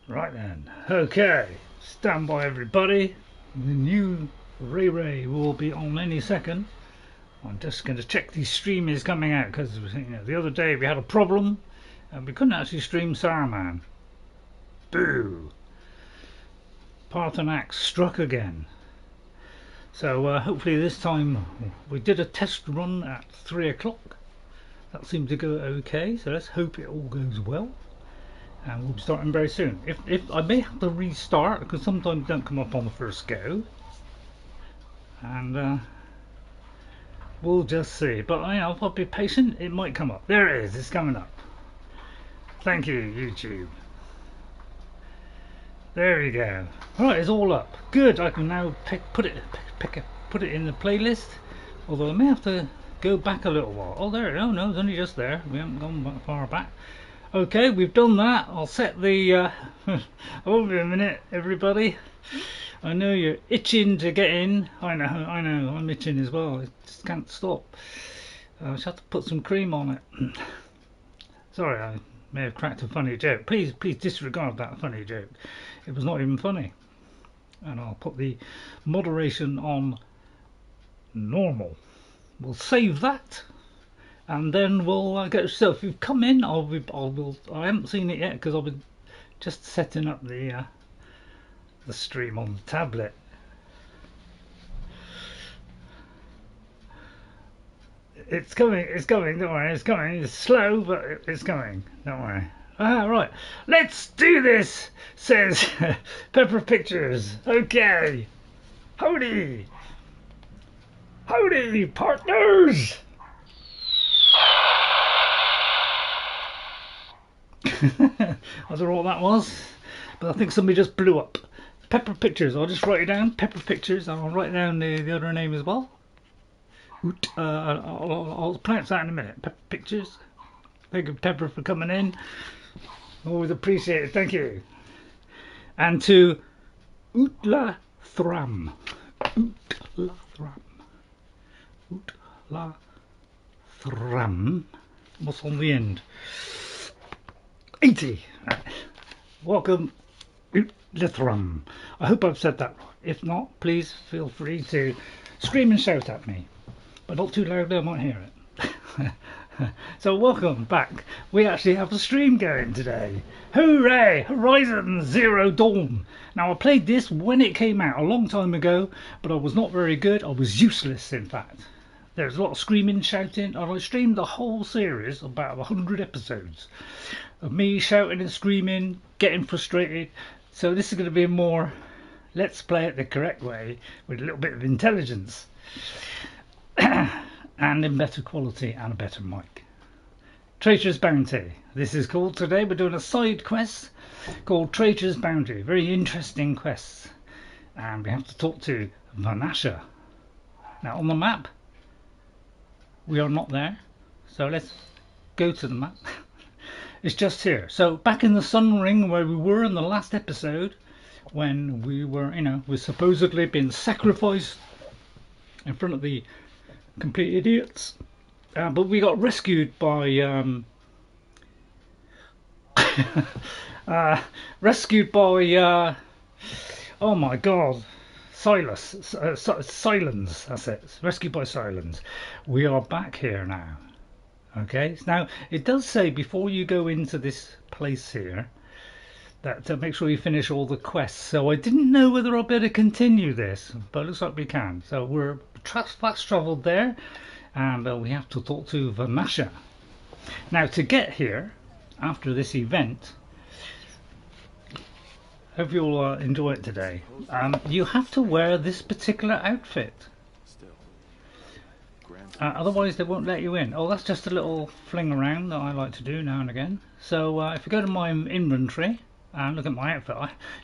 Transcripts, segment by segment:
Right then, okay, stand by everybody. The new Ray will be on any second. I'm just going to check the stream is coming out because the other day we had a problem and we couldn't actually stream Saruman. Boo! Parthenax struck again. So hopefully this time we did a test run at 3 o'clock. That seemed to go okay, so let's hope it all goes well. And we'll be starting very soon. If I may have to restart because sometimes they don't come up on the first go. And we'll just see. But I'll be patient, it might come up. There it is, it's coming up. Thank you, YouTube. There we go. Right, it's all up. Good, I can now put it in the playlist. Although I may have to go back a little while. Oh, there. Oh no, it's only just there. We haven't gone that far back. Okay, we've done that. I'll set the. I won't be a minute, everybody. I know you're itching to get in. I know. I'm itching as well. I just can't stop. I just have to put some cream on it. Sorry, I may have cracked a funny joke. Please disregard that funny joke. It was not even funny. And I'll put the moderation on normal. We'll save that, and then we'll get. So if you've come in, I haven't seen it yet because I've been just setting up the stream on the tablet. It's coming. Don't worry. It's coming. It's slow, but it's coming. Don't worry. Right, let's do this, says Pepper Pictures. Okay, howdy, partners. I don't know what that was, but I think somebody just blew up. Pepper Pictures. I'll just write it down. Pepper Pictures, and I'll write down the other name as well. I'll pronounce that in a minute. Pepper Pictures. Thank you, Pepper, for coming in. Always appreciate it, thank you. And to Utla Thram. What's on the end? 80. Welcome, Utla Thram. I hope I've said that right. If not, please feel free to scream and shout at me. But not too loudly, I might hear it. So welcome back. We actually have a stream going today. Hooray! Horizon Zero Dawn. Now I played this when it came out a long time ago, but I was not very good. I was useless, in fact. There's a lot of screaming, shouting, and I streamed the whole series, about 100 episodes of me shouting and screaming, getting frustrated. So this is going to be more let's play it the correct way with a little bit of intelligence. And in better quality and a better mic. Traitor's Bounty. This is called today. We're doing a side quest called Traitor's Bounty. Very interesting quest. And we have to talk to Vanasha. Now on the map, we are not there. So let's go to the map. It's just here. So back in the Sun Ring where we were in the last episode, when we were, we're supposedly being sacrificed in front of the complete idiots, but we got rescued by oh my god, Silence, that's it, rescued by Silence. We are back here now. Okay, now it does say before you go into this place here that to make sure you finish all the quests, so I didn't know whether I'll better continue this, but it looks like we can. So we're fast travelled there, and we have to talk to Vanasha. Now to get here after this event, hope you'll enjoy it today. You have to wear this particular outfit, otherwise they won't let you in. Oh, that's just a little fling around that I like to do now and again. So if you go to my inventory and look at my outfit,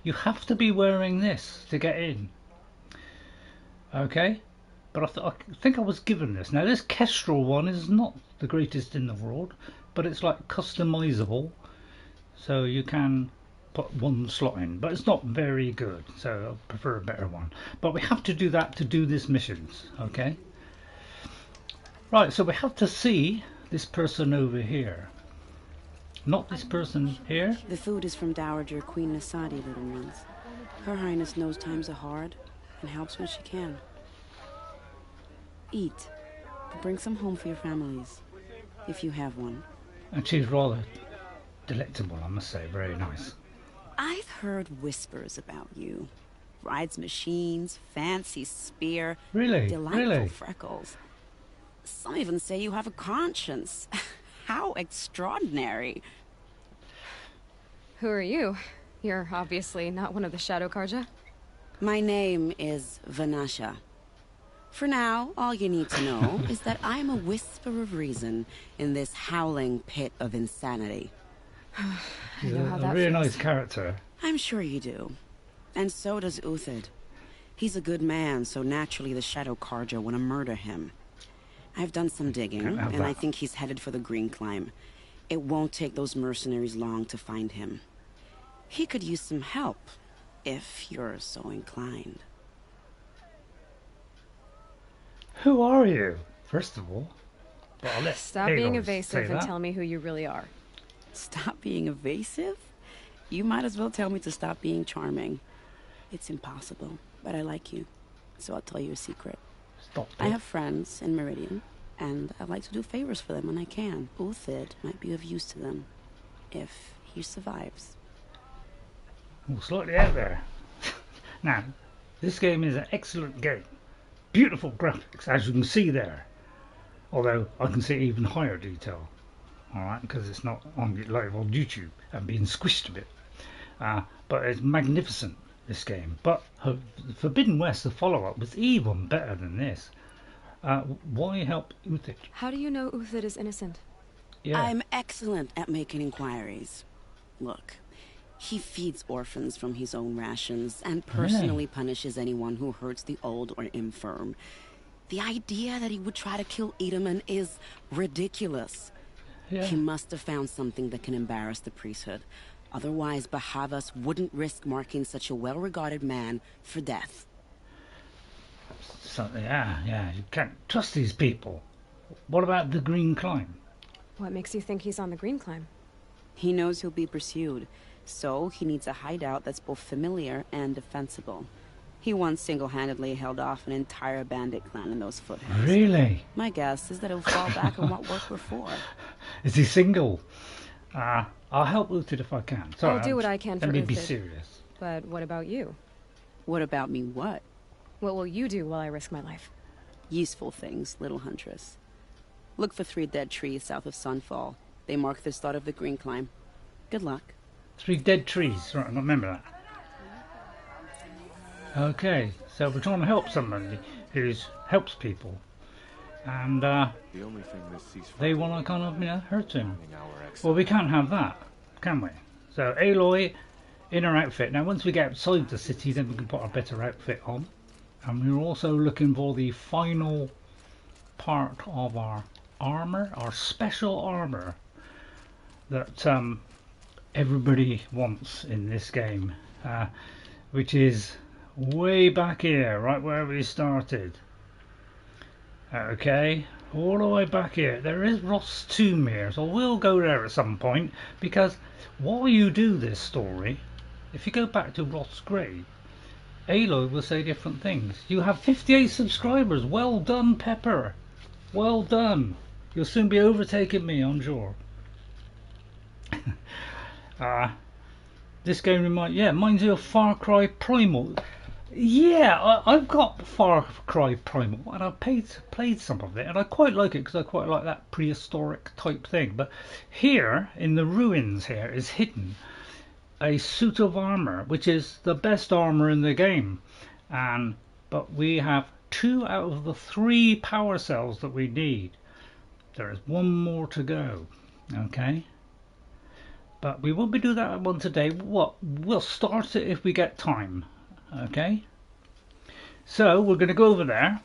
you have to be wearing this to get in. Okay, but I think I was given this. Now this Kestrel one is not the greatest in the world, but it's like customizable, so you can put one slot in, but it's not very good, so I prefer a better one. But we have to do that to do this missions. Okay, right, so we have to see this person over here. Not this person here. The food is from Dowager Queen Nasadi, little ones. Her Highness knows times are hard and helps when she can. Eat. Bring some home for your families, if you have one. And she's rather delectable, I must say. Very nice. I've heard whispers about you. Rides machines, fancy spear, Really? delightful Really? freckles. Some even say you have a conscience. How extraordinary. Who are you? You're obviously not one of the Shadow Carja. My name is Vanasha. For now, all you need to know is that I'm a whisper of reason in this howling pit of insanity. She's know how a that really feels. nice character. I'm sure you do. And so does Uthid. He's a good man, so naturally the Shadow Carja want to murder him. I've done some digging, Can't have and I that. think he's headed for the Green Climb. It won't take those mercenaries long to find him. He could use some help, if you're so inclined. Who are you, first of all? But I'll let Stop being Aloy evasive say and that. tell me who you really are. Stop being evasive? You might as well tell me to stop being charming. It's impossible, but I like you, so I'll tell you a secret. Stop I it. have friends in Meridian, and I like to do favors for them when I can. Uthid might be of use to them, if he survives. Oh, slightly out there. Now, this game is an excellent game. Beautiful graphics, as you can see there. Although I can see even higher detail. Alright, because it's not on live on YouTube and being squished a bit. But it's magnificent, this game. But Forbidden West, the follow-up, was even better than this. Why help Uthid? How do you know Uthid is innocent? Yeah. I'm excellent at making inquiries. Look, he feeds orphans from his own rations and personally punishes anyone who hurts the old or infirm. The idea that he would try to kill Itamen is ridiculous. Yeah. He must have found something that can embarrass the priesthood. Otherwise, Bahavas wouldn't risk marking such a well-regarded man for death. So, yeah, you can't trust these people. What about the Green Climb? What makes you think he's on the Green Climb? He knows he'll be pursued, so he needs a hideout that's both familiar and defensible. He once single-handedly held off an entire bandit clan in those foothills. Really? My guess is that he'll fall back on what worked before. Is he single? I'll help Uthid if I can. Sorry, I'll do what I can for Let me be Uthid. serious. But what about you? What about me what? What will you do while I risk my life? Useful things, little huntress. Look for 3 dead trees south of Sunfall. They mark the start of the Green Climb. Good luck. 3 dead trees. Right, I remember that. Okay, so we're trying to help somebody who helps people. And The only thing this ceasefire they want to kind of, hurt him. in our exile. Well, we can't have that, can we? So Aloy in her outfit. Now, once we get outside the city, then we can put a better outfit on. And we're also looking for the final part of our armour, our special armour that everybody wants in this game, which is way back here, right where we started. Okay, all the way back here. There is Ross Tomb here, so we'll go there at some point, because while you do this story, if you go back to Ross's grave, Aloy will say different things. You have 58 subscribers. Well done, Pepper. Well done. You'll soon be overtaking me, I'm sure. This game reminds you of Far Cry Primal. Yeah, I've got Far Cry Primal, and I've played some of it, and I quite like it because I quite like that prehistoric type thing. But here, in the ruins here, is hidden a suit of armour, which is the best armour in the game. But we have 2 out of the 3 power cells that we need. There is 1 more to go. Okay? But we won't be doing that one today. We'll start it if we get time. Okay? So we're going to go over there.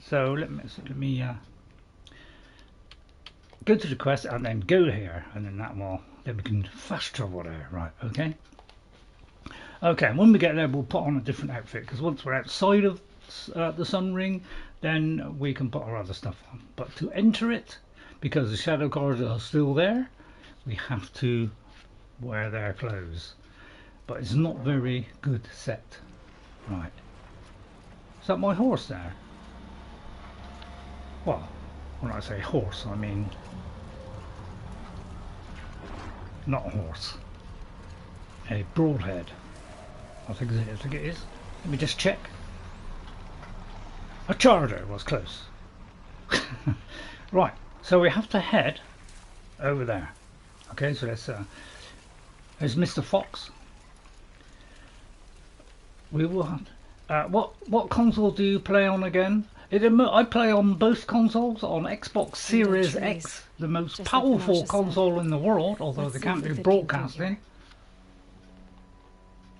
So let me go to the quest and then go here, and then we can fast travel there. Right? Okay. Okay. When we get there, we'll put on a different outfit, because once we're outside of the Sun Ring, then we can put our other stuff on. But to enter it, because the Shadow Carja are still there, we have to wear their clothes, but it's not very good set. Right, is that my horse there? Well, when I say horse, I mean not a horse, a broadhead. I think it is. Let me just check. A charger was close. Right, so we have to head over there. Okay, so there's Mr. Fox. We will have, what console do you play on again? I play on both consoles, on Xbox Series X, the most powerful console in the world, although they can't do broadcasting.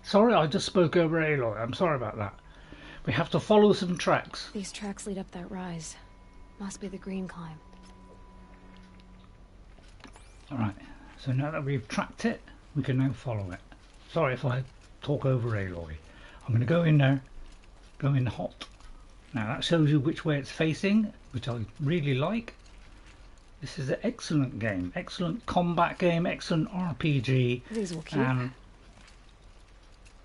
Sorry, I just spoke over Aloy. I'm sorry about that. We have to follow some tracks. These tracks lead up that rise. Must be the green climb. Alright, so now that we've tracked it, we can now follow it. Sorry if I talk over Aloy. I'm going to go in there, go in hot. Now that shows you which way it's facing, which I really like. This is an excellent game, excellent combat game, excellent RPG. These will keep. And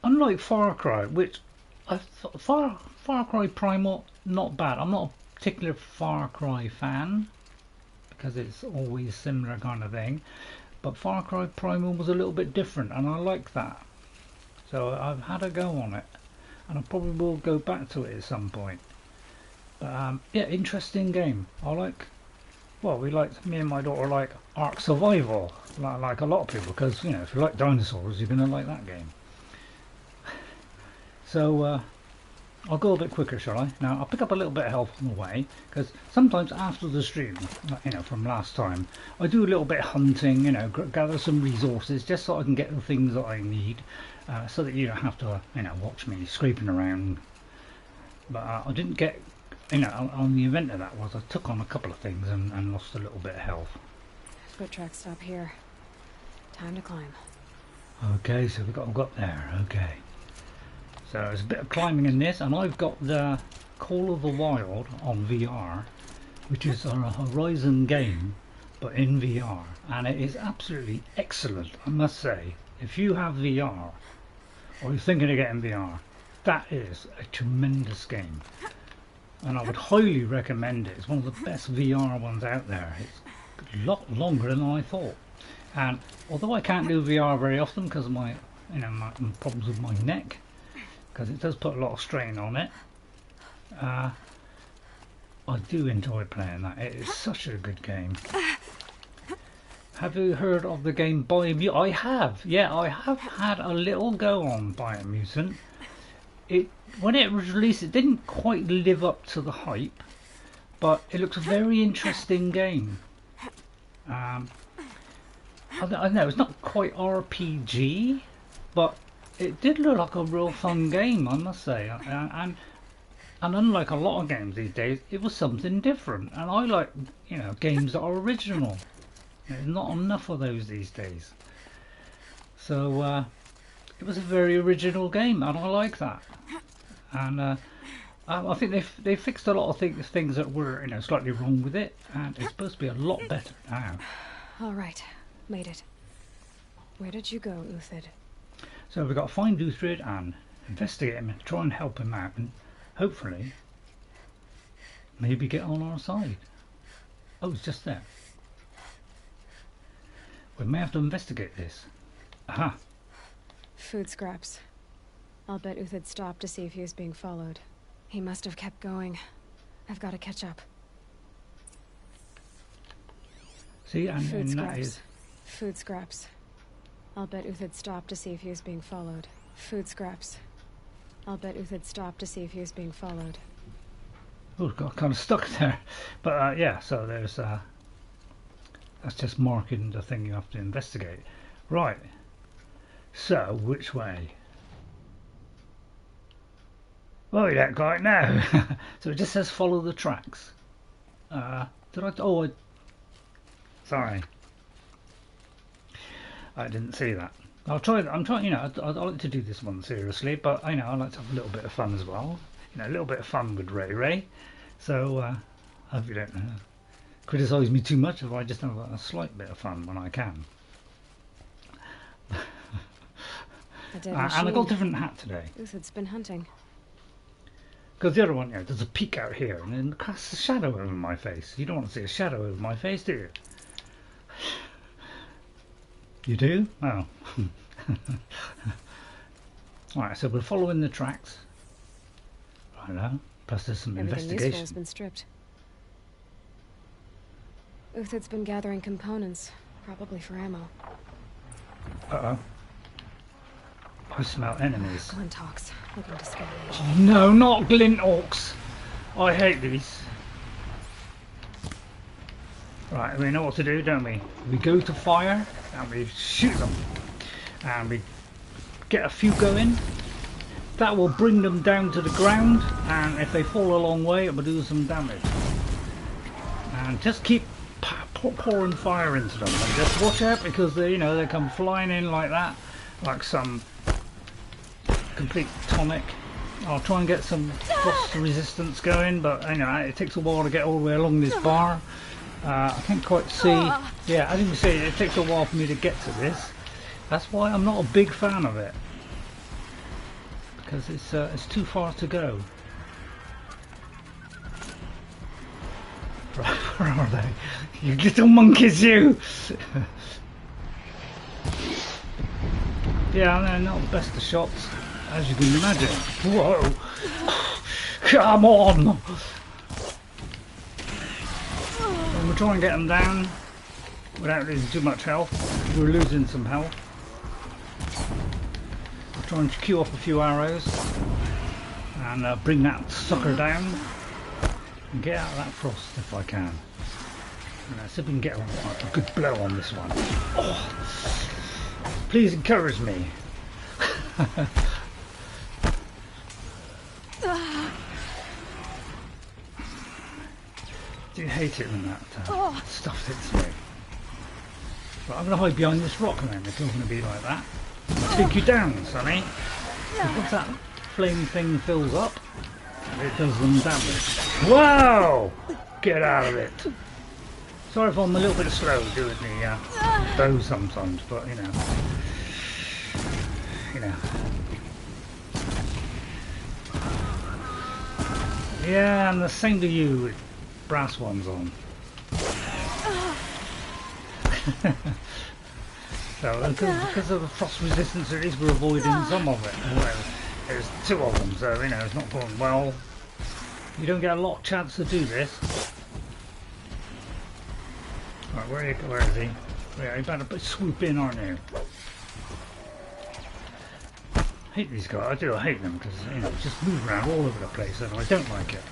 unlike Far Cry, which I thought Far Cry Primal, not bad. I'm not a particular Far Cry fan because it's always similar kind of thing, but Far Cry Primal was a little bit different, and I like that. So I've had a go on it, and I probably will go back to it at some point. But yeah, interesting game. I like. Well, me and my daughter like Ark Survival, like a lot of people, because you know, if you like dinosaurs, you're gonna like that game. So I'll go a bit quicker, shall I? Now I'll pick up a little bit of health on the way, because sometimes after the stream, you know, from last time, I do a little bit of hunting, you know, gather some resources just so I can get the things that I need, so that you don't have to, you know, watch me scraping around. But I didn't get, you know, on the event of that was I took on a couple of things and lost a little bit of health. Foot track stop here. Time to climb. Okay, so we've got to go up there. Okay. So there's a bit of climbing in this, and I've got the Call of the Wild on VR, which is a Horizon game, but in VR, and it is absolutely excellent, I must say. If you have VR, or you're thinking of getting VR, that is a tremendous game, and I would highly recommend it. It's one of the best VR ones out there. It's a lot longer than I thought, and although I can't do VR very often because of my, you know, my problems with my neck, because it does put a lot of strain on it, I do enjoy playing that. It is such a good game. Have you heard of the game Biomutant? I have. Yeah, I have had a little go on Biomutant. When it was released, it didn't quite live up to the hype, but it looks a very interesting game. I know it's not quite RPG, but it did look like a real fun game, I must say, and unlike a lot of games these days, it was something different, and I like, you know, games that are original. There's not enough of those these days, so it was a very original game, and I like that. And I think they fixed a lot of things that were, you know, slightly wrong with it, and it's supposed to be a lot better now. All right, made it. Where did you go, Uthid? So we've got to find Uthid and investigate him and try and help him out, and hopefully maybe get on our side. Oh, it's just there. We may have to investigate this. Aha. Food scraps. I'll bet Uthid stopped to see if he was being followed. He must have kept going. I've got to catch up. See, and that is... Food scraps. I'll bet Uthid stopped to see if he was being followed. Food scraps. I'll bet Uthid stopped to see if he was being followed. Oh, got kind of stuck there. But yeah, so there's that's just marking the thing you have to investigate. Right. So which way? Well, we don't quite know. So it just says follow the tracks. Did I? Oh, sorry. I didn't see that. I'll try. I'm trying. You know, I like to do this one seriously, but I know I like to have a little bit of fun as well. You know, a little bit of fun with Ray. So I hope you don't criticise me too much if I just have a slight bit of fun when I can. A dead And I got a different hat today. Uthid's been hunting. Because the other one, you know, there's a peak out here, and then casts a shadow over my face. You don't want to see a shadow over my face, do you? You do? Oh. Alright, so we're following the tracks. Right now. Plus there's some Everything useful has investigation. been stripped. Uthid's been gathering components, probably for ammo. Uh-oh. I smell enemies. Glinthawks, looking to scavenge. Oh no, not Glinthawks! I hate these. Right, we know what to do, don't we? We go to fire and we shoot them. And we get a few going. That will bring them down to the ground, and if they fall a long way it will do some damage. And just keep pouring fire into them. And just watch out, because they, you know, they come flying in like that, like some complete tonic. I'll try and get some frost resistance going, but you know, it takes a while to get all the way along this bar. I can't quite see. Yeah, I didn't see it takes a while for me to get to this. That's why I'm not a big fan of it, because it's too far to go. Where are they? You little monkeys, you! Yeah, they're not the best of shots, as you can imagine. Whoa! Come on! And we'll try and get them down without losing too much health. We're losing some health. I'll try and queue up a few arrows and bring that sucker down and get out of that frost if I can. And see if we can get a good blow on this one. Oh, please encourage me. Do you hate it when that stuff hits me? Right, I'm going to hide behind this rock then, if you're going to be like that. I'll take you down, Sonny. Once that flame thing fills up, it does them damage. Wow! Get out of it. Sorry if I'm a little bit slow doing the bow sometimes, but you know. Yeah, and the same to you with brass ones on. So because of the frost resistance, at least we're avoiding some of it. Well, there's two of them, so you know it's not going well. You don't get a lot of chance to do this. Right, where is he? Yeah, you better swoop in, aren't you? I hate these guys. I do. I hate them because you know just move around all over the place, and I don't like it.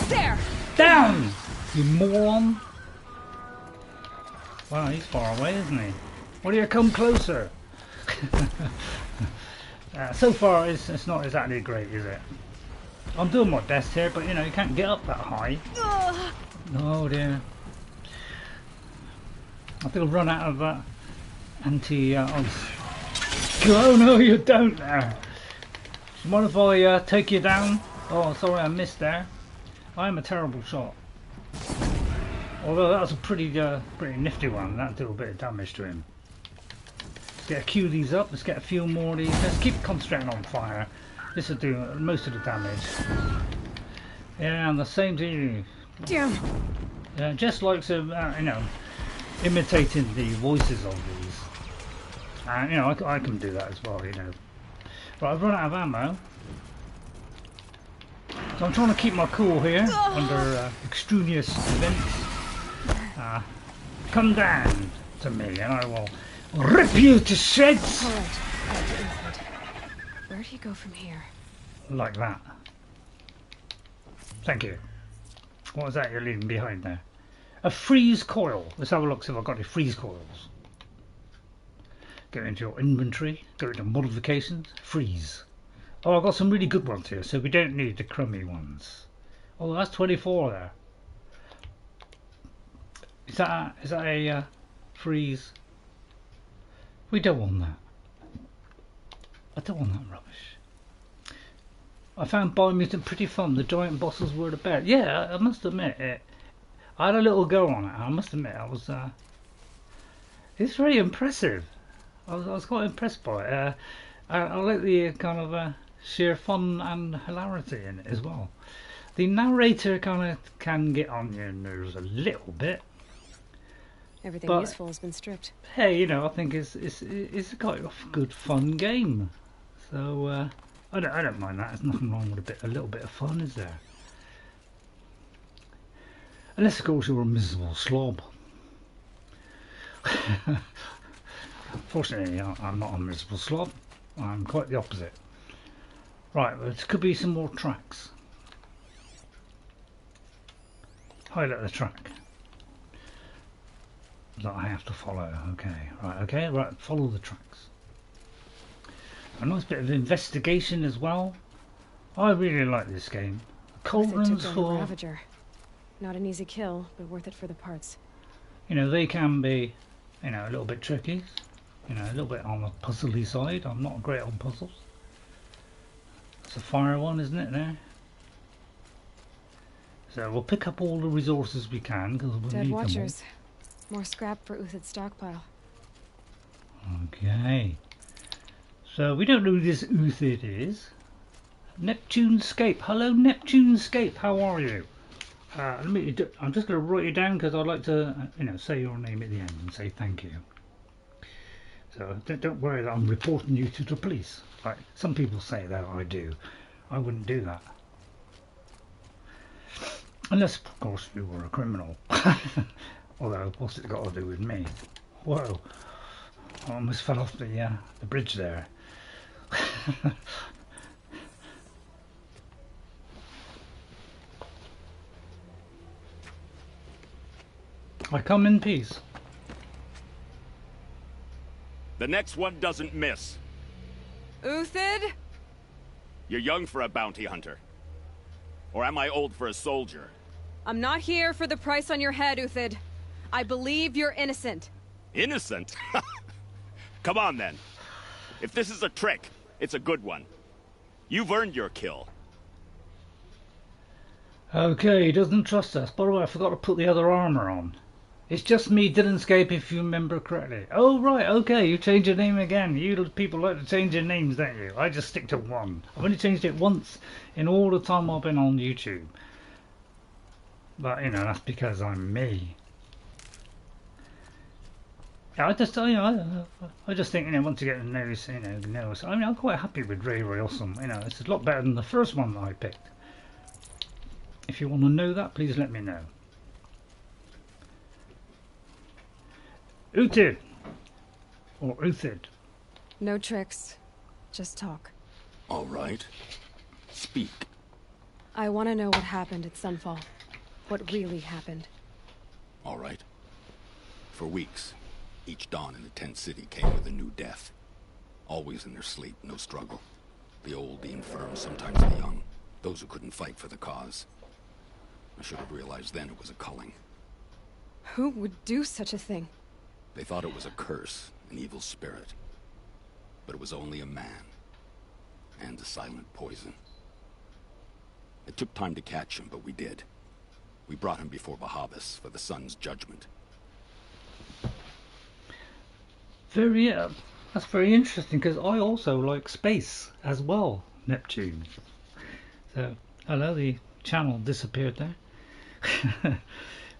There. Down, you moron! Wow, he's far away, isn't he? Why do you come closer? So far, it's not exactly great, is it? I'm doing my best here, but you know, you can't get up that high. Oh dear. I think I'll run out of that anti-ice. Oh no, you don't there. What if I take you down? Oh, sorry, I missed there. I am a terrible shot. Although that was a pretty nifty one. That'll do a bit of damage to him. Let's get a few of these up. Let's get a few more of these. Let's keep concentrating on fire. This will do most of the damage. Yeah, and the same to you. Damn. Just like some, you know, imitating the voices of these. And you know, I can do that as well. You know. But I've run out of ammo. So I'm trying to keep my cool here under extraneous events. Come down to me and I will rip you to shreds! Alright, where'd he go from here? Like that. Thank you. What was that you're leaving behind there? A freeze coil. Let's have a look, see if I've got any freeze coils. Go into your inventory, go into modifications, freeze. Oh, I've got some really good ones here, so we don't need the crummy ones. Oh, that's 24 there. Is that a freeze? We don't want that. I don't want that rubbish. I found Biomutant pretty fun. The giant bosses were the best. Yeah, I must admit it. I had a little go on it. I must admit I was. It's very impressive. I was quite impressed by it. I like the kind of sheer fun and hilarity in it as well. The narrator kind of can get on your nerves a little bit. Everything But- useful has been stripped. Hey, you know, I think it's a quite a good fun game. So I don't mind that. There's nothing wrong with a little bit of fun, is there? Unless, of course, you're a miserable slob. Fortunately, I'm not a miserable slob. I'm quite the opposite. Right, well, there could be some more tracks. Highlight the track that I have to follow. Okay, right, follow the tracks. A nice bit of investigation as well. I really like this game. They took Cauldrons down the for, Ravager. Not an easy kill, but worth it for the parts. you know, they can be, you know, a little bit tricky. You know, a little bit on the puzzly side. I'm not great on puzzles. It's a fire one, isn't it, there? So we'll pick up all the resources we can, because we'll Dead need Watchers. More scrap for Uthid's stockpile. them all. Okay. So we don't know who this Uthid is. Neptunescape. Hello, Neptunescape. How are you? I'm just going to write you down because I'd like to, you know, say your name at the end and say thank you. So don't worry that I'm reporting you to the police. Like some people say that I do. I wouldn't do that. Unless, of course, you were a criminal. Although, what's it got to do with me? Whoa. I almost fell off the bridge there. I come in peace. The next one doesn't miss. Uthid? You're young for a bounty hunter. Or am I old for a soldier? I'm not here for the price on your head, Uthid. I believe you're innocent. Innocent? Come on, then. If this is a trick, it's a good one. You've earned your kill. Okay, he doesn't trust us. By the way, I forgot to put the other armour on. It's just me, Dylanscape, if you remember correctly. Oh, right, okay, you changed your name again. You people like to change your names, don't you? I just stick to one. I've only changed it once in all the time I've been on YouTube. But, you know, that's because I'm me. Yeah, I just think, you know, once you get to know, I mean, I'm quite happy with Ray Awesome. You know, it's a lot better than the first one that I picked. If you want to know that, please let me know. Uthid! Or Uthid. No tricks. Just talk. All right. Speak. I want to know what happened at Sunfall. What really happened. All right. For weeks, each dawn in the tent city came with a new death. Always in their sleep, no struggle. The old, the infirm, sometimes the young. Those who couldn't fight for the cause. I should have realized then it was a culling. Who would do such a thing? They thought it was a curse, an evil spirit. But it was only a man. And a silent poison. It took time to catch him, but we did. We brought him before Bahavas for the sun's judgment. That's very interesting, because I also like space as well, Neptune. So, hello, the channel disappeared there.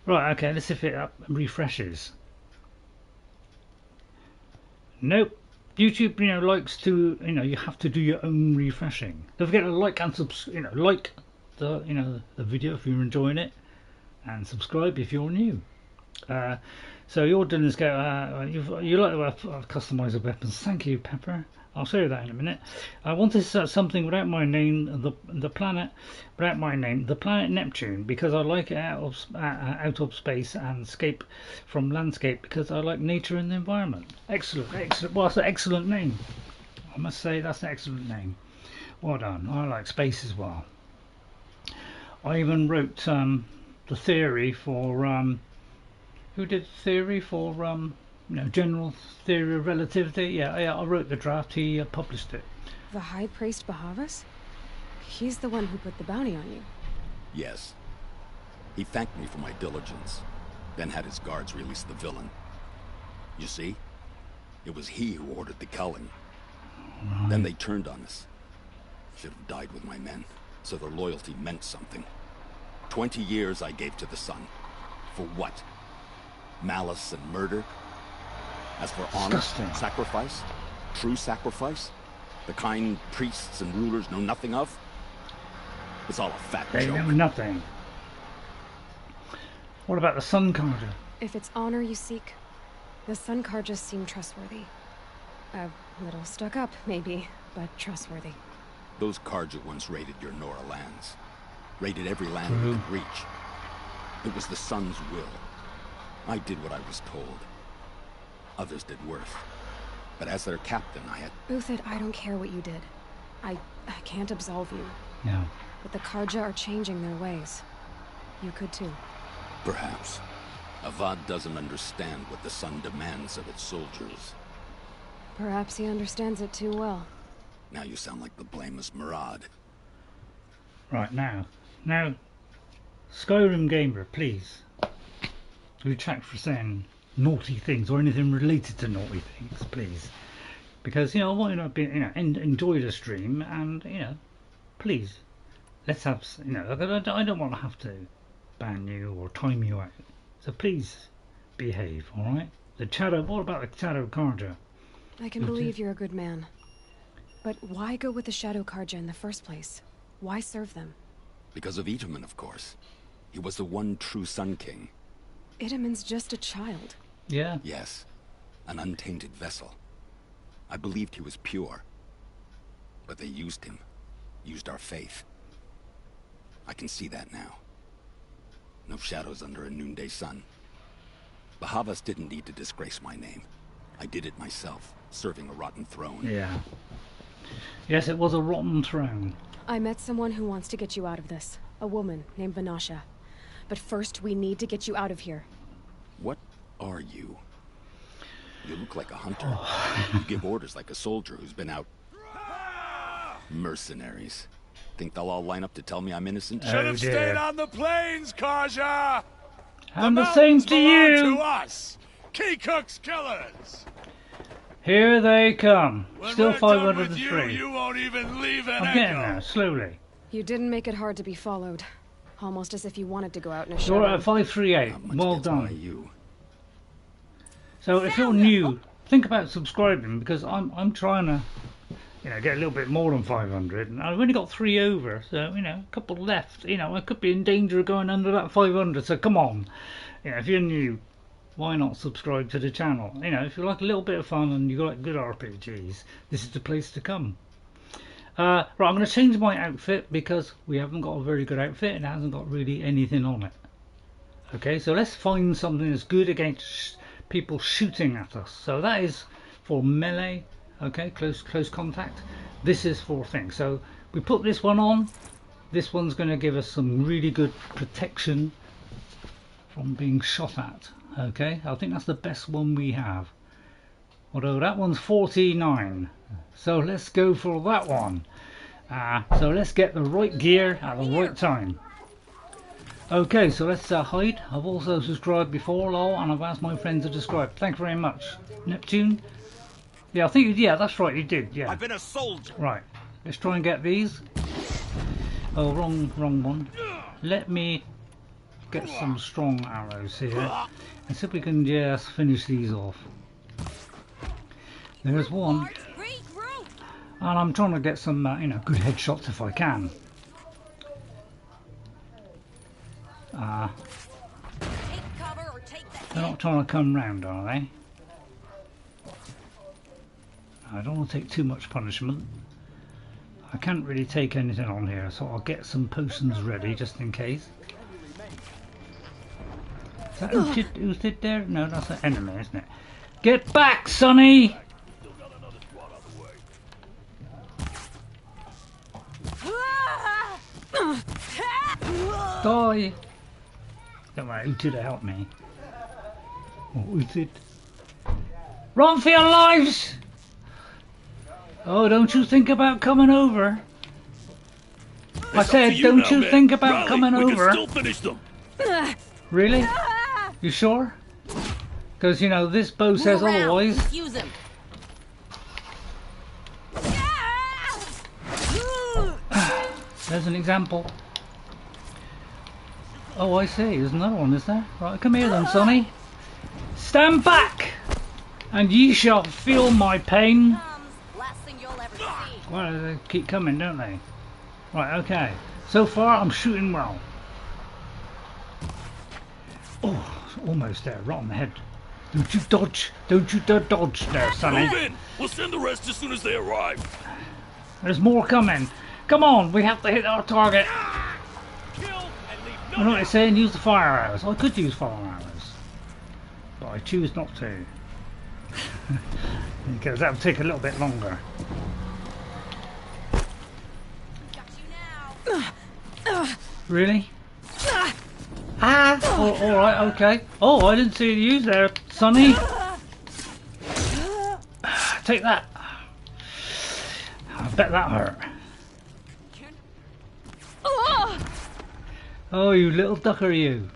Right, okay, let's see if it refreshes. Nope. YouTube, you know, likes to, you know, you have to do your own refreshing. Don't forget to like and like the, you know, the video if you're enjoying it, and subscribe if you're new. So you're doing this go. You like to customize the weapons. Thank you, Pepper. I'll show you that in a minute. I wanted to set something without my name, the planet without my name, the planet Neptune, because I like it out of space and escape from landscape, because I like nature and the environment. Excellent. Well, that's an excellent name. I must say that's an excellent name. Well done. I like space as well. I even wrote the theory for who did the theory for you know, general theory of relativity. Yeah, I wrote the draft. He published it. The High Priest Bahavas? He's the one who put the bounty on you. Yes. He thanked me for my diligence, then had his guards release the villain. You see? It was he who ordered the culling. Right. Then they turned on us. Should have died with my men, so their loyalty meant something. 20 years I gave to the sun. For what? Malice and murder? As for honor, Disgusting. sacrifice, true sacrifice, the kind priests and rulers know nothing of, it's all a fat They joke. know nothing. What about the Sun Carja? If it's honor you seek, the Sun Carja seem trustworthy. A little stuck up, maybe, but trustworthy. Those Carja once raided your Nora lands. Raided every land we could reach. It was the sun's will. I did what I was told. Others did worse. But as their captain, I had... Uthid, I don't care what you did. I can't absolve you. Yeah. But the Carja are changing their ways. You could too. Perhaps. Avad doesn't understand what the sun demands of its soldiers. Perhaps he understands it too well. Now you sound like the blameless Murad. Right, now, Skyrim Gamer, please retract for saying naughty things or anything related to naughty things, please. Because, I want you to be, enjoy the stream and, please, let's have, I don't want to have to ban you or time you out. So please behave, alright? What about the Shadow Carja? I can believe you're a good man. But why go with the Shadow Carja in the first place? Why serve them? Because of Itamen, of course. He was the one true Sun King. Itamen's just a child. Yeah. Yes, an untainted vessel. I believed he was pure. But they used him. Used our faith. I can see that now. No shadows under a noonday sun. Bahavas didn't need to disgrace my name. I did it myself, serving a rotten throne. Yeah. Yes, it was a rotten throne. I met someone who wants to get you out of this. A woman named Vanasha. But first, we need to get you out of here. What are you? You look like a hunter. You give orders like a soldier who's been out. Mercenaries. Think they'll all line up to tell me I'm innocent? Should have stayed on the plains, Carja! And the same to you! To us, Key Cook's killers! Here they come. When Still we're done with 503. you won't even leave an I'm echo. getting there, slowly. You didn't make it hard to be followed. Almost as if you wanted to go out in a You're shadow. at 538. Not much Well gets by done. you. So if you're new, think about subscribing because I'm trying to, get a little bit more than 500, and I've only got 3 over, so a couple left. I could be in danger of going under that 500. So come on, if you're new, why not subscribe to the channel? If you like a little bit of fun and you like good RPGs, this is the place to come. Right, I'm going to change my outfit because we haven't got a very good outfit and it hasn't got really anything on it. Okay, so let's find something that's good against people shooting at us. So that is for melee, okay, close contact. This is for things. So we put this one on. This one's going to give us some really good protection from being shot at. Okay, I think that's the best one we have. Although that one's 49. So let's go for that one. So let's get the right gear at the right time. Okay, so let's hide. I've also subscribed before, lol, and I've asked my friends to subscribe. Thank you very much. Neptune? Yeah, I think, that's right, you did, yeah. I've been a soldier. Right, let's try and get these. Oh, wrong one. Let me get some strong arrows here. And see if we can just finish these off. There's one. And I'm trying to get some, good headshots if I can. They're not trying to come round, are they? I don't want to take too much punishment. I can't really take anything on here, so I'll get some potions ready just in case. Is that Uthid there? No, that's an enemy, isn't it? Get back, Sonny! Die! Don't worry, Uthid to help me. Oh, Uthid. Run for your lives! Oh, don't you think about coming over. I said, don't you think about coming over. Still finish them. Really? You sure? Because, this bow says otherwise. Use him. there's an example. Oh, I see. There's another one, is there? Right, come here then, Sonny. Stand back, and ye shall feel my pain. Well, they keep coming, don't they? Right, okay. So far, I'm shooting well. Oh, almost there, right on the head. Don't you dodge. Don't you dodge there, Sonny. Move in. We'll send the rest as soon as they arrive. There's more coming. Come on, we have to hit our target. Kill and leave I know what it's saying, use the fire arrows. I could use fire arrows, but I choose not to. Because that would take a little bit longer. Really? Ah! Oh, alright, okay. Oh, I didn't see you use there, Sonny. Take that. I bet that hurt. Oh, you little ducker, you.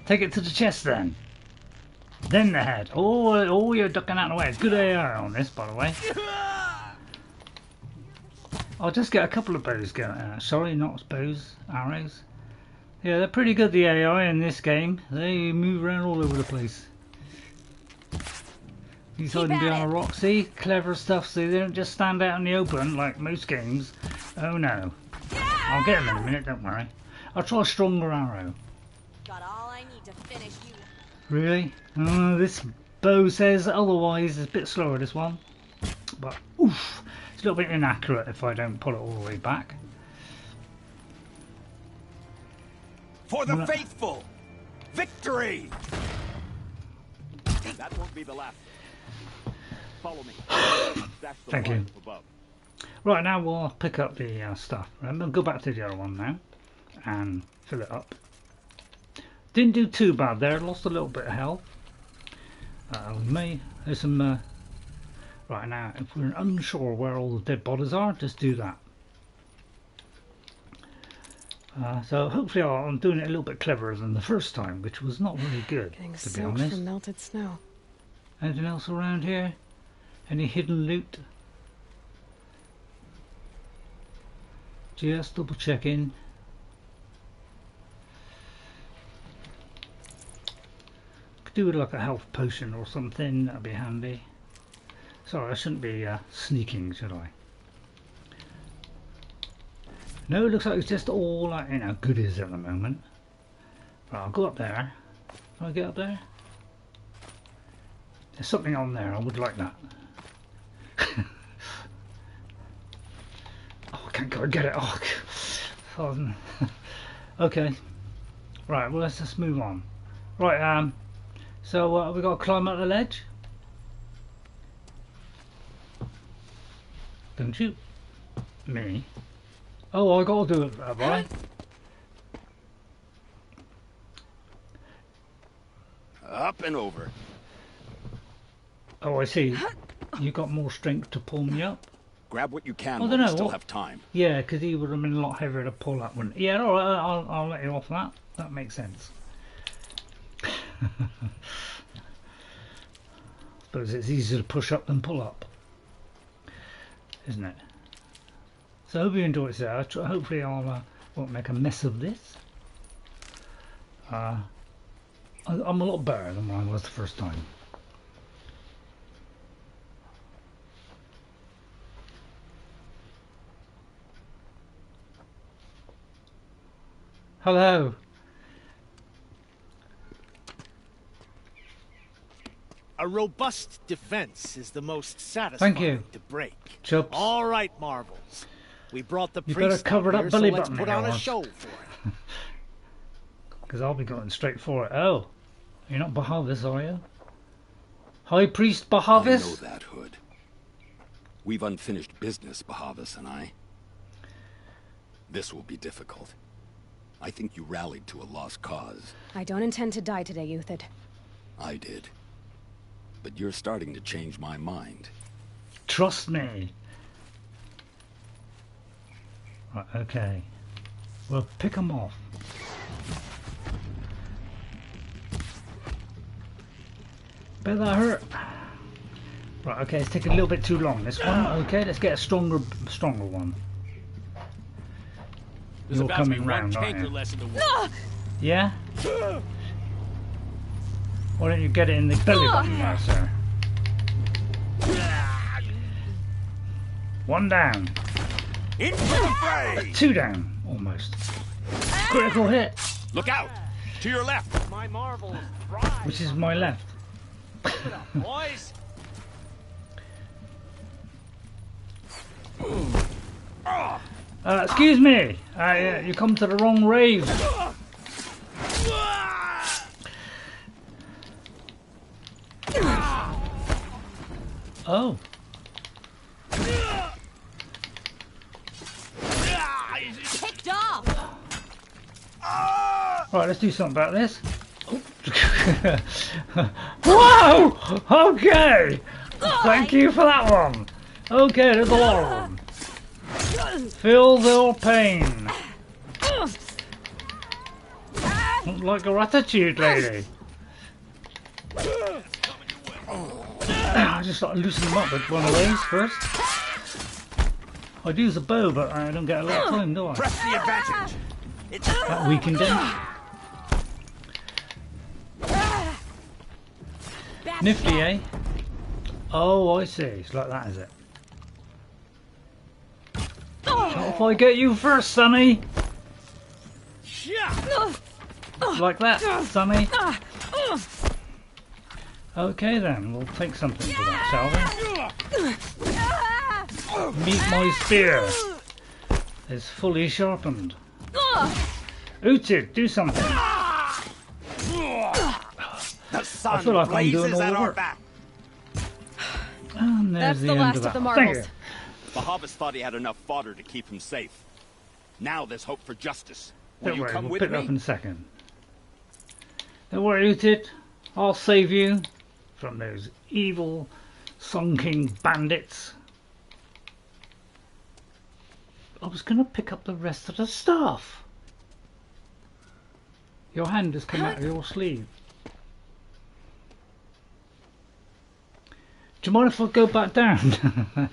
Take it to the chest then. Then the head. Oh, you're ducking out of the way. It's good AR on this, by the way. I'll just get a couple of bows going. Sorry, not bows, arrows. Yeah, they're pretty good, the AI in this game. They move around all over the place. He's hiding behind a rock. See? Clever stuff. See, they don't just stand out in the open like most games. Oh no. I'll get him in a minute, don't worry. I'll try a stronger arrow. Got all I need to finish you. Really? This bow says otherwise. It's a bit slower, this one. But, oof. It's a little bit inaccurate if I don't pull it all the way back. For the faithful! Victory! That won't be the last. Follow me. Thank you. Right, now we'll pick up the stuff. We'll go back to the other one now and fill it up. Didn't do too bad there. Lost a little bit of health. There's some. Right now, if we're unsure where all the dead bodies are, just do that. So hopefully I'm doing it a little bit cleverer than the first time, which was not really good, to be honest. From melted snow. Anything else around here? Any hidden loot? Just double checking. Could do with like a health potion or something, that'd be handy. Sorry, I shouldn't be sneaking, should I? No, it looks like it's just all like, you know, goodies at the moment. Right, I'll go up there. Can I get up there? There's something on there, I would like that. Oh, I can't go and get it. Oh, okay. Right, well, let's just move on. Right, so we got to climb up the ledge. Don't shoot me. Oh, I gotta do it, have I? Up and over. Oh, I see. You got more strength to pull me up. Grab what you can I while don't you know, still what- have time. Yeah, because he would have been a lot heavier to pull up, wouldn't he? Yeah, all right, I'll let you off that. That makes sense. Suppose it's easier to push up than pull up, isn't it? So I hope you enjoyed it. Hopefully I won't make a mess of this. I'm a lot better than when I was the first time. Hello. A robust defense is the most satisfying to break. Chubbs. All right, Marvels. We brought the You priest better cover up that here, belly so let's button put of on a yours. show for it. Because I'll be going straight for it. Oh, you're not Bahavas, are you? High Priest Bahavas? I know that, Hood. We've unfinished business, Bahavas and I. This will be difficult. I think you rallied to a lost cause. I don't intend to die today, Uthid. I did. But you're starting to change my mind. Trust me. Right, okay. Well, pick them off. Bet that hurt. Right, okay, it's taking a little bit too long, this one. Okay, let's get a stronger one. There's You're about to be coming one round, aren't canker you? less in the world. Yeah? Why don't you get it in the belly button now, sir? One down. Into the fray! 2 down, almost. Critical hit, Look out! To your left! My marvels rise. which is my left. Boys. Excuse me, you come to the wrong rave. Oh. Picked off. Right, let's do something about this. Whoa! Okay! Thank you for that one. Okay, there's a lot of them. Feel your pain. Like your attitude, lady. I just got to loosen them up with one of these first. I'd use a bow, but I don't get a lot of time, do I? Press the advantage! That weakened him. Nifty, eh? Oh, I see. It's like that, is it? Not if I get you first, Sonny. Like that, Sonny. Okay then, we'll take something for that, shall we? Meet my spear. It's fully sharpened. Uthid, do something. The sun I feel like I'm doing blazes all at the our work. back. And there's That's the the end last of of that. the Thank you. marbles. Bahavas thought he had enough fodder to keep him safe. Now there's hope for justice. Will Don't you worry, come we'll with pick it me? up in a second. Don't worry, Uthid. I'll save you from those evil Sun King bandits. I was going to pick up the rest of the stuff. Your hand has come out of your sleeve. Do you mind if I go back down?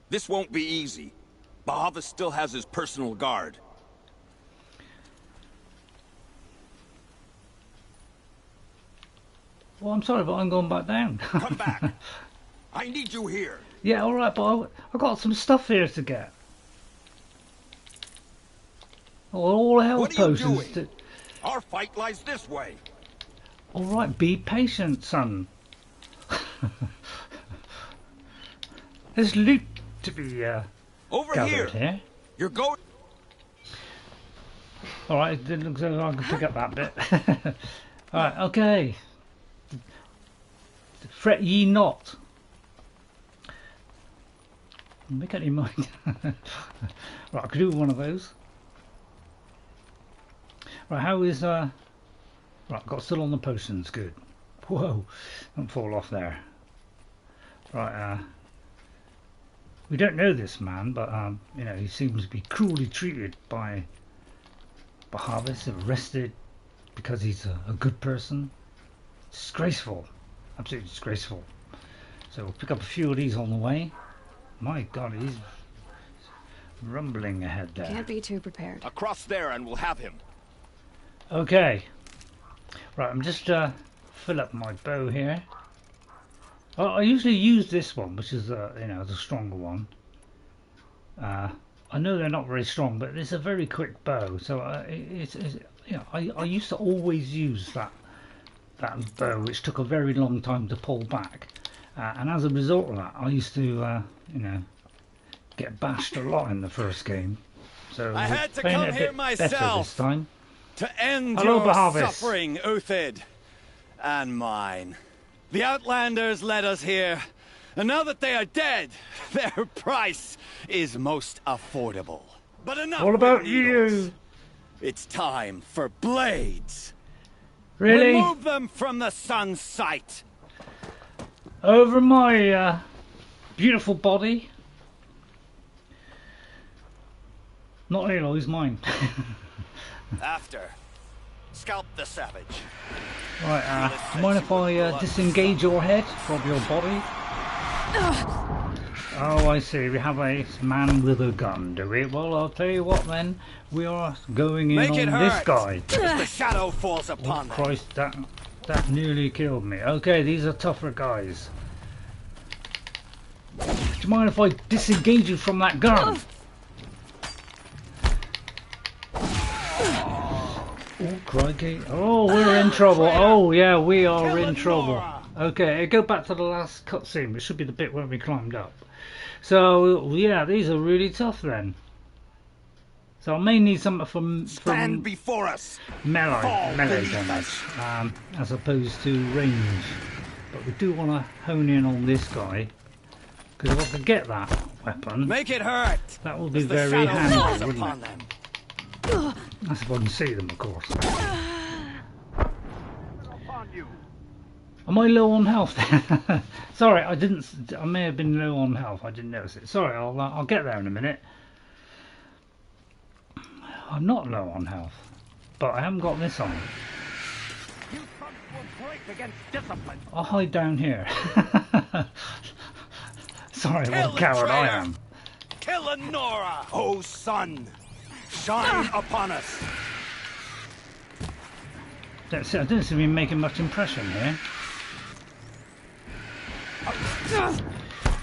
This won't be easy. Bahavas still has his personal guard. Well, I'm sorry, but I'm going back down. Come back. I need you here. Yeah, alright, but I've got some stuff here to get. All health What are you potions. doing? Our fight lies this way. Alright, be patient, son. There's loot to be Over gathered here. here. You're going. Alright, it looks like I can pick up that bit. Alright, okay. Fret ye not. Make up your mind. Right, I could do one of those. Right, how is right, got still on the potions, good. Whoa, don't fall off there. Right, we don't know this man, but you know, he seems to be cruelly treated by Bahavas, arrested because he's a good person. Disgraceful, absolutely disgraceful. So we'll pick up a few of these on the way. My God, he's rumbling ahead there. Can't be too prepared. Across there and we'll have him. Okay. Right, I'm just fill up my bow here. I usually use this one, which is you know, the stronger one. I know they're not very strong, but it's a very quick bow. So it's you know, I used to always use that bow, which took a very long time to pull back. And as a result of that, I used to, you know, get bashed a lot in the first game. So I had to playing come it a here bit better this myself. time. To end Hello, your Bahavas. suffering, Uthid, and mine. The Outlanders led us here, and now that they are dead, their price is most affordable. But enough All about with needles. you. It's time for blades. Really? Remove them from the sun's sight. Over my beautiful body. Not Aloy's, mine. After, scalp the savage. Right, do you mind if I disengage your head from your body? Oh, I see. We have a man with a gun, do we? Well, I'll tell you what then. We are going in on this guy. As the shadow falls upon Oh, Christ, that nearly killed me. Okay, these are tougher guys. Do you mind if I disengage you from that gun? Oh, crikey. Oh, we're in trouble. Oh, yeah, we are in trouble. Okay, go back to the last cutscene, which should be the bit where we climbed up. So, yeah, these are really tough then. So I may need something from before us. melee damage, as opposed to range. But we do want to hone in on this guy, because if I could get that weapon, make it hurt. That would be very handy, wouldn't it? That's if I can see them, of course. Am I low on health? Sorry, I may have been low on health. I didn't notice it. Sorry, I'll get there in a minute. I'm not low on health, but I haven't got this on. I'll hide down here. Sorry, what a coward I am. Kill a Nora, oh sun, shine upon us. I don't seem to be making much impression here.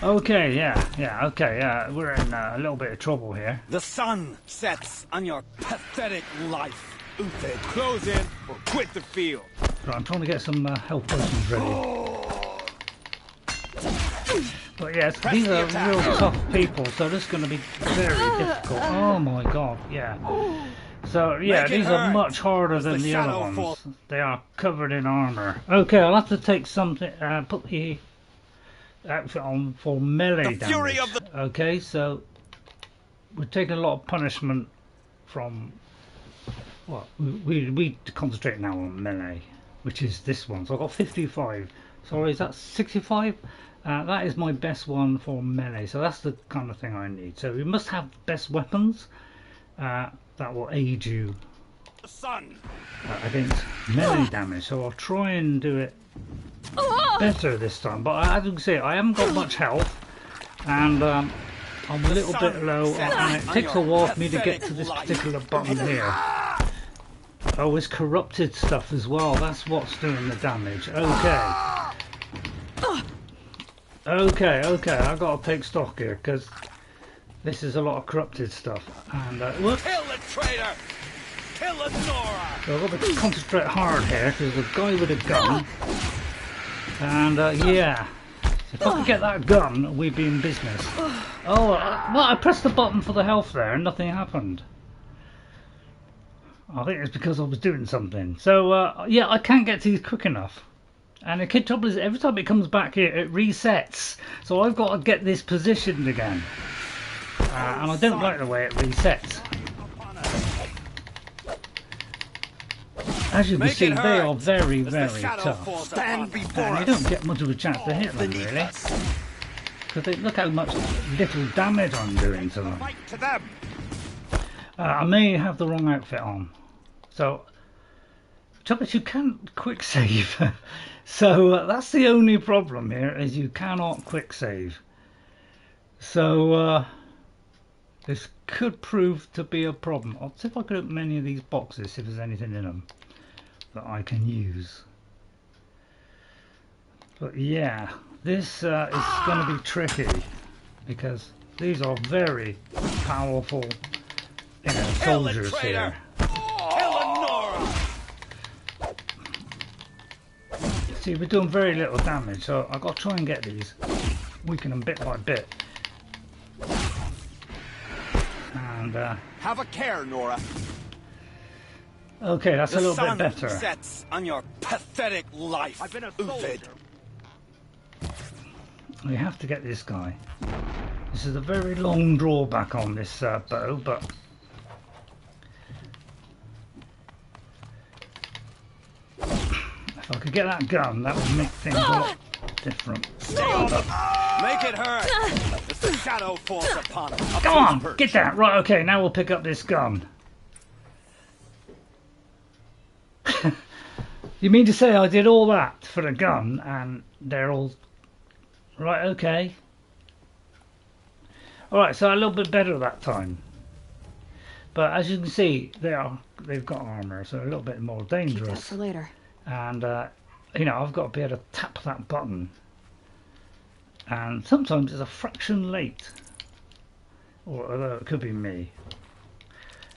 Okay, yeah, we're in a little bit of trouble here. The sun sets on your pathetic life, Uthid. Close in or quit the field. Right, I'm trying to get some health potions ready. But yes, these are real tough people, so this is going to be very difficult. Oh my god, yeah. So yeah, these are much harder than the other ones. They are covered in armour. Okay, I'll have to take something, put the outfit on for melee damage. Okay, so we're taking a lot of punishment from what we concentrate now on melee, which is this one. So I've got 55. Sorry, is that 65? That is my best one for melee. So that's the kind of thing I need. So we must have best weapons that will aid you against melee damage. So I'll try and do it better this time, but as you can see, I haven't got much health, and I'm a little bit low, and it takes a while for me to get to this particular button here. Oh, it's corrupted stuff as well. That's what's doing the damage. Okay, I've got to take stock here, because this is a lot of corrupted stuff. And whoops. Kill the traitor! Kill the Nora! So I've got to concentrate hard here, because there's a guy with a gun. And yeah, if I could get that gun, we'd be in business. Oh, well, I pressed the button for the health there and nothing happened. I think it's because I was doing something. So yeah, I can't get to these quick enough. And the kid trouble is, every time it comes back here, it resets. So I've got to get this positioned again. And I don't like the way it resets. As you can see, they are very, very tough. And you don't get much of a chance to hit them, really. Because look how much little damage I'm doing to them. I may have the wrong outfit on. So, you can't quick save. So that's the only problem here, is you cannot quick save. So this could prove to be a problem. I'll see if I can open any of these boxes, see if there's anything in them that I can use. But yeah, this is going to be tricky, because these are very powerful, soldiers here. See, we're doing very little damage, so I've got to try and get these, weaken them bit by bit. And have a care, Nora. Okay, that's a little bit better. The sun sets on your pathetic life, Uthid. We have to get this guy. This is a very long drawback on this bow, but if I could get that gun, that would make things a lot different. Make it hurt. As the shadow falls upon us. Come on, get that. Right, okay, now we'll pick up this gun. You mean to say I did all that for the gun and they're all... Right, okay. Alright, so a little bit better that time. But as you can see, they've got armour, so a little bit more dangerous. Keep that for later. And you know, I've got to be able to tap that button. And sometimes it's a fraction late. Or although it could be me.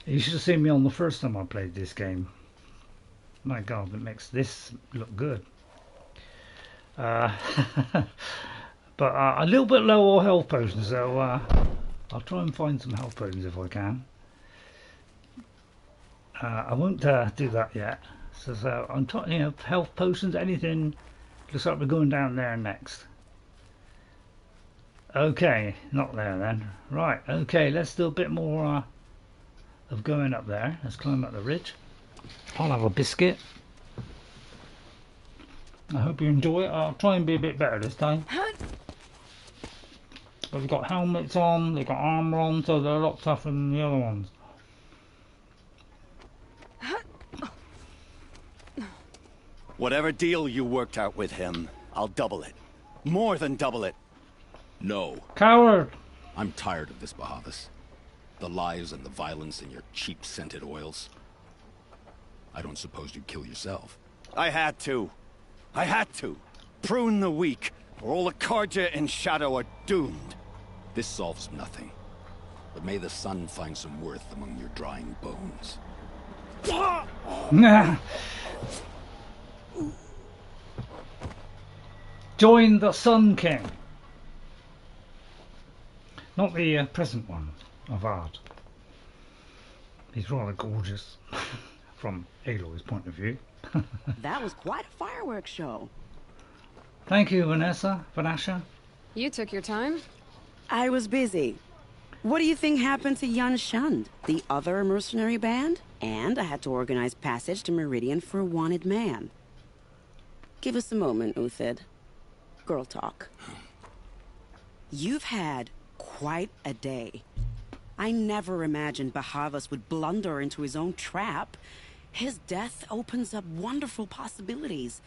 You should have seen me on the first time I played this game. My god, it makes this look good. But a little bit low on health potions, so I'll try and find some health potions if I can. I won't do that yet. So I'm talking, you know, health potions, anything. Looks like we're going down there next. Okay, not there then. Right, okay, let's do a bit more of going up there. Let's climb up the ridge. I'll have a biscuit. I hope you enjoy it. I'll try and be a bit better this time. But we've got helmets on, they've got armour on, so they're a lot tougher than the other ones. Whatever deal you worked out with him, I'll double it. More than double it. No. Coward! I'm tired of this, Bahavas. The lies and the violence and your cheap scented oils. I don't suppose you'd kill yourself. I had to. I had to. Prune the weak, or all the Carja in Shadow are doomed. This solves nothing. But may the sun find some worth among your drying bones. Join the Sun King. Not the present one of art. He's rather gorgeous from Aloy's point of view. That was quite a fireworks show. Thank you, Vanasha. You took your time? I was busy. What do you think happened to Yun Shund, the other mercenary band? And I had to organize passage to Meridian for a wanted man. Give us a moment, Uthid. Girl talk. You've had quite a day. I never imagined Bahavas would blunder into his own trap. His death opens up wonderful possibilities.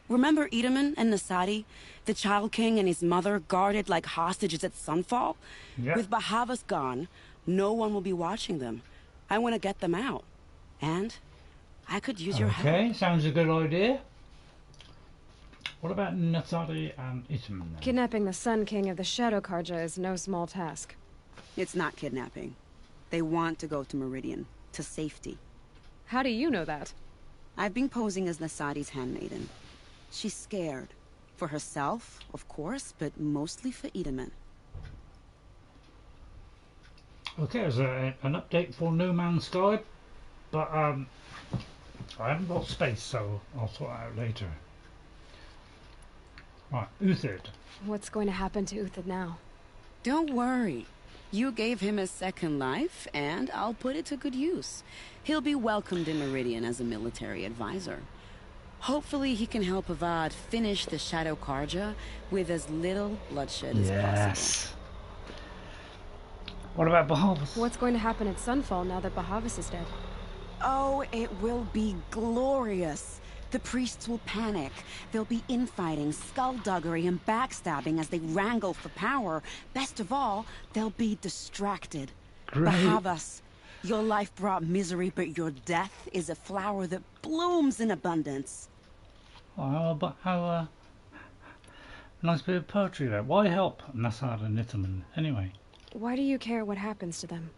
Remember Itamen and Nasadi, the Child King and his mother guarded like hostages at sunfall? Yep. With Bahavas gone, no one will be watching them. I want to get them out. And I could use your help. Okay, sounds a good idea. What about Nasadi and Itamen then? Kidnapping the Sun King of the Shadow Carja is no small task. It's not kidnapping. They want to go to Meridian, to safety. How do you know that? I've been posing as Nasadi's handmaiden. She's scared. For herself, of course, but mostly for Itamen. Okay, there's an update for No Man's Sky, but I haven't got space, so I'll sort it out later. Right, Uthid. What's going to happen to Uthid now? Don't worry. You gave him a second life, and I'll put it to good use. He'll be welcomed in Meridian as a military advisor. Hopefully he can help Avad finish the Shadow Carja with as little bloodshed as possible. What about Bahavas? What's going to happen at Sunfall now that Bahavas is dead? Oh, it will be glorious. The priests will panic. There'll be infighting, skullduggery, and backstabbing as they wrangle for power. Best of all, they'll be distracted. Great. Bahavas, your life brought misery, but your death is a flower that blooms in abundance. Oh, but how nice bit of poetry there. Why help Nasad and Itamen anyway? Why do you care what happens to them?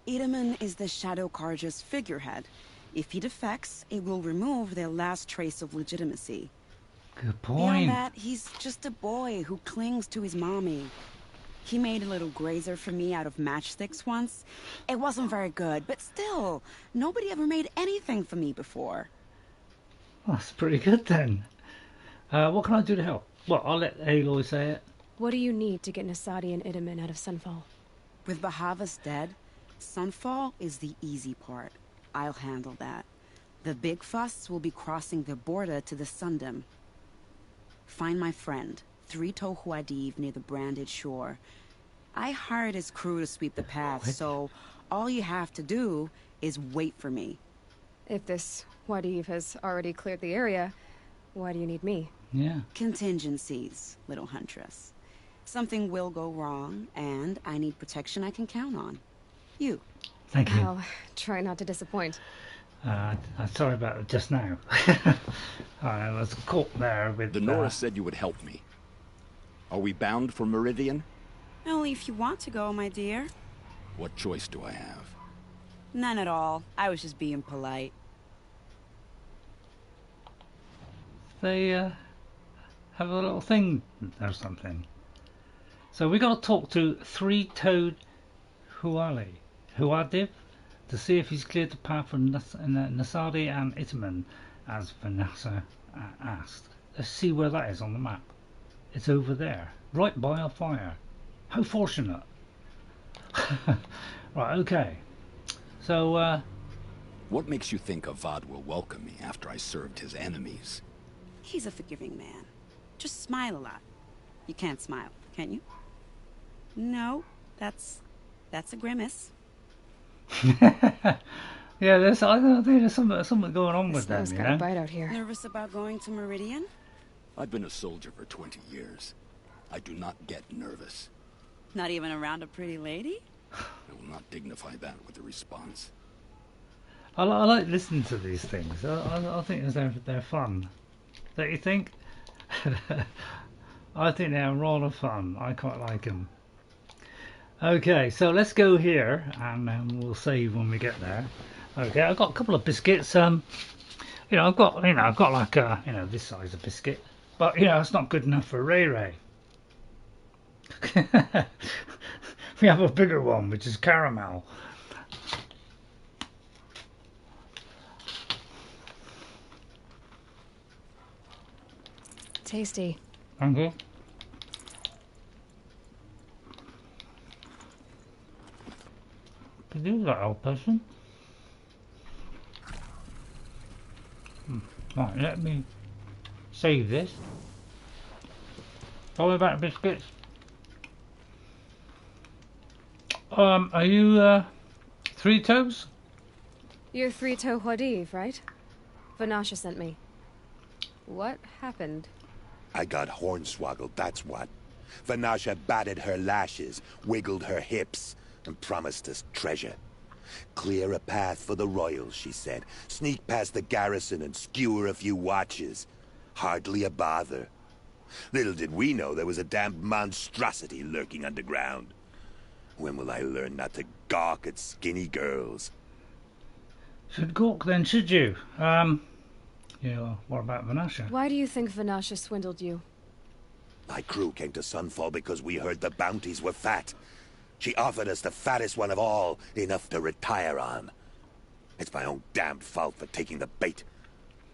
Itamen is the Shadow Carja's figurehead. If he defects, it will remove their last trace of legitimacy. Good point. Beyond that, he's just a boy who clings to his mommy. He made a little grazer for me out of matchsticks once. It wasn't very good, but still, nobody ever made anything for me before. Well, that's pretty good then. What can I do to help? Well, I'll let Aloy say it. What do you need to get Nasadi and Itamen out of Sunfall? With Bahavas dead, Sunfall is the easy part. I'll handle that. The big fuss will be crossing the border to the Sundom. Find my friend, Three-Toed Huadiv, near the branded shore. I hired his crew to sweep the path, so all you have to do is wait for me. If this Huadiv has already cleared the area, why do you need me? Yeah. Contingencies, little huntress. Something will go wrong, and I need protection I can count on. You. Thank you. I'll try not to disappoint. I'm sorry about it just now. I was caught there with... The Nora said you would help me. Are we bound for Meridian? Only if you want to go, my dear. What choice do I have? None at all. I was just being polite. They have a little thing or something. So we got to talk to Three-Toed Huadiv to see if he's cleared the path for Nasadi and Itamen, as Vanasha asked. Let's see where that is on the map. It's over there, right by a fire. How fortunate. Right, okay. So, what makes you think Avad will welcome me after I served his enemies? He's a forgiving man. Just smile a lot. You can't smile, can you? No, that's a grimace. Yeah, I don't think there's something going on with them, Snow's you got a know? bite out here. Nervous about going to Meridian? I've been a soldier for 20 years. I do not get nervous. Not even around a pretty lady? I will not dignify that with a response. I like listening to these things. I think they're fun. Don't you think? I think they're rather fun. I quite like them. Okay, so let's go here, and we'll save when we get there. Okay, I've got a couple of biscuits. I've got like this size of biscuit, but it's not good enough for Ray Ray. We have a bigger one, which is caramel. Tasty. Thank you. Could you that, old person? Right, let me save this. Tell me about biscuits. Are you Three-Toes? You're Three-Toed Huadiv, right? Vanasha sent me. What happened? I got hornswoggled, that's what. Vanasha batted her lashes, wiggled her hips, and promised us treasure. Clear a path for the royals, she said. Sneak past the garrison and skewer a few watches. Hardly a bother. Little did we know there was a damned monstrosity lurking underground. When will I learn not to gawk at skinny girls? Should gawk then, should you? What about Vanasha? Why do you think Vanasha swindled you? My crew came to Sunfall because we heard the bounties were fat. She offered us the fattest one of all, enough to retire on. It's my own damned fault for taking the bait.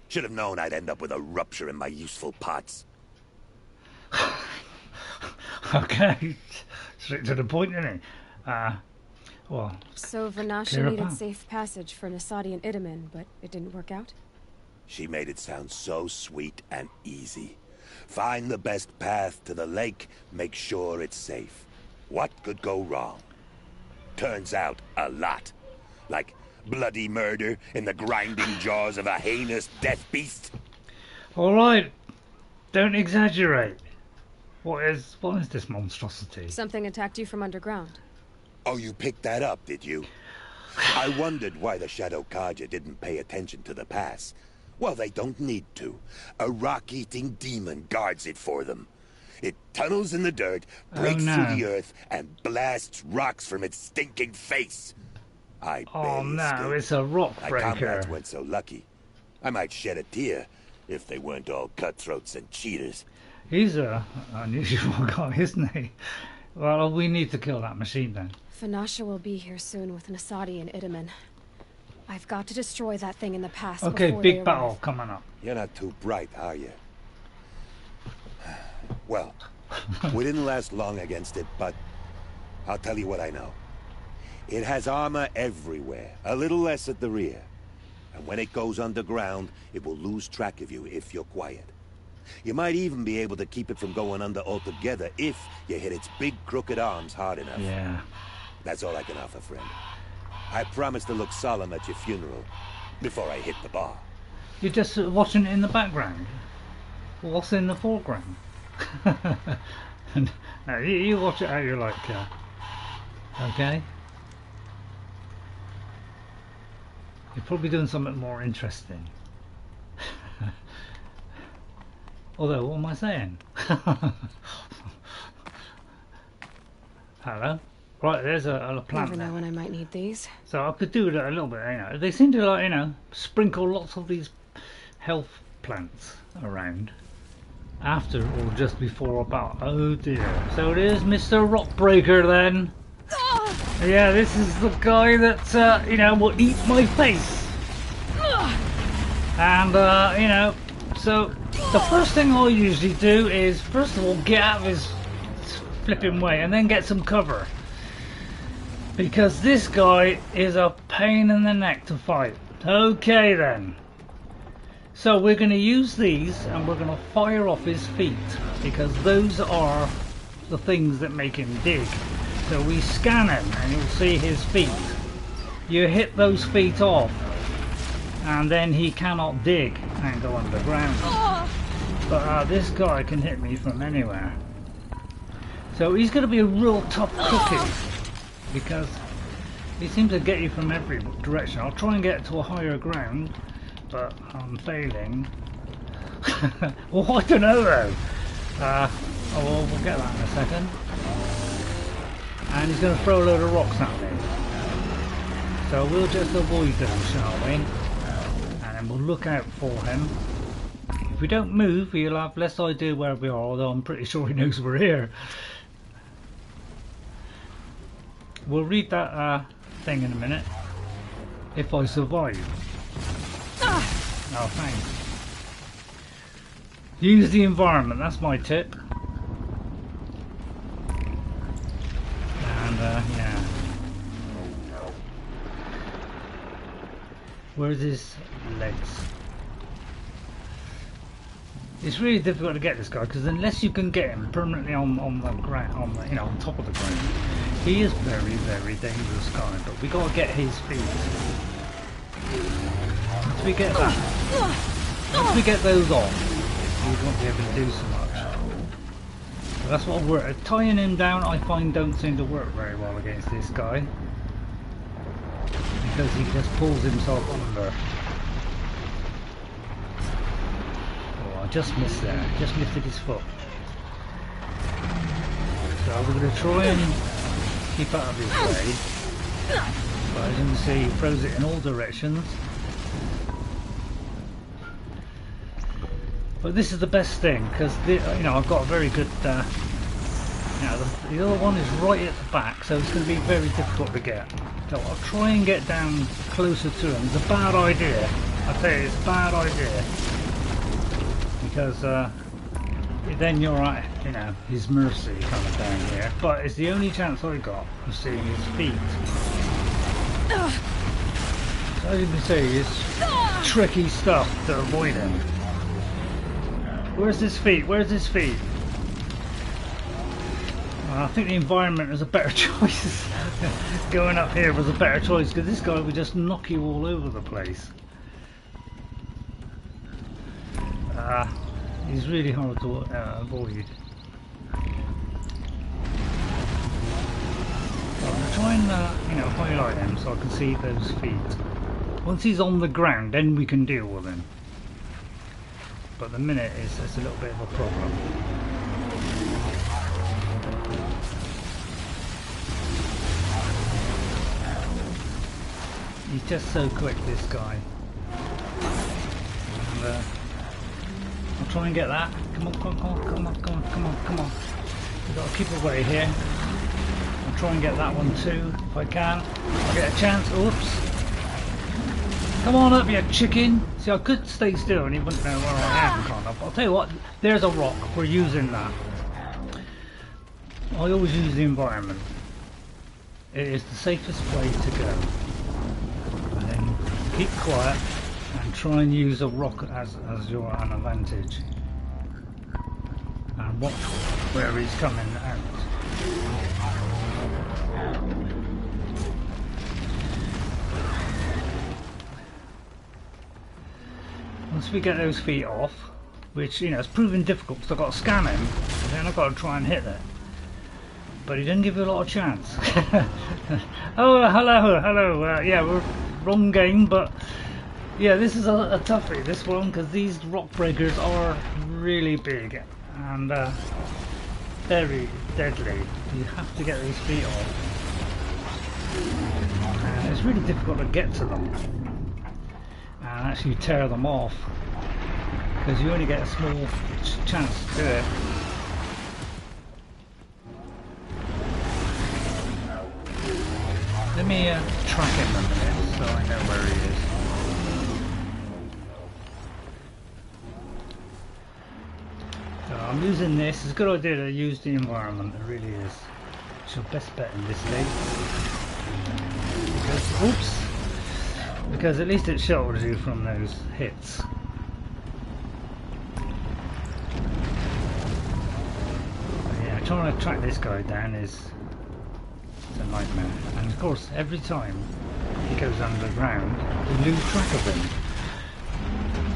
Should have known I'd end up with a rupture in my useful parts. Okay, straight to the point, isn't it? Well... So Vanasha needed safe passage for Nasadi and Itamen, but it didn't work out? She made it sound so sweet and easy. Find the best path to the lake, make sure it's safe. What could go wrong? Turns out, a lot. Like bloody murder in the grinding jaws of a heinous death beast. Alright, don't exaggerate. What is this monstrosity? Something attacked you from underground. Oh, you picked that up, did you? I wondered why the Shadow Carja didn't pay attention to the pass. Well, they don't need to. A rock-eating demon guards it for them. It tunnels in the dirt, breaks through the earth, and blasts rocks from its stinking face. Oh no, it's a Rockbreaker. My comrades weren't so lucky. I might shed a tear if they weren't all cutthroats and cheaters. He's a unusual guy, isn't he? Well, we need to kill that machine then. Vanasha will be here soon with Nasadi and Itamen. I've got to destroy that thing in the pass. Okay, big battle coming up. You're not too bright, are you? Well, we didn't last long against it, but I'll tell you what I know. It has armor everywhere, a little less at the rear. And when it goes underground, it will lose track of you if you're quiet. You might even be able to keep it from going under altogether if you hit its big crooked arms hard enough. Yeah. That's all I can offer, friend. I promise to look solemn at your funeral before I hit the bar. You're just watching it in the background? What's in the foreground? You watch it how you like, okay? You're probably doing something more interesting. Although, what am I saying? Hello? Right, there's a plant. Never know when I might need these. So I could do it a little bit, you know. They seem to, like, you know, sprinkle lots of these health plants around after or just before a battle. Oh dear. So it is Mr. Rockbreaker then. Yeah, this is the guy that, you know, will eat my face. And, you know, so the first thing I'll usually do is, first of all, get out of his flipping way and then get some cover. Because this guy is a pain in the neck to fight. Okay then. So we're going to use these and we're going to fire off his feet. Because those are the things that make him dig. So we scan him and you'll see his feet. You hit those feet off and then he cannot dig and go underground. But this guy can hit me from anywhere. So he's going to be a real tough cookie because he seems to get you from every direction. I'll try and get to a higher ground, but I'm failing. Well, I don't know though. Oh, we'll get that in a second. And he's going to throw a load of rocks at me. So we'll just avoid them, shall we? And then we'll look out for him. If we don't move, he'll have less idea where we are, although I'm pretty sure he knows we're here. We'll read that thing in a minute. If I survive. Oh, thanks. Use the environment, that's my tip. And, yeah. Where's his legs? It's really difficult to get this guy because unless you can get him permanently on the ground, you know, on top of the ground, he is very, very dangerous guy. But we got to get his feet. Once we get that, once we get those off, we won't be able to do so much. But that's what we're tying him down. I find don't seem to work very well against this guy because he just pulls himself under. Just missed there, just lifted his foot. So we're going to try and keep out of his way. But as you can see, he throws it in all directions. But this is the best thing because you know, I've got a very good. You know, the other one is right at the back, so it's going to be very difficult to get. So I'll try and get down closer to him. It's a bad idea. I tell you, it's a bad idea. Because then you're at, you know, his mercy kind of down here. But it's the only chance I got of seeing his feet. So as you can see, it's tricky stuff to avoid him. Where's his feet? Where's his feet? I think the environment is a better choice. Going up here was a better choice because this guy would just knock you all over the place. He's really hard to avoid. So I'm going to try and you know, highlight him so I can see those feet. Once he's on the ground, then we can deal with him. But the minute it's a little bit of a problem. He's just so quick, this guy. And, I'll try and get that. Come on, come on, come on, come on, come on, come on. We've got to keep away here. I'll try and get that one too, if I can. I'll get a chance. Oops. Come on up, you chicken. See, I could stay still and he wouldn't know where I am, can't I? But I'll tell you what, there's a rock. We're using that. I always use the environment. It is the safest way to go. And then keep quiet. And try and use a rock as your an advantage. And watch where he's coming out. Once we get those feet off, which, you know, it's proving difficult because I've got to scan him then I've got to try and hit that. But he didn't give you a lot of chance. Oh, hello. Yeah, we're wrong game, but yeah, this is a toughie, this one, because these Rockbreakers are really big and very deadly. You have to get those feet off. And it's really difficult to get to them and actually tear them off, because you only get a small chance to do it. Let me track him a minute so I know where he is. So I'm using this. It's a good idea to use the environment, it really is. It's your best bet in this league. Because at least it shelters you from those hits. Yeah, trying to track this guy down is a nightmare, and of course every time he goes underground you lose track of him,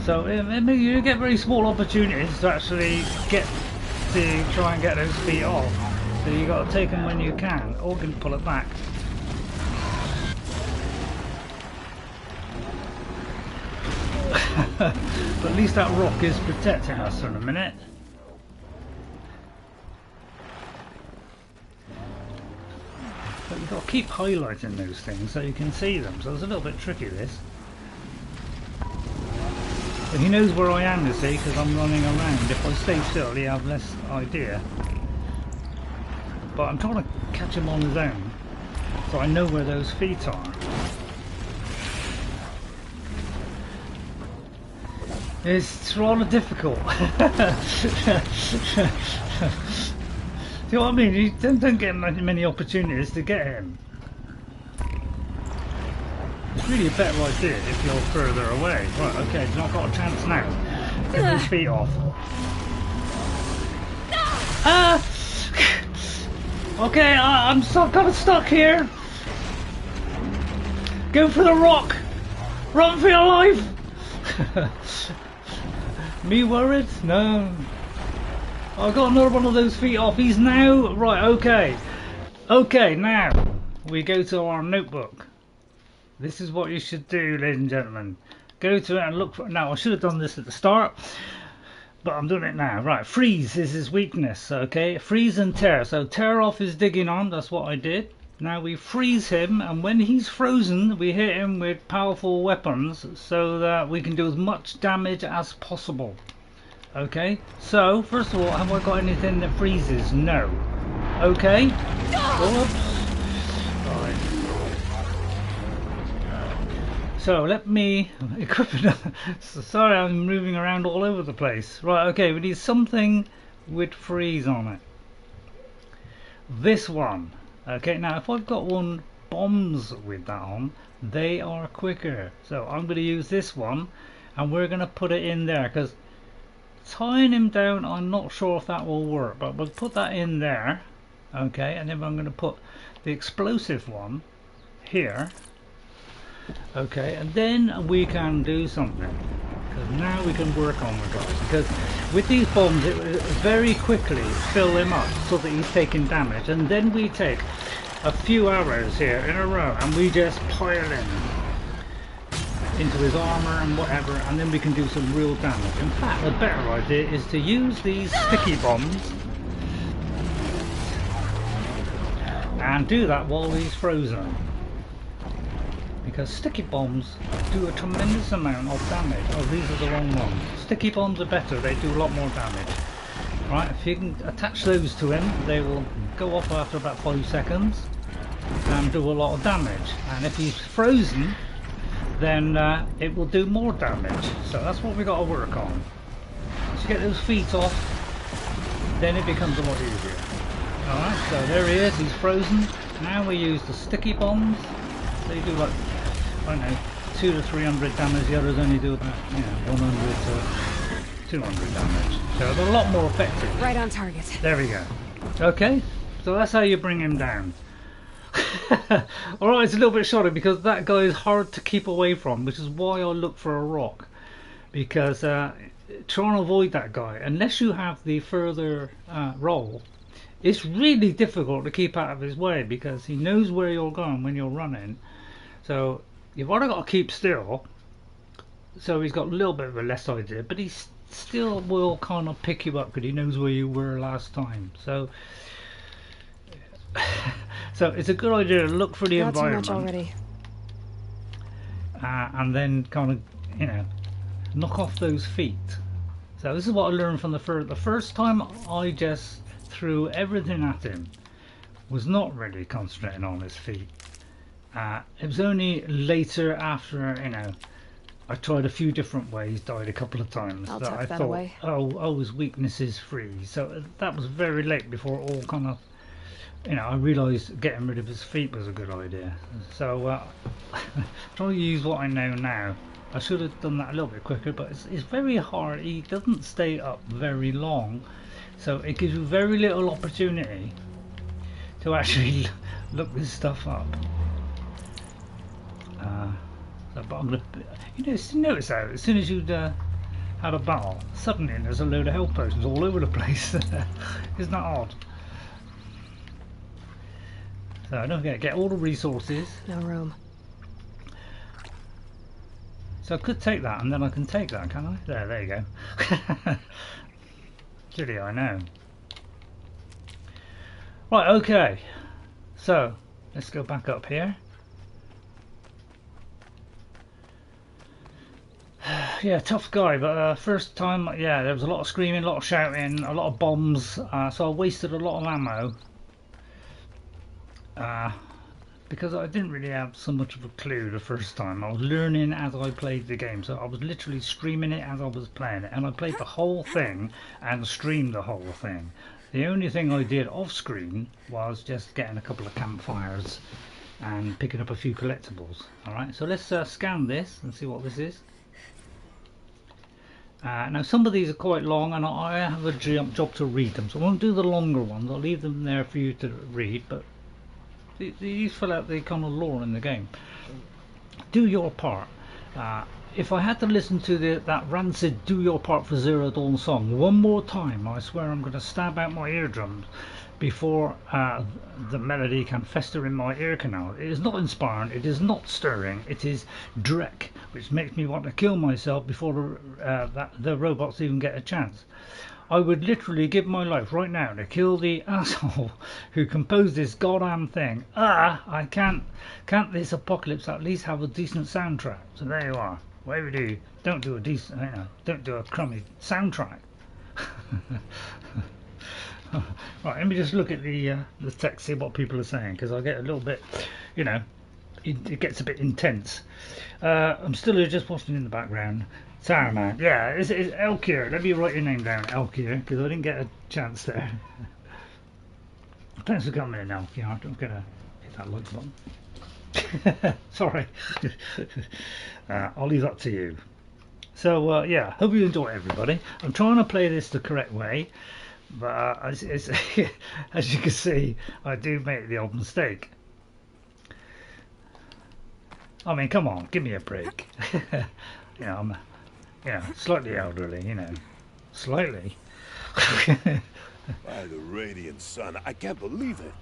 so you get very small opportunities to actually get to try and get those feet off, so you got to take them when you can, or you can pull it back. But at least that rock is protecting us for a minute. But you've got to keep highlighting those things so you can see them, so it's a little bit tricky this. But he knows where I am, you see, because I'm running around. If I stay still, he'll have less idea. But I'm trying to catch him on his own, so I know where those feet are. It's rather difficult. Do you know what I mean? You don't get many opportunities to get him. It's really a better idea if you're further away. Right, okay, so I've got a chance now. Get his feet off. Okay, I'm kind of stuck here. Go for the rock. Run for your life. Me worried? No. I got another one of those feet off. He's now right. Okay, now we go to our notebook. This is what you should do, ladies and gentlemen. Go to it and look for. Now I should have done this at the start, but I'm doing it now. Right, freeze is his weakness. Okay, freeze and tear. So tear off his digging on. That's what I did. Now we freeze him, and when he's frozen, we hit him with powerful weapons so that we can do as much damage as possible. Okay, so first of all, have I got anything that freezes? No. Okay. Oops. Right. So let me equip it. Sorry, I'm moving around all over the place. Right, okay, we need something with freeze on it. This one. Okay, now if I've got one bombs with that on, they are quicker. So I'm going to use this one, and we're going to put it in there, because tying him down, I'm not sure if that will work, but we'll put that in there. Okay, and then I'm going to put the explosive one here. Okay, and then we can do something, because now we can work on the guys, because with these bombs it will very quickly fill him up so that he's taking damage, and then we take a few arrows here in a row and we just pile in into his armour and whatever, and then we can do some real damage. In fact, a better idea is to use these sticky bombs and do that while he's frozen, because sticky bombs do a tremendous amount of damage. Oh, these are the wrong ones. Sticky bombs are better, they do a lot more damage. Right, if you can attach those to him, they will go off after about 5 seconds and do a lot of damage. And if he's frozen, then it will do more damage. So that's what we got to work on. Once you get those feet off, then it becomes a lot easier. Alright, so there he is, he's frozen. Now we use the sticky bombs. They do like, I don't know, 200 to 300 damage. The others only do about 100 to 200 damage. So they're a lot more effective. Right on target. There we go. Okay, so that's how you bring him down. Alright, it's a little bit shorter because that guy is hard to keep away from, which is why I look for a rock. Because try and avoid that guy. Unless you have the further roll, it's really difficult to keep out of his way because he knows where you're going when you're running. So you've either got to keep still, so he's got a little bit of a less idea, but he still will kind of pick you up because he knows where you were last time. So so it's a good idea to look for the environment. Not too much already. And then kind of, you know, knock off those feet. So this is what I learned from the first time. I just threw everything at him, was not really concentrating on his feet. It was only later, after, you know, I tried a few different ways, died a couple of times, that I thought, away. oh, his weakness is free. So that was very late before it all kind of, you know, I realised getting rid of his feet was a good idea. So try to use what I know now. I should have done that a little bit quicker, but it's very hard. He doesn't stay up very long, so it gives you very little opportunity to actually look this stuff up. But I'm gonna, you know, notice that as soon as you'd had a battle, suddenly there's a load of health potions all over the place. Isn't that odd? So don't forget, get all the resources. No room. So I could take that, and then I can take that, can I? There you go. Silly, I know. Right, okay. So let's go back up here. Yeah, tough guy, but first time, yeah, there was a lot of screaming, a lot of shouting, a lot of bombs, so I wasted a lot of ammo because I didn't really have so much of a clue the first time. I was learning as I played the game, so I was literally streaming it as I was playing it, and I played the whole thing and streamed the whole thing. The only thing I did off screen was just getting a couple of campfires and picking up a few collectibles. Alright, so let's scan this and see what this is. Now some of these are quite long, and I have a job to read them, so I won't do the longer ones. I'll leave them there for you to read, but these fill out the kind of lore in the game. Do your part. If I had to listen to that rancid "Do Your Part for Zero Dawn" song one more time, I swear I'm going to stab out my eardrums before the melody can fester in my ear canal. It is not inspiring, it is not stirring, it is dreck, which makes me want to kill myself before the robots even get a chance. I would literally give my life right now to kill the asshole who composed this goddamn thing. I can't this apocalypse at least have a decent soundtrack? So there you are. Whatever you do, don't do a decent, you know, don't do a crummy soundtrack. Right, let me just look at the text, see what people are saying, because I get a little bit, you know, it gets a bit intense. I'm still just watching in the background. Saruman, yeah, it's Elkir. Let me write your name down, Elkir, because I didn't get a chance there. Thanks for coming in, Elkir. I'm gonna hit that like button. Sorry. I'll leave that to you. So yeah, hope you enjoy, everybody. I'm trying to play this the correct way, but as you can see, I do make the odd mistake. I mean, come on, give me a break. You know, I'm slightly elderly, you know, slightly. By the radiant sun, I can't believe it.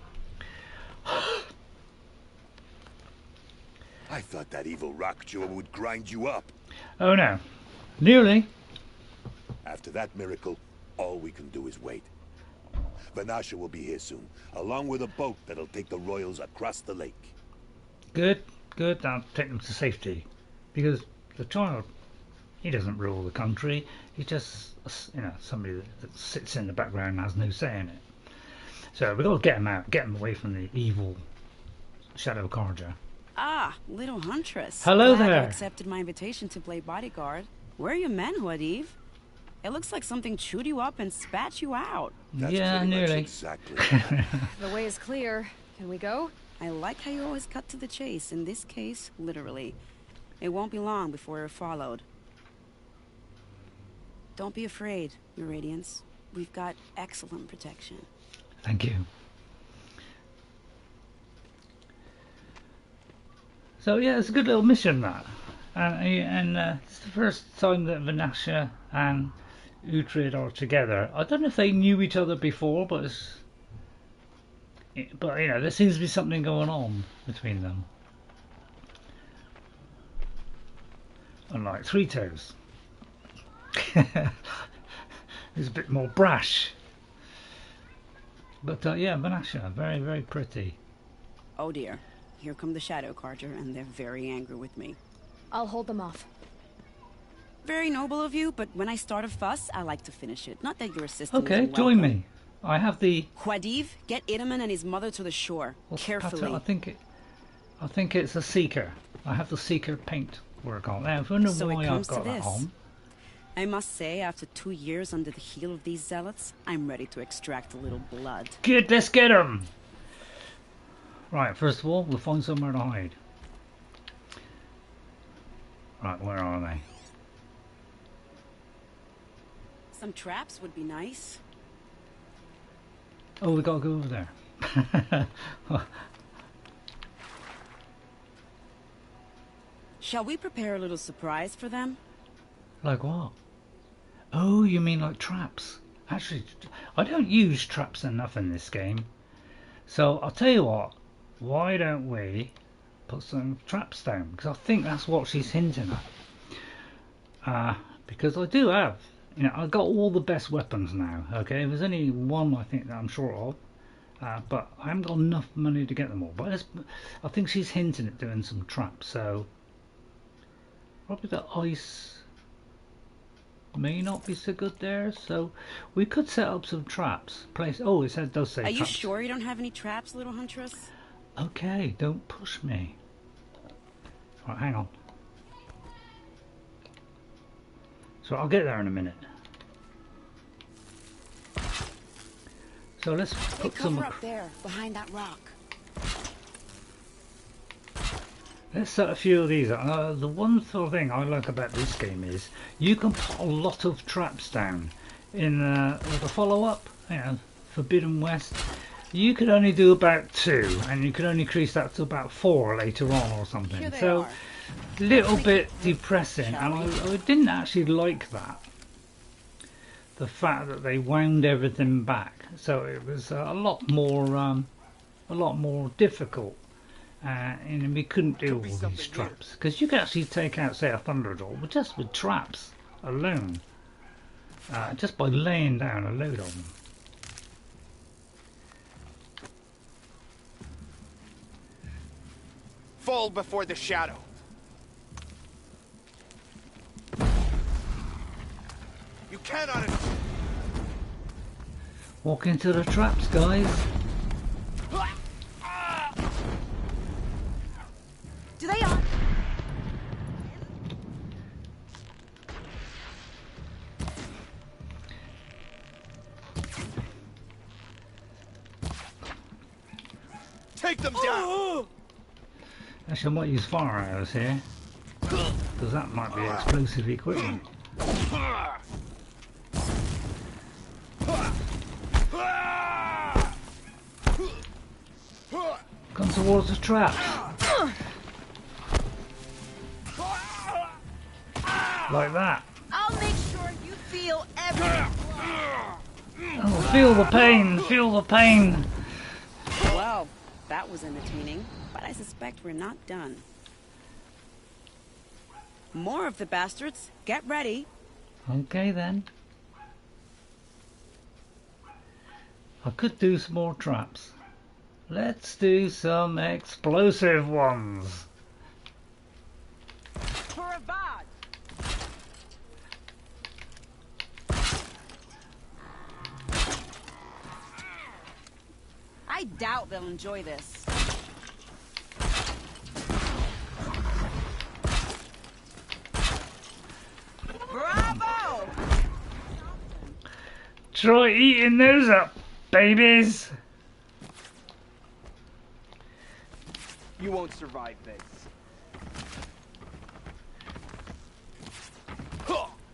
I thought that evil rock jaw would grind you up. Oh no, nearly. After that miracle, all we can do is wait. Vanasha will be here soon, along with a boat that'll take the royals across the lake. Good. I'll take them to safety, because the child, he doesn't rule the country. He's just, you know, somebody that sits in the background and has no say in it. So we've got to get him out, get him away from the evil Shadow Carja. Ah, little huntress. Hello Glad there. you accepted my invitation to play bodyguard. Where are your men, Huadiv? It looks like something chewed you up and spat you out. That's yeah, nearly. Exactly. The way is clear. Can we go? I like how you always cut to the chase. In this case, literally. It won't be long before you're followed. Don't be afraid, Your Radiance. We've got excellent protection. Thank you. So yeah, it's a good little mission, that. And it's the first time that Vanasha and Uthid are together. I don't know if they knew each other before, but you know, there seems to be something going on between them. Unlike Three-Toes. He's a bit more brash. But yeah, Vanasha, very, very pretty. Oh dear, here come the Shadow Carja, and they're very angry with me. I'll hold them off. Very noble of you, but when I start a fuss, I like to finish it. Not that your assistant Okay, isn't join welcome. me. I have the Huadiv, get Itamen and his mother to the shore. Carefully. I think it's a seeker. I have the seeker paint work on. Now, I wonder why I've got that on. I must say, after 2 years under the heel of these zealots, I'm ready to extract a little blood. Good, let's get them! Right, first of all, we'll find somewhere to hide. Right, where are they? Some traps would be nice. Oh, we gotta go over there. Shall we prepare a little surprise for them? Like what? Oh, you mean like traps? Actually, I don't use traps enough in this game. So, I'll tell you what. Why don't we put some traps down? Because I think that's what she's hinting at. Because I do have, you know, I've got all the best weapons now. Okay, there's only one I think that I'm short of. But I haven't got enough money to get them all. But I think she's hinting at doing some traps. So, probably the ice may not be so good there, so we could set up some traps. Oh, it does say traps. Are you sure you don't have any traps, little huntress? Okay, don't push me. Right, hang on. So I'll get there in a minute. So let's put some up there, behind that rock. Let's set a few of these up. The one sort of thing I like about this game is you can put a lot of traps down. In with a follow-up, you know, Forbidden West, you could only do about 2, and you could only increase that to about 4 later on or something. So, a little bit depressing, and I didn't actually like that. The fact that they wound everything back, so it was a lot more difficult. And we couldn't do all these traps because you could actually take out, say, a Thunderjaw just with traps alone, just by laying down a load of them. Fall before the shadow. You cannot walk into the traps, guys. Do they on? take them down. Actually, I might use fire arrows here because that might be explosive equipment. Come towards the trap. Like that. I'll make sure you feel every Oh, feel the pain, feel the pain. Well, that was entertaining, but I suspect we're not done. More of the bastards. Get ready. Okay then. I could do some more traps. Let's do some explosive ones. For a bod. I doubt they'll enjoy this. Bravo! Try eating those up, babies. You won't survive this.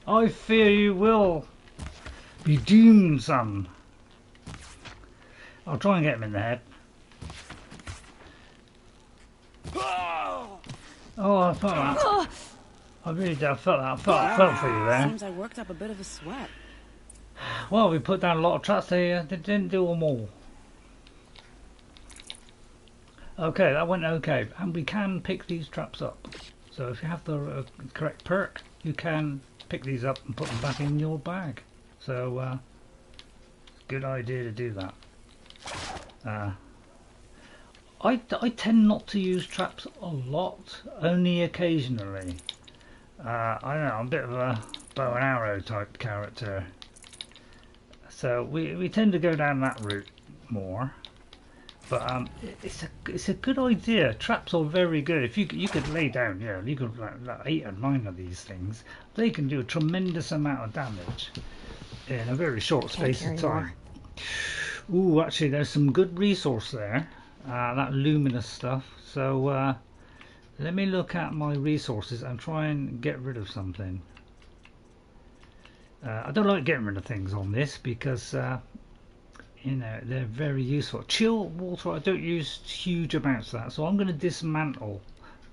I fear you will be doomed, son. I'll try and get him in the head. Oh, I thought that. I really did. I felt for you there. Seems I worked up a bit of a sweat. Well, we put down a lot of traps there. They didn't do them all. Okay, that went okay, and we can pick these traps up. So if you have the correct perk, you can pick these up and put them back in your bag. So, good idea to do that. I tend not to use traps a lot, only occasionally. I don't know, I'm a bit of a bow and arrow type character. So we tend to go down that route more. But it's a good idea. Traps are very good. If you could lay down, yeah, you could like 8 or 9 of these things. They can do a tremendous amount of damage in a very short space of time. Ooh, actually, there's some good resource there. That luminous stuff. So let me look at my resources and try and get rid of something. I don't like getting rid of things on this because. You know, they're very useful. Chill water, I don't use huge amounts of that, so I'm going to dismantle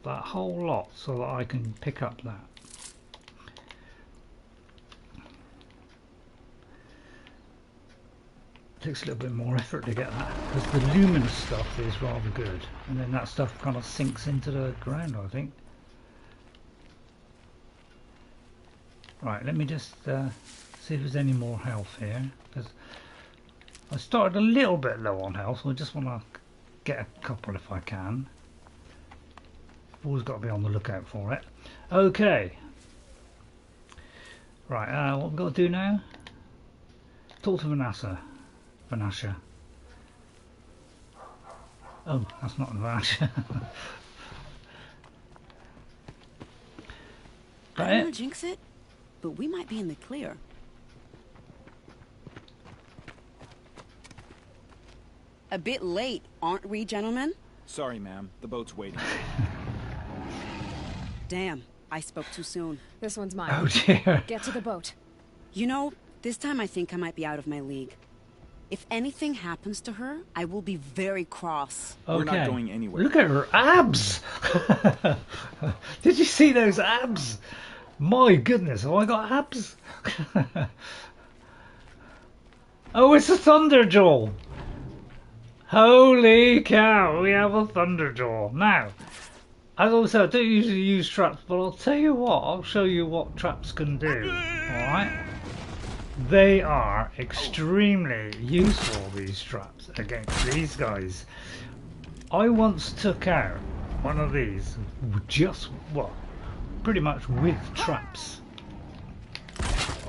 that whole lot so that I can pick up that. Takes a little bit more effort to get that, because the luminous stuff is rather good, and then that stuff kind of sinks into the ground, I think. Right, let me just see if there's any more health here, because I started a little bit low on health, so I just want to get a couple if I can. Always got to be on the lookout for it. Okay. Right, what we've got to do now? Talk to Vanasha. Oh, that's not Vanasha. I don't want to jinx it, but we might be in the clear. A bit late, aren't we, gentlemen? Sorry, ma'am. The boat's waiting. Damn, I spoke too soon. This one's mine. Oh dear. Get to the boat. You know, this time I think I might be out of my league. If anything happens to her, I will be very cross. Okay. We're not going anywhere. Look at her abs! Did you see those abs? My goodness, have I got abs? Oh, it's a Thunderjaw! Holy cow, we have a Thunderjaw. Now, as I said, I don't usually use traps, but I'll tell you what, I'll show you what traps can do. Alright? They are extremely useful, these traps, against these guys. I once took out one of these, just, well, pretty much with traps.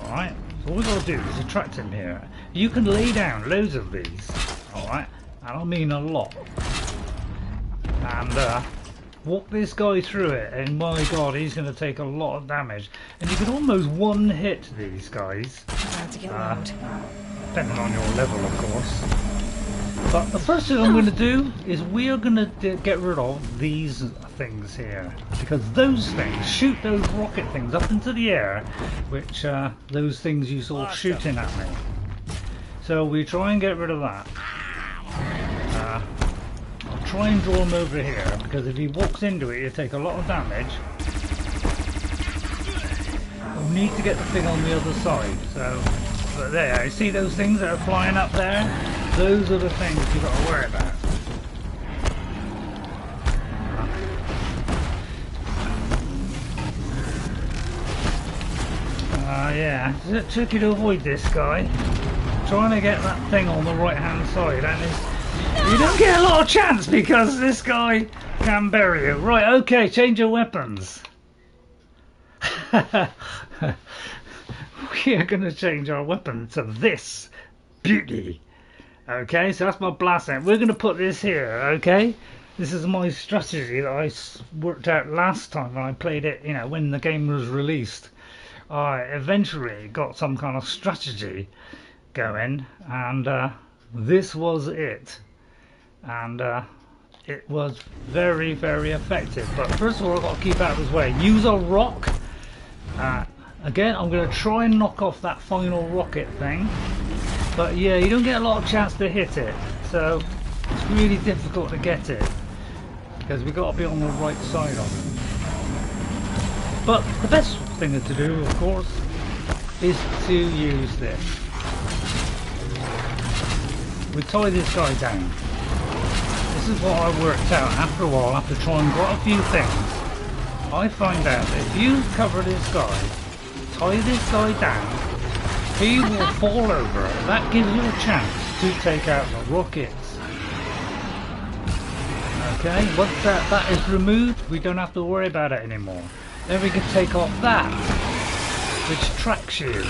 Alright? So all we've got to do is attract him here. You can lay down loads of these. Alright? And I mean a lot. And walk this guy through it, and my god, he's going to take a lot of damage. And you can almost one-hit these guys. About to get loud. Depending on your level, of course. But the first thing I'm going to do is we are going to get rid of these things here. Because those things shoot those rocket things up into the air, which those things you saw shooting at me. So we try and get rid of that. I'll try and draw him over here, because if he walks into it, he'll take a lot of damage. We'll need to get the thing on the other side. So, but there, you see those things that are flying up there? Those are the things you've got to worry about. Yeah, it's tricky to avoid this guy. Trying to get that thing on the right hand side, and you don't get a lot of chance because this guy can bury you. Right, okay, change your weapons. We are going to change our weapon to this beauty. Okay, so that's my blast amp. We're going to put this here, okay? This is my strategy that I worked out last time when I played it, you know, when the game was released. I eventually got some kind of strategy going, and this was it. And it was very, very effective. But first of all, I've got to keep out of his way. Use a rock. Again, I'm going to try and knock off that final rocket thing. But yeah, you don't get a lot of chance to hit it. So it's really difficult to get it, because we've got to be on the right side of it. But the best thing to do, of course, is to use this. We tie this guy down. This is what I worked out after a while, after trying quite a few things. I find out that if you cover this guy, tie this guy down, he will fall over. That gives you a chance to take out the rockets. Okay, once that is removed, we don't have to worry about it anymore. Then we can take off that, which tracks you.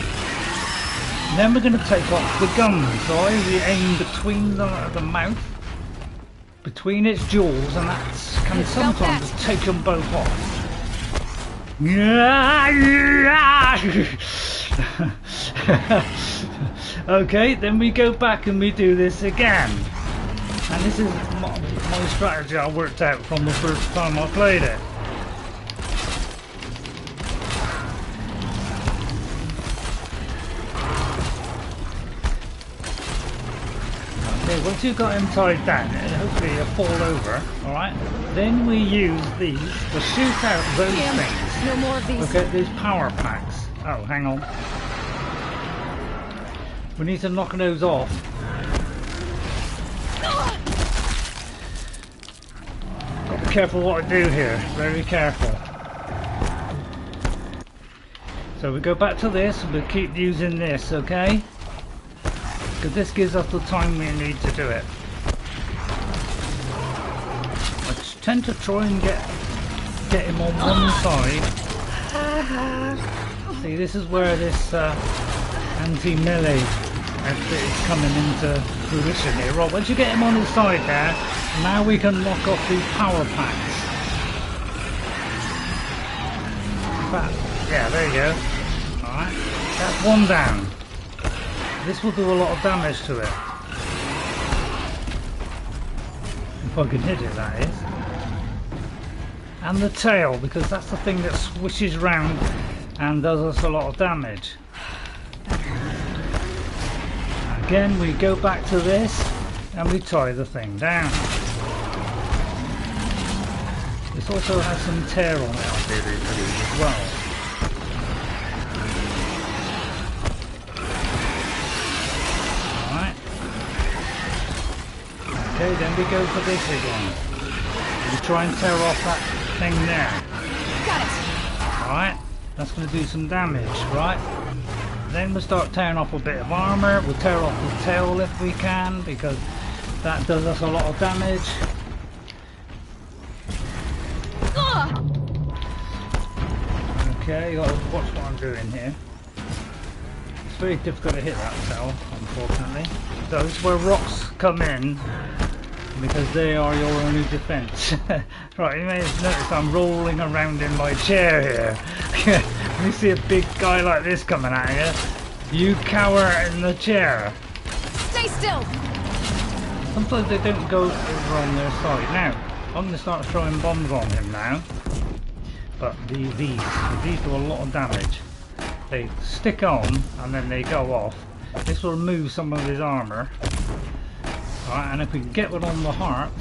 And then we're going to take off the gun. So I usually aim between the mouth, between its jaws, and that can sometimes take them both off. Okay, then we go back and we do this again. And this is my strategy I worked out from the first time I played it. Okay, once you've got him tied down, hopefully he'll fall over, alright? Then we use these to shoot out those things. No more of these. Okay, these power packs. Oh, hang on. We need to knock those off. Got to be careful what I do here. Very careful. So we go back to this and we'll keep using this, okay? Because this gives us the time we need to do it. I tend to try and get him on one side. See, this is where this anti-melee outfit is coming into fruition here. Right, once you get him on his side there, now we can lock off these power packs. Yeah, there you go. Alright, that's one down. This will do a lot of damage to it. If I can hit it, that is. And the tail, because that's the thing that swishes round and does us a lot of damage. Again, we go back to this and we tie the thing down. This also has some tear on it, I believe, as well. Alright. Okay, then we go for this again. We try and tear off that thing there. Got it. Alright, that's going to do some damage, right? Then we'll start tearing off a bit of armour. We'll tear off the tail if we can, because that does us a lot of damage. Okay, gotta watch what I'm doing here. It's very difficult to hit that tail, unfortunately. So this is where rocks come in, because they are your only defence. Right, you may have noticed I'm rolling around in my chair here. When you see a big guy like this coming at you, you cower in the chair. Stay still! Sometimes they don't go over on their side. Now, I'm going to start throwing bombs on him now. But these do a lot of damage. They stick on and then they go off. This will remove some of his armour. Alright, and if we can get one on the heart,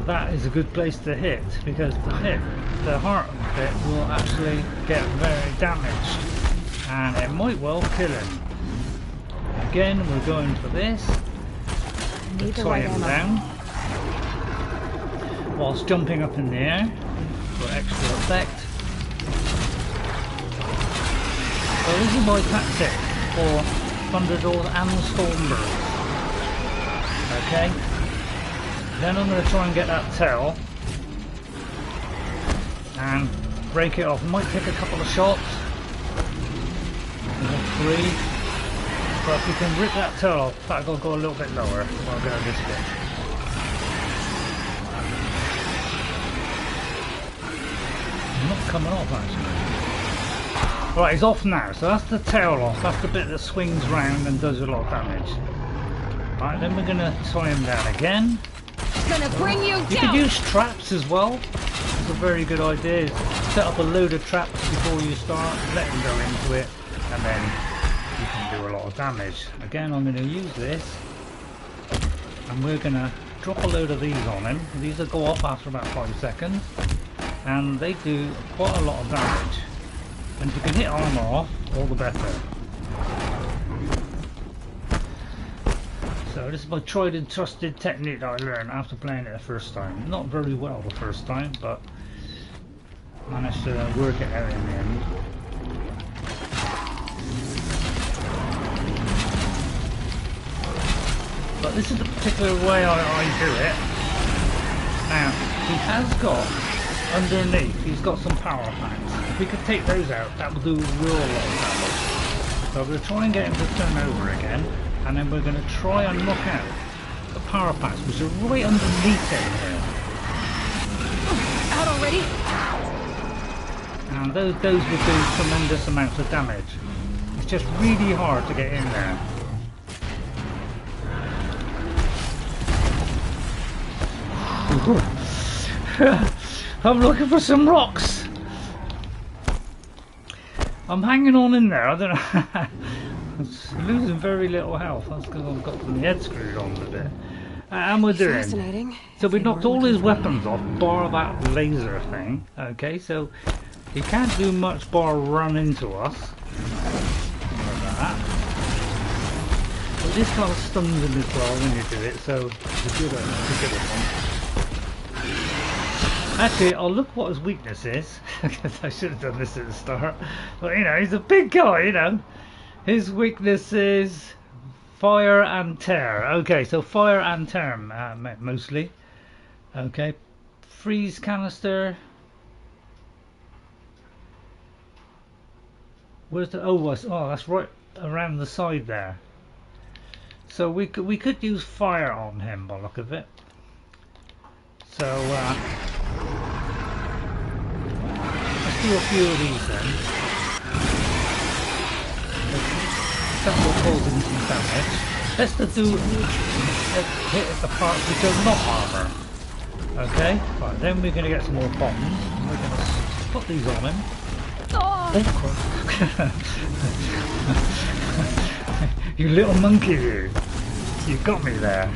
that is a good place to hit, because the heart bit will actually get very damaged and it might well kill him. Again, we're going for this. We'll tie him down whilst jumping up in the air for extra effect. So this is my tactic for Thunderjaws and Stormbirds. Okay, then I'm going to try and get that tail and break it off. It might take a couple of shots, 3, but if we can rip that tail off, that'll go a little bit lower. I'll go this bit. It's not coming off actually. Right, it's off now, so that's the tail off. That's the bit that swings round and does a lot of damage. Right, then we're going to tie him down again. Gonna bring you down. You could use traps as well. It's a very good idea. Set up a load of traps before you start, let them go into it, and then you can do a lot of damage. Again, I'm going to use this, and we're going to drop a load of these on him. These will go off after about 5 seconds. and they do quite a lot of damage. And if you can hit armour off, all the better. So this is my tried and trusted technique that I learned after playing it the first time. Not very well the first time, but managed to work it out in the end. But this is the particular way I do it. Now, he has got, underneath, he's got some power packs. If we could take those out, that would do a real lot of damage. So I'm going to try and get him to turn over again, and then we're going to try and knock out the power packs, which are right underneath it here. Out already? And those would do tremendous amounts of damage. It's just really hard to get in there. I'm looking for some rocks. I'm hanging on in there. I don't know. I'm losing very little health. That's because I've got my head screwed on a bit. And we're doing. Fascinating. So we knocked all his weapons off, bar that laser thing. Okay, so he can't do much bar run into us. Like that. But this kind of stuns him as well when you do it, so it's a good one. Actually, I'll look what his weakness is. I should have done this at the start. But you know, he's a big guy, you know. His weakness is fire and tear. Okay, so fire and tear mostly. Okay, freeze canister. Where's the? Oh, that's right around the side there. So we could use fire on him by the look of it. So let's do a few of these then. That will cause him some damage. Let's hit the parts which are not armour. Okay, right, then we're going to get some more bombs. We're going to put these on him. Oh, you little monkey, you got me there.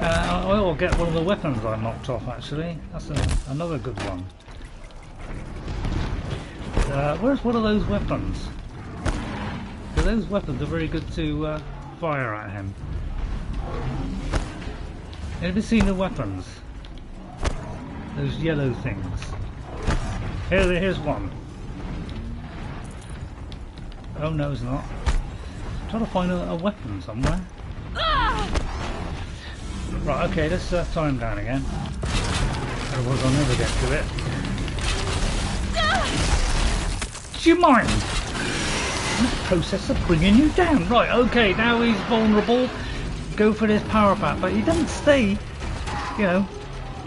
I'll get one of the weapons I knocked off actually. That's another good one. Where's one of those weapons? So those weapons are very good to fire at him. Have you seen the weapons? Those yellow things. Here's one. Oh no, it's not. I'm trying to find a weapon somewhere. Right, okay, let's tie him down again. Otherwise I'll never get to it. Do you mind? I'm in the process of bringing you down. Right, okay, now he's vulnerable. Go for this power pack, but he doesn't stay, you know,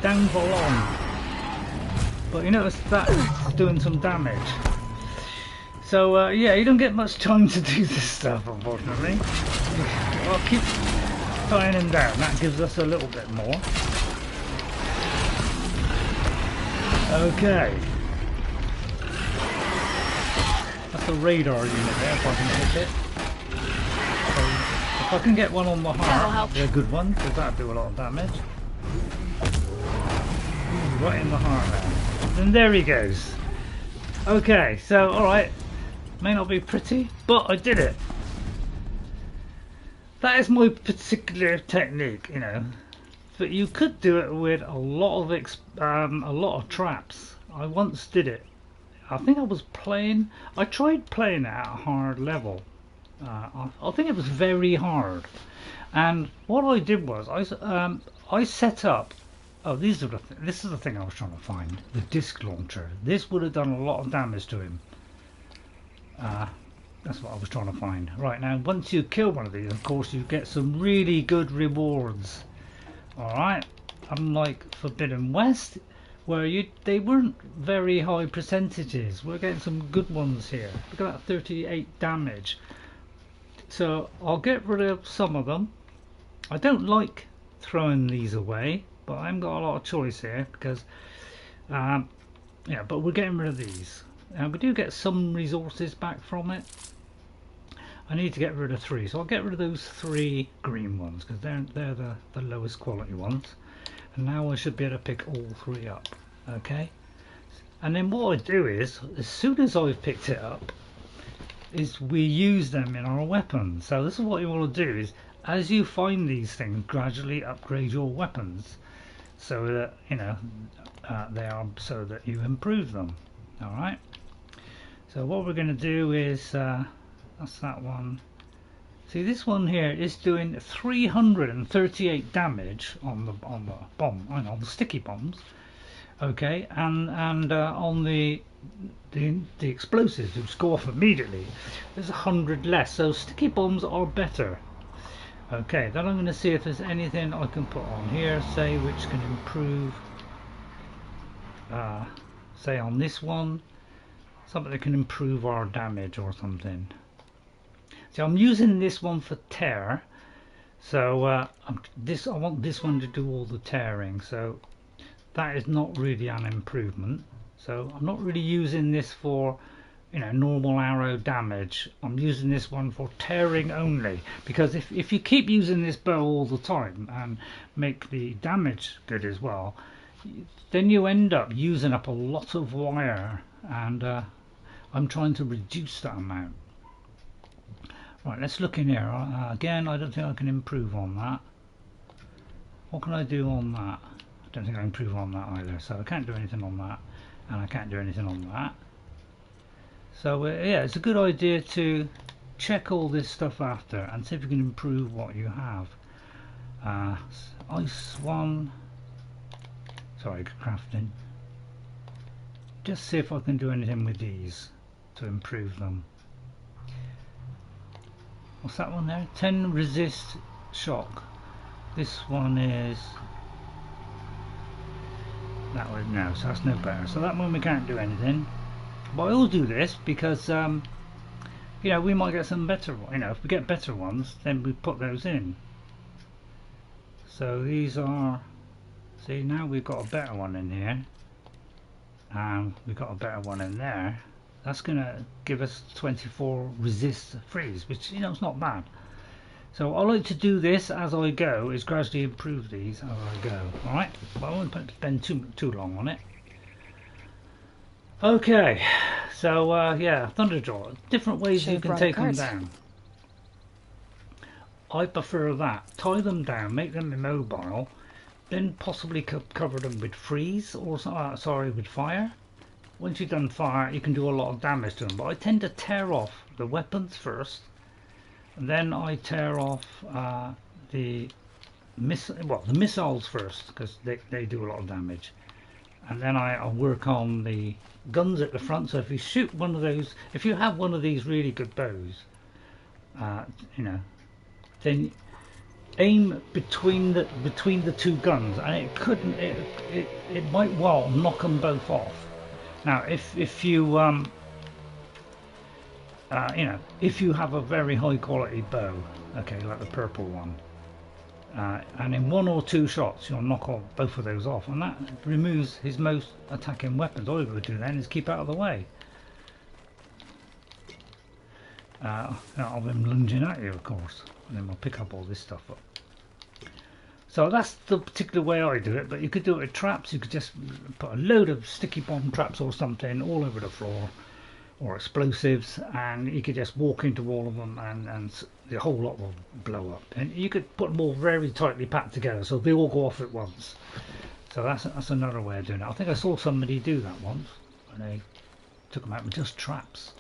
down for long. But you notice that's doing some damage. So yeah, you don't get much time to do this stuff, unfortunately. I'll keep tying him down. That gives us a little bit more. Okay. That's a radar unit there, if I can hit it. So if I can get one on the heart, that'll be a good one, because that'll do a lot of damage. Ooh, right in the heart there. And there he goes. Okay, so alright. May not be pretty, but I did it. That is my particular technique, you know. But you could do it with a lot of traps. I once did it. I think I tried playing it at a hard level. I think it was very hard. And what I did was I set up. Oh, this is the thing I was trying to find. The disc launcher. This would have done a lot of damage to him. That's what I was trying to find. Right, now once you kill one of these, of course you get some really good rewards. Alright, unlike Forbidden West, where they weren't very high percentages. We're getting some good ones here. Look at that 38 damage. So I'll get rid of some of them. I don't like throwing these away, but I haven't got a lot of choice here because yeah, but we're getting rid of these. We do get some resources back from it. I need to get rid of 3, so I'll get rid of those 3 green ones because they're the lowest quality ones. And now I should be able to pick all 3 up. Okay, and then what I do is, as soon as I've picked it up, is we use them in our weapons. So this is what you want to do: is as you find these things, gradually upgrade your weapons, so that they are so that you improve them. All right. So what we're going to do is that's that one. See, this one here is doing 338 damage on the bomb, on the sticky bombs. Okay, and on the explosives, which go off immediately, there's 100 less. So sticky bombs are better. Okay, then I'm going to see if there's anything I can put on here, say, which can improve. Say on this one, something that can improve our damage or something. So I'm using this one for tear, so I want this one to do all the tearing, so that is not really an improvement. So I'm not really using this for normal arrow damage. I'm using this one for tearing only, because if you keep using this bow all the time and make the damage good as well, then you end up using up a lot of wire, and I'm trying to reduce that amount. Right, let's look in here. Again, I don't think I can improve on that. What can I do on that? I don't think I can improve on that either. So I can't do anything on that, and I can't do anything on that. So yeah, it's a good idea to check all this stuff after and see if you can improve what you have. Ice one. Sorry, crafting. Just see if I can do anything with these to improve them. What's that one there? 10 resist shock. This one is that one. No, so that's no better. So that one we can't do anything. But I will do this because we might get some better. If we get better ones, then we put those in. So these are. See, now we've got a better one in here, and we've got a better one in there. That's going to give us 24 resist freeze, which it's not bad. So I like to do this as I go, is gradually improve these as I go. Alright, but I won't spend too long on it. Okay, so yeah, Thunderjaw, different ways you can take them down. I prefer that. Tie them down, make them immobile, then possibly cover them with freeze, or sorry, with fire. Once you've done fire, you can do a lot of damage to them, but I tend to tear off the weapons first, and then I tear off the missiles first, because they do a lot of damage, and then I work on the guns at the front. So if you shoot one of those, if you have one of these really good bows, then aim between the 2 guns, and it might well knock them both off. Now, if you if you have a very high quality bow, okay, like the purple one, and in 1 or 2 shots you'll knock off both of those off, and that removes his most attacking weapons. All you got to do then is keep out of the way of him lunging at you, of course, and then we'll pick up all this stuff up. So that's the particular way I do it, but you could do it with traps. You could just put a load of sticky bomb traps or something all over the floor, or explosives, and you could just walk into all of them, and the whole lot will blow up. And you could put them all very tightly packed together, so they all go off at once. So that's another way of doing it. I think I saw somebody do that once, when they took them out with just traps,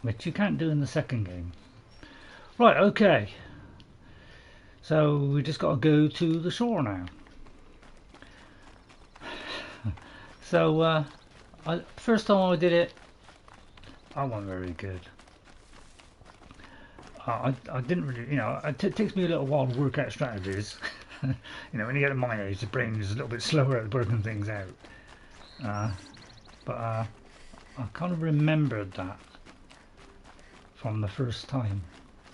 which you can't do in the second game. Right, okay. So we just got to go to the shore now. So first time I did it, I wasn't very good. I didn't really, it takes me a little while to work out strategies. When you get to my age, the brain is a little bit slower at working things out. But I kind of remembered that from the first time,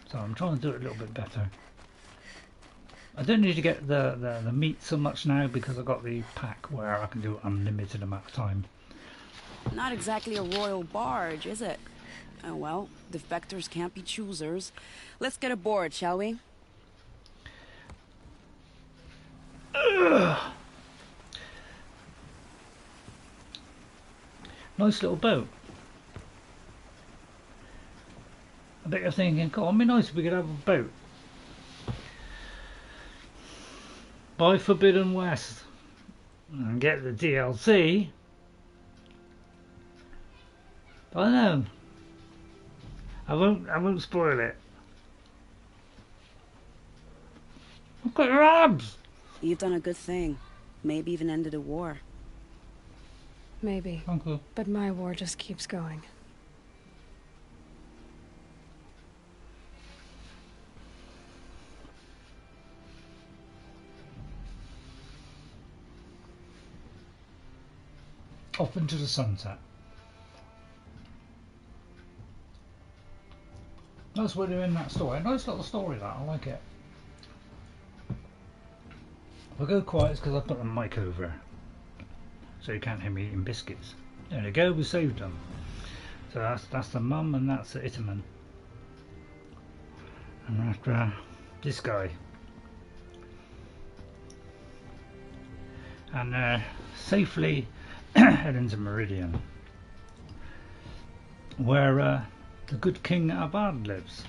so I'm trying to do it a little bit better. I don't need to get the meat so much now because I've got the pack where I can do unlimited amount of time. Not exactly a royal barge, is it? Oh well, defectors can't be choosers. Let's get aboard, shall we? Ugh. Nice little boat. I bet you're thinking, God, it'd be nice if we could have a boat. Buy Forbidden West and get the DLC. I don't know. I won't spoil it. Look at your abs. You've done a good thing. Maybe even ended a war. Maybe. Okay. But my war just keeps going. Off into the sunset. That's where they're in that story. A nice little story, that. I like it. If I go quiet, it's because I put the mic over, so you can't hear me eating biscuits. There we go. We saved them. So that's the mum, and that's the Itamen. And after this guy, and safely heading to Meridian, where the good King Avad lives,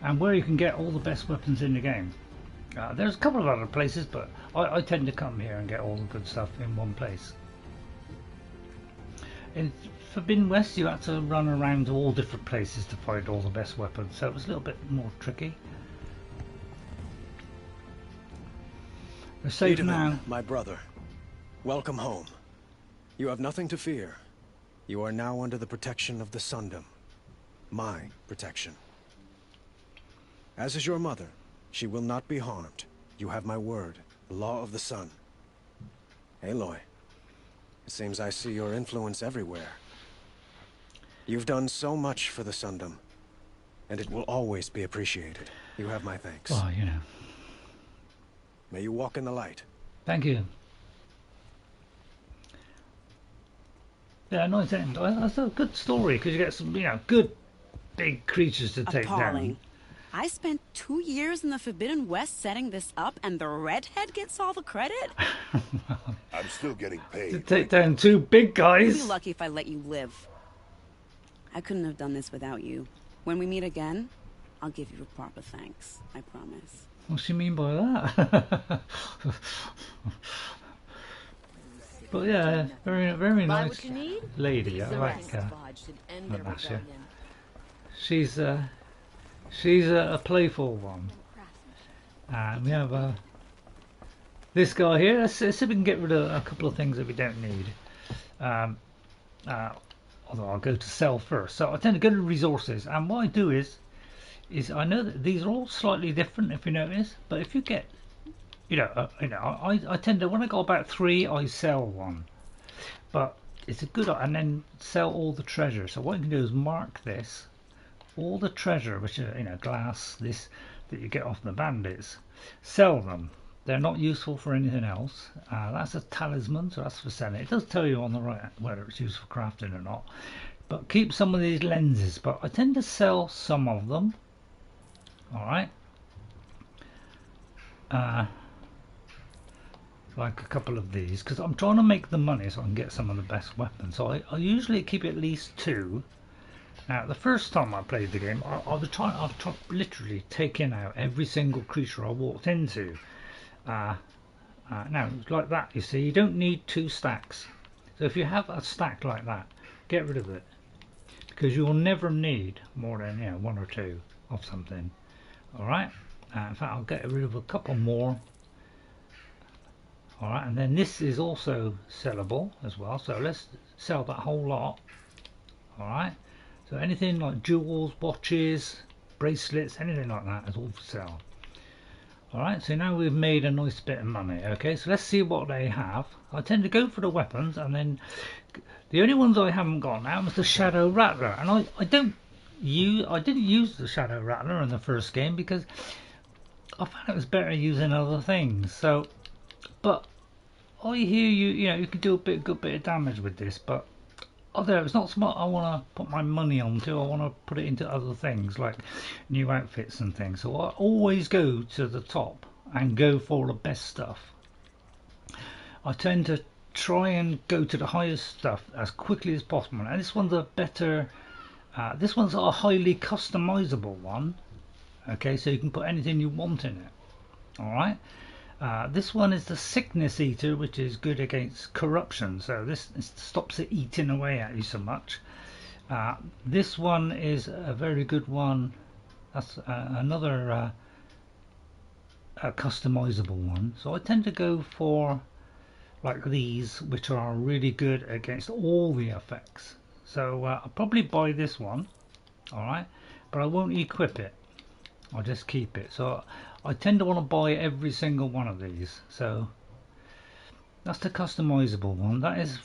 and where you can get all the best weapons in the game. There's a couple of other places, but I tend to come here and get all the good stuff in one place. In Forbidden West, you had to run around to all different places to find all the best weapons, so it was a little bit more tricky. We're safe now. My brother, welcome home. You have nothing to fear. You are now under the protection of the Sundom. My protection. As is your mother, she will not be harmed. You have my word, the law of the sun. Aloy, it seems I see your influence everywhere. You've done so much for the Sundom, and it will always be appreciated. You have my thanks. Oh, you know. May you walk in the light. Thank you. Yeah, nice end. That's a good story because you get some, good big creatures to take Appalling. down. I spent 2 years in the Forbidden West setting this up, and the redhead gets all the credit? I'm still getting paid. To take down 2 big guys. You'll be lucky if I let you live. I couldn't have done this without you. When we meet again, I'll give you a proper thanks. I promise. What's she mean by that? But yeah, very nice lady. I like Vanasha. She's a playful one. And we have this guy here. Let's see if we can get rid of a couple of things that we don't need. Although I'll go to sell first. So I tend to go to resources, and what I do is I know that these are all slightly different, if you notice. But if you get, I tend to, when I got about 3, I sell 1. But it's a good, and then sell all the treasure. So what you can do is mark this, all the treasure, which is glass, this that you get off the bandits, sell them. They're not useful for anything else. That's a talisman, so that's for selling. It does tell you on the right whether it's used for crafting or not. But keep some of these lenses. But I tend to sell some of them. All right. Like a couple of these, because I'm trying to make the money so I can get some of the best weapons. So I usually keep at least 2. Now, the first time I played the game, I was literally taking out every single creature I walked into. Now, like that, you see, you don't need 2 stacks. So if you have a stack like that, get rid of it, because you'll never need more than 1 or 2 of something. All right. In fact, I'll get rid of a couple more. All right, and then this is also sellable as well. So let's sell that whole lot. All right. So anything like jewels, watches, bracelets, anything like that is all for sale. Alright, so now we've made a nice bit of money. Okay, so let's see what they have. I tend to go for the weapons, and then the only ones I haven't got now is the Shadow Rattler. And I didn't use the Shadow Rattler in the first game because I found it was better using other things. So, but I hear you can do a good bit of damage with this, but although it's not smart I want to put my money onto, I want to put it into other things like new outfits and things. So I always go to the top and go for the best stuff. I tend to try and go to the highest stuff as quickly as possible, and this one's a better this one's a highly customizable one. Okay, so you can put anything you want in it. Alright, this one is the sickness eater, which is good against corruption, so this stops it eating away at you so much. This one is a very good one. That's another a customizable one, so I tend to go for like these, which are really good against all the effects. So I'll probably buy this one, alright, but I won't equip it, I'll just keep it. So I tend to want to buy every single one of these. So that's the customizable one, that is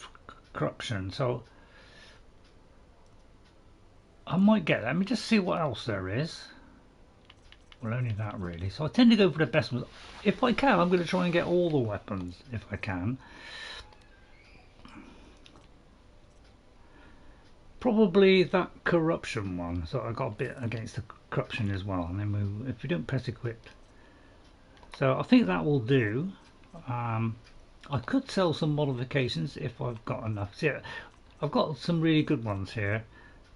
corruption. So I might get that. Let me just see what else there is. Well, only that really. So I tend to go for the best ones. If I can, I'm going to try and get all the weapons if I can. Probably that corruption one. So I got a bit against the corruption as well. And then if you don't press equip. So I think that will do. I could sell some modifications if I've got enough. See, I've got some really good ones here.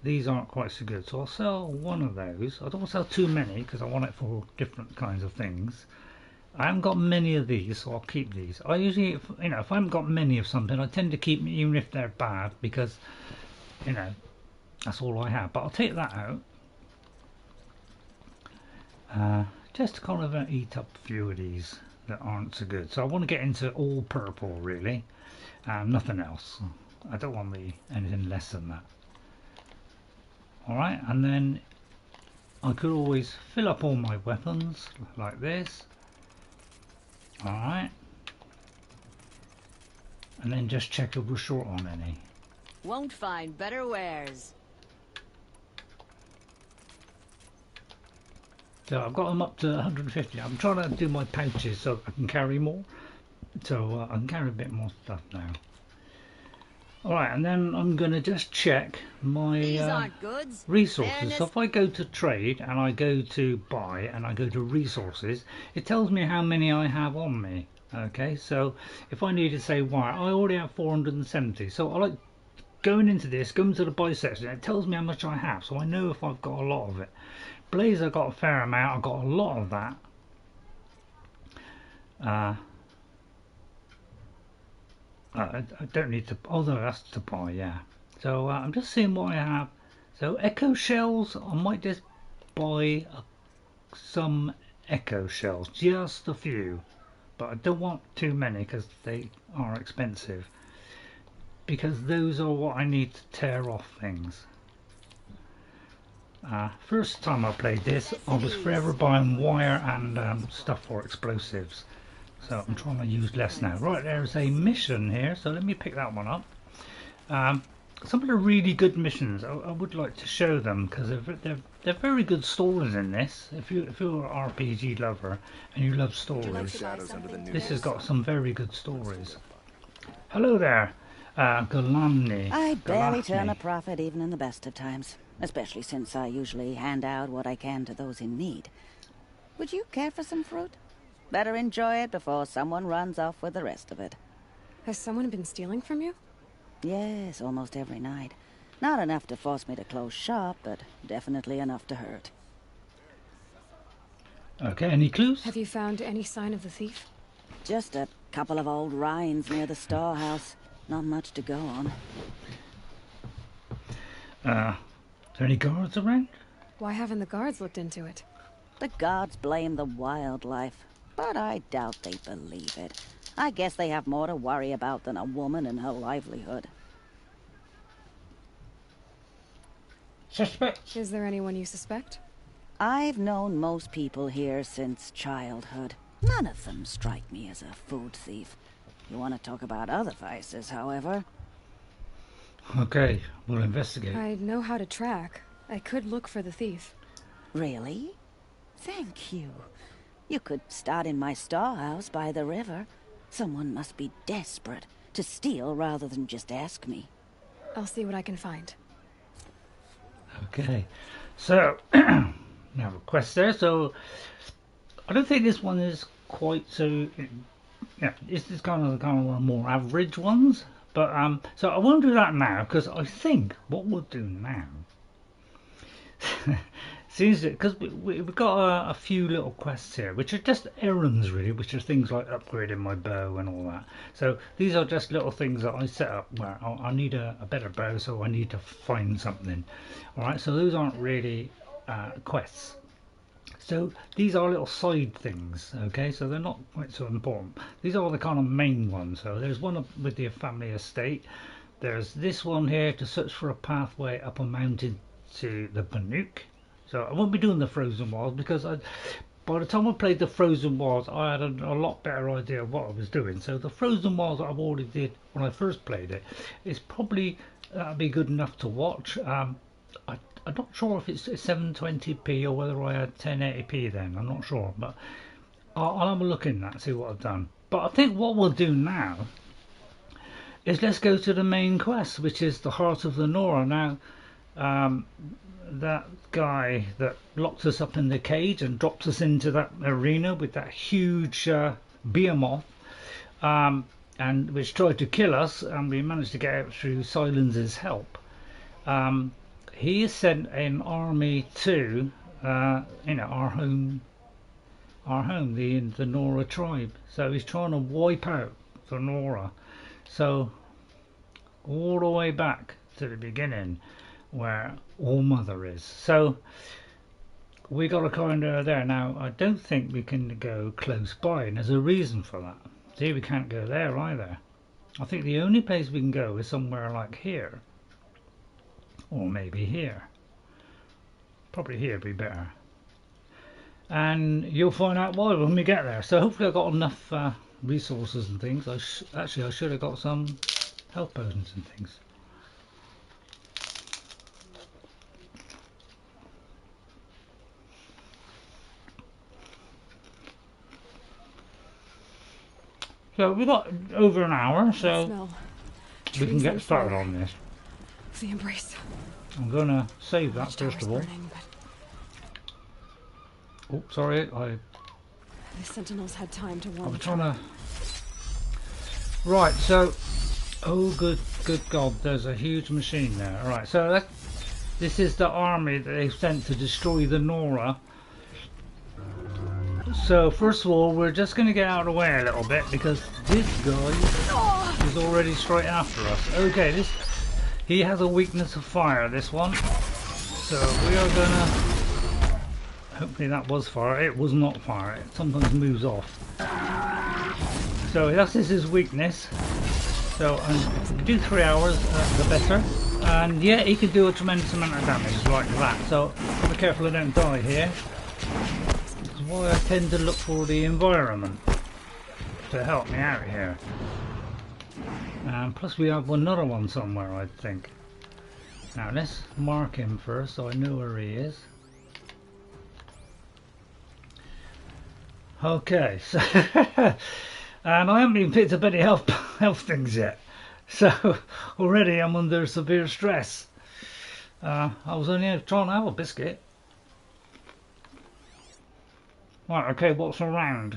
These aren't quite so good, so I'll sell one of those. I don't want to sell too many because I want it for different kinds of things. I haven't got many of these, so I'll keep these. I usually, if I haven't got many of something, I tend to keep them even if they're bad, because that's all I have. But I'll take that out just to kind of eat up a few of these that aren't so good. So I want to get into all purple really, nothing else. I don't want anything less than that. Alright, and then I could always fill up all my weapons like this. Alright. And then just check if we're short on any. Won't find better wares. So I've got them up to 150. I'm trying to do my pouches so I can carry more. So I can carry a bit more stuff now. Alright, and then I'm going to just check my resources. So if I go to trade and I go to buy and I go to resources, it tells me how many I have on me. Okay, so if I need to say wire, I already have 470. So I like going into this, going to the buy section, it tells me how much I have, so I know if I've got a lot of it. Blaze, I've got a fair amount, I've got a lot of that. I don't need to, although that's to buy, yeah. So I'm just seeing what I have. So echo shells, I might just buy some echo shells, just a few, but I don't want too many because they are expensive, because those are what I need to tear off things. First time I played this, I was forever buying wire and stuff for explosives. So I'm trying to use less now. Right, there's a mission here, so let me pick that one up. Some of the really good missions, I would like to show them because they're very good stories in this. If you're an RPG lover and you love stories, this has got some very good stories. Hello there, Galamni. I barely turn a profit even in the best of times, especially since I usually hand out what I can to those in need. Would you care for some fruit? Better enjoy it before someone runs off with the rest of it. Has someone been stealing from you? Yes, almost every night. Not enough to force me to close shop, but definitely enough to hurt. Okay, any clues? Have you found any sign of the thief? Just a couple of old rinds near the storehouse. Not much to go on. Is there any guards around? Why haven't the guards looked into it? The gods blame the wildlife, but I doubt they believe it. I guess they have more to worry about than a woman and her livelihood. Suspect? Is there anyone you suspect? I've known most people here since childhood. None of them strike me as a food thief. You want to talk about other vices, however? Okay, we'll investigate. I know how to track. I could look for the thief. Really? Thank you. You could start in my storehouse by the river. Someone must be desperate to steal rather than just ask me. I'll see what I can find. Okay, so now a quest there. So I don't think this one is quite so. Yeah, this is kind of one of the more average ones. But so I won't do that now because I think what we'll do now. Seems because we've got a few little quests here, which are just errands really, which are things like upgrading my bow and all that. So these are just little things that I set up where I need a better bow, so I need to find something. Alright, so those aren't really quests. So these are little side things, okay, so they're not quite so important. These are the kind of main ones. So there's one with the family estate. There's this one here to search for a pathway up a mountain to the Banuk. So I won't be doing the Frozen Wilds because by the time I played the Frozen Wilds I had a lot better idea of what I was doing. So the Frozen Wilds that I've already did when I first played it is probably be good enough to watch. I'm not sure if it's 720p or whether I had 1080p then, I'm not sure, but I'll have a look in that, see what I've done. But I think what we'll do now is let's go to the main quest, which is the Heart of the Nora. Now that guy that locked us up in the cage and dropped us into that arena with that huge behemoth, and which tried to kill us, and we managed to get out through Silence's help. He has sent an army to our home, the Nora tribe. So he's trying to wipe out the Nora. So all the way back to the beginning where All Mother is. So we got a corner there. Now I don't think we can go close by, and there's a reason for that. See, we can't go there either. I think the only place we can go is somewhere like here, or maybe here. Probably here would be better, and you'll find out why when we get there. So hopefully I've got enough resources and things. I should have got some health potions and things. So we've got over an hour, so we can get started on this. The embrace. I'm gonna save that first of all. Oh, sorry, The sentinels had time to warn. I'm trying to. Right, so oh, good God, there's a huge machine there. All right, so this is the army that they've sent to destroy the Nora. So first of all, we're just going to get out of the way a little bit because this guy is already straight after us. Okay, he has a weakness of fire, this one. So we are going to... Hopefully that was fire. It was not fire. It sometimes moves off. So that's his weakness. So if we do 3 hours, the better. And yeah, he can do a tremendous amount of damage like that. So be careful I don't die here. Why I tend to look for the environment to help me out here. Plus we have another one somewhere, I think. Now let's mark him first so I know where he is. Okay, so and I haven't even picked up any health things yet. So already I'm under severe stress. I was only trying to have a biscuit. Right, okay, what's around?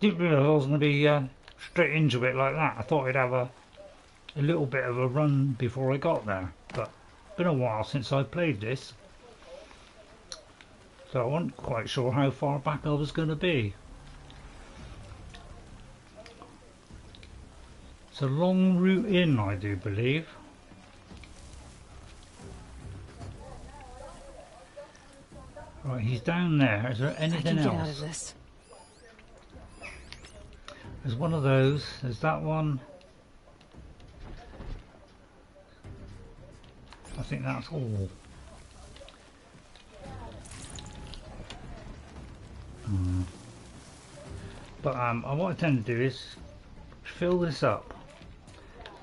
Didn't realise I was going to be straight into it like that. I thought I'd have a little bit of a run before I got there. But it's been a while since I played this. So I wasn't quite sure how far back I was going to be. It's a long route in, I do believe. Right, he's down there. Is there anything else? I can get out of this. There's one of those. There's that one. I think that's all. But what I tend to do is fill this up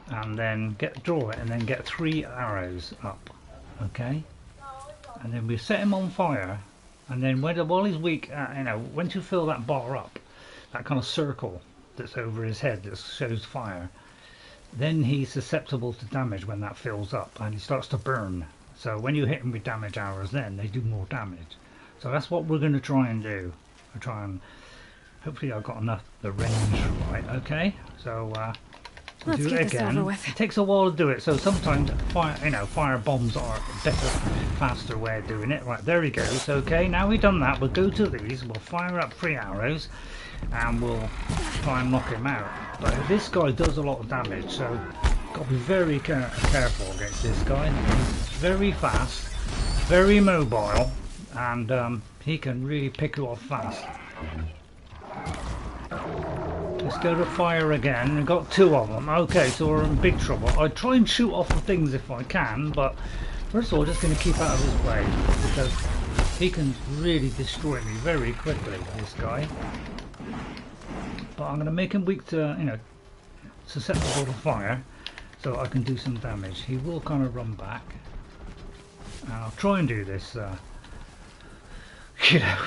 and then draw it and then get 3 arrows up. Okay, and then we set him on fire. And then while he's weak, once you fill that bar up, that kind of circle that's over his head that shows fire, then he's susceptible to damage when that fills up and he starts to burn. So when you hit him with damage arrows, then they do more damage. So that's what we're going to try and do. We'll try and hopefully I've got enough the range right. Okay, so we'll do it again. It takes a while to do it, so sometimes fire bombs are a better, faster way of doing it. Right, there he goes. Okay, now we've done that, we'll go to these. We'll fire up 3 arrows, and we'll try and knock him out. But this guy does a lot of damage, so got to be very careful against this guy. He's very fast, very mobile, and he can really pick you off fast. Let's go to fire again. We've got 2 of them. Okay, so we're in big trouble. I try and shoot off the things if I can, but first of all, just going to keep out of his way because he can really destroy me very quickly. This guy, but I'm going to make him weak to, susceptible to fire, so I can do some damage. He will kind of run back, and I'll try and do this,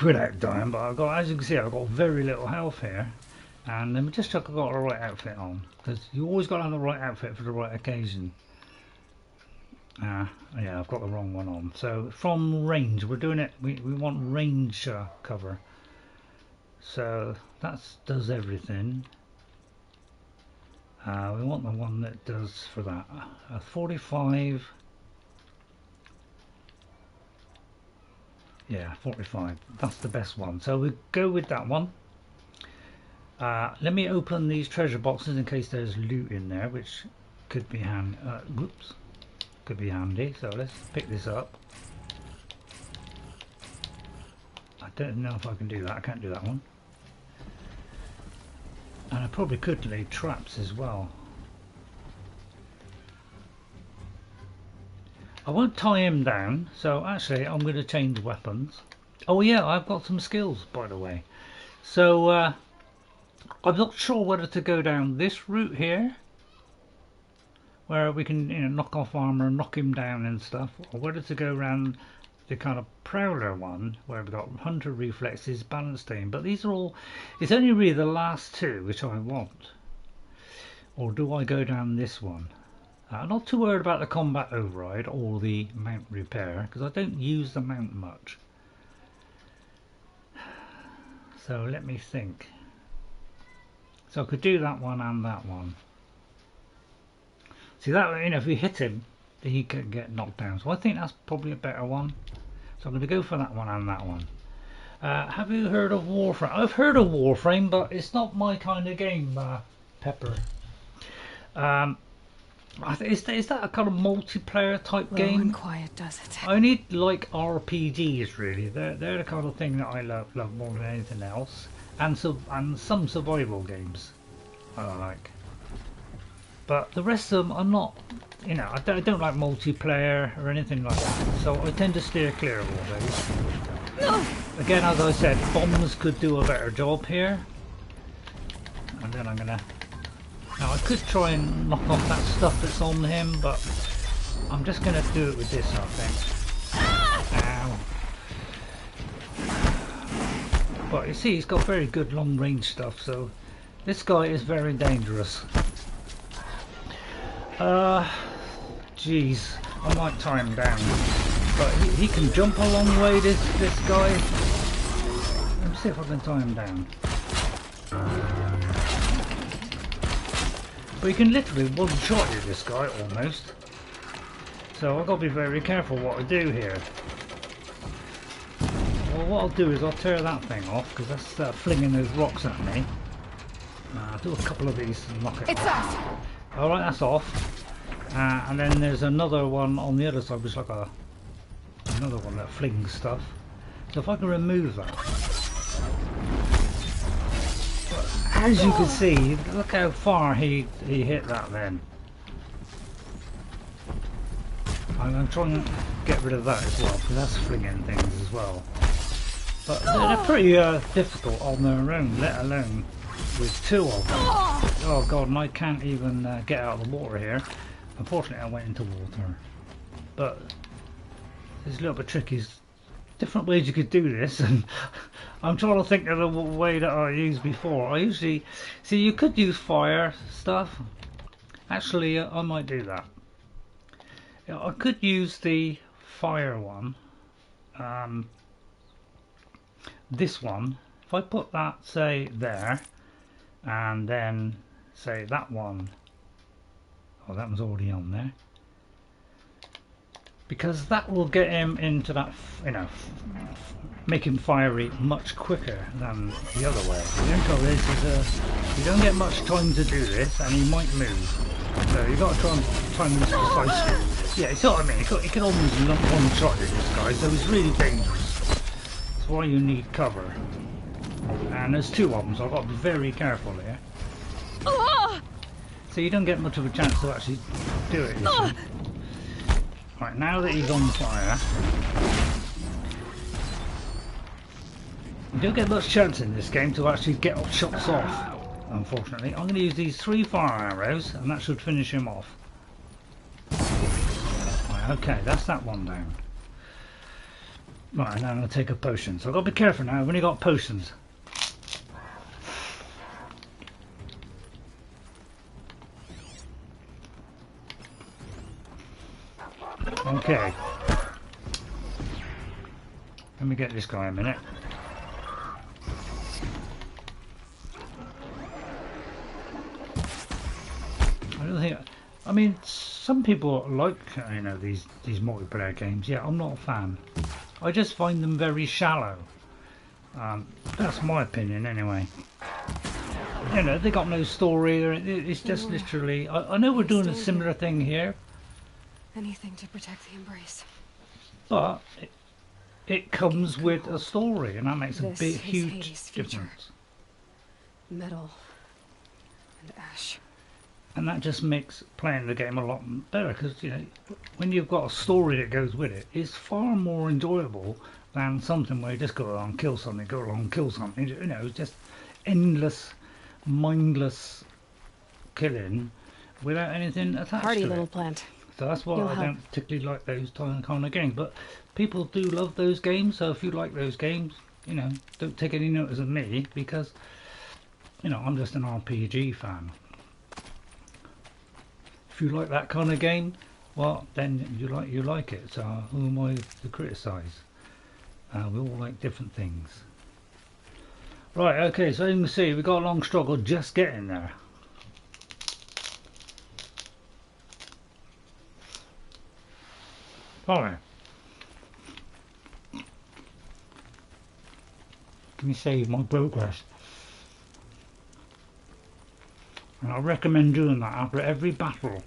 without dying. But I've got, as you can see, I've got very little health here. And let me just check I've got the right outfit on, because you always got to have the right outfit for the right occasion. Yeah, I've got the wrong one on. So from range, we're doing it, we want range cover. So that does everything. We want the one that does for that. 45. Yeah, 45. That's the best one. So we go with that one. Let me open these treasure boxes in case there's loot in there, which could be handy. Whoops, could be handy. So let's pick this up. I don't know if I can do that. I can't do that one. And I probably could lay traps as well. I won't tie him down. So actually, I'm going to change weapons. Oh yeah, I've got some skills, by the way. So. I'm not sure whether to go down this route here, where we can knock off armour and knock him down and stuff, or whether to go around the kind of prowler one where we've got hunter reflexes, balance team. But these are all, it's only really the last 2 which I want. Or do I go down this one? I'm not too worried about the combat override or the mount repair, because I don't use the mount much. So let me think. So I could do that one and that one. See that, if we hit him, he could get knocked down. So I think that's probably a better one. So I'm going to go for that one and that one. Have you heard of Warframe? I've heard of Warframe, but it's not my kind of game, Pepper. Is that a kind of multiplayer type game? And quiet does it. I need like RPGs really. They're the kind of thing that I love more than anything else. And some survival games I like, but the rest of them are not. I don't like multiplayer or anything like that. So I tend to steer clear of all those. No. Again, as I said, bombs could do a better job here. And then I'm gonna. Now I could try and knock off that stuff that's on him, but I'm just gonna do it with this, I think. Ow. But you see, he's got very good long range stuff, so this guy is very dangerous. Jeez, I might tie him down, but he can jump a long way. This guy. Let me see if I can tie him down. But you can literally one-shot you this guy almost. So I've got to be very careful what I do here. Well, what I'll do is I'll tear that thing off, because that's flinging those rocks at me. I'll do a couple of these and knock it off. Alright, that's off. And then there's another one on the other side, which is like another one that flings stuff. So if I can remove that. But as you can see, look how far he hit that then. I'm going to try and get rid of that as well, because that's flinging things as well. But they're pretty difficult on their own, let alone with 2 of them. Oh god, and I can't even get out of the water here. Unfortunately, I went into water. But it's a little bit tricky. There's different ways you could do this, and I'm trying to think of the way that I used before. I usually, see, you could use fire stuff. Actually, I might do that. Yeah, I could use the fire one. This one. If I put that, say, there, and then say that one. Oh, that one's already on there. Because that will get him into that, you know, make him fiery much quicker than the other way. The only this is you don't get much time to do this, and he might move. So you've got to try and time this precisely. Yeah, you see what I mean? He can almost one-shot this guy, so he's really dangerous. That's why you need cover. And there's two of them, so I've got to be very careful here. So you don't get much of a chance to actually do it. Right, now that he's on fire, you don't get much chance in this game to actually get shots off, unfortunately. I'm going to use these 3 fire arrows, and that should finish him off. Right, okay, that's that one down. Right, now I'm going to take a potion. So I've got to be careful now, I've only got potions. Okay. Let me get this guy a minute. I don't think. I mean, some people like, you know, these multiplayer games. Yeah, I'm not a fan. I just find them very shallow. That's my opinion, anyway. You know, they got no story. It's just literally. I know we're doing a similar thing here. Anything to protect the embrace. But it comes with a story, and that makes a big, huge difference. Metal and ash. And that just makes playing the game a lot better, because you know, when you've got a story that goes with it, it's far more enjoyable than something where you just go along, kill something, go along, kill something. You know, just endless, mindless killing without anything attached Hardy to little it. plant. So that's why I don't particularly like those kind of games. But people do love those games, so if you like those games, you know, don't take any notice of me, because, you know, I'm just an RPG fan. If you like that kind of game, well, then you like it. So who am I to criticise? We all like different things. Right, okay, so you can see we got a long struggle just getting there. Alright. Let me save my progress. And I recommend doing that after every battle.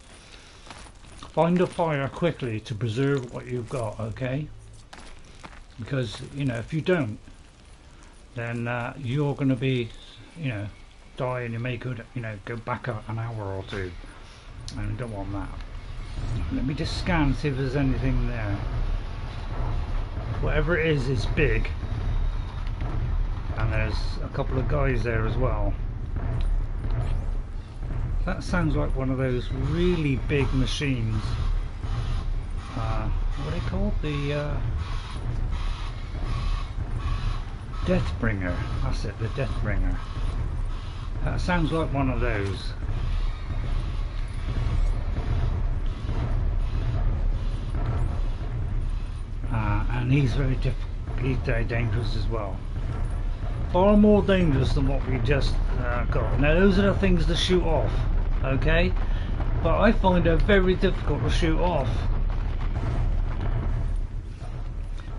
Find a fire quickly to preserve what you've got, okay? Because, you know, if you don't, then you're going to be, you know, die, and you may could, you know, go back an hour or two. And you don't want that. Let me just scan, see if there's anything there. Whatever it is big. And there's a couple of guys there as well. That sounds like one of those really big machines. What are they called? The Deathbringer. That's it, the Deathbringer. That sounds like one of those. And he's very dangerous as well. Far more dangerous than what we just got. Now those are the things to shoot off, okay? But I find it very difficult to shoot off.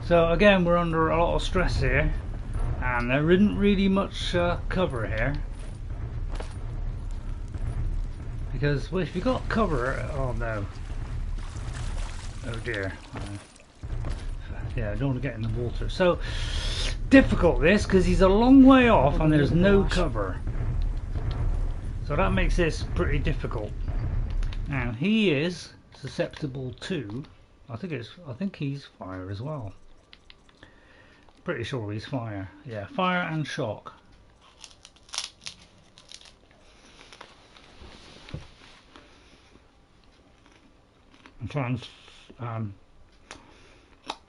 So again, we're under a lot of stress here, and there isn't really much cover here. Because, well, if you got cover, oh no. Oh dear. Yeah, I don't want to get in the water. So difficult this, because he's a long way off and there's no cover. So that makes this pretty difficult. Now he is susceptible to, I think he's fire as well. Pretty sure he's fire. Yeah, fire and shock. I'm trying.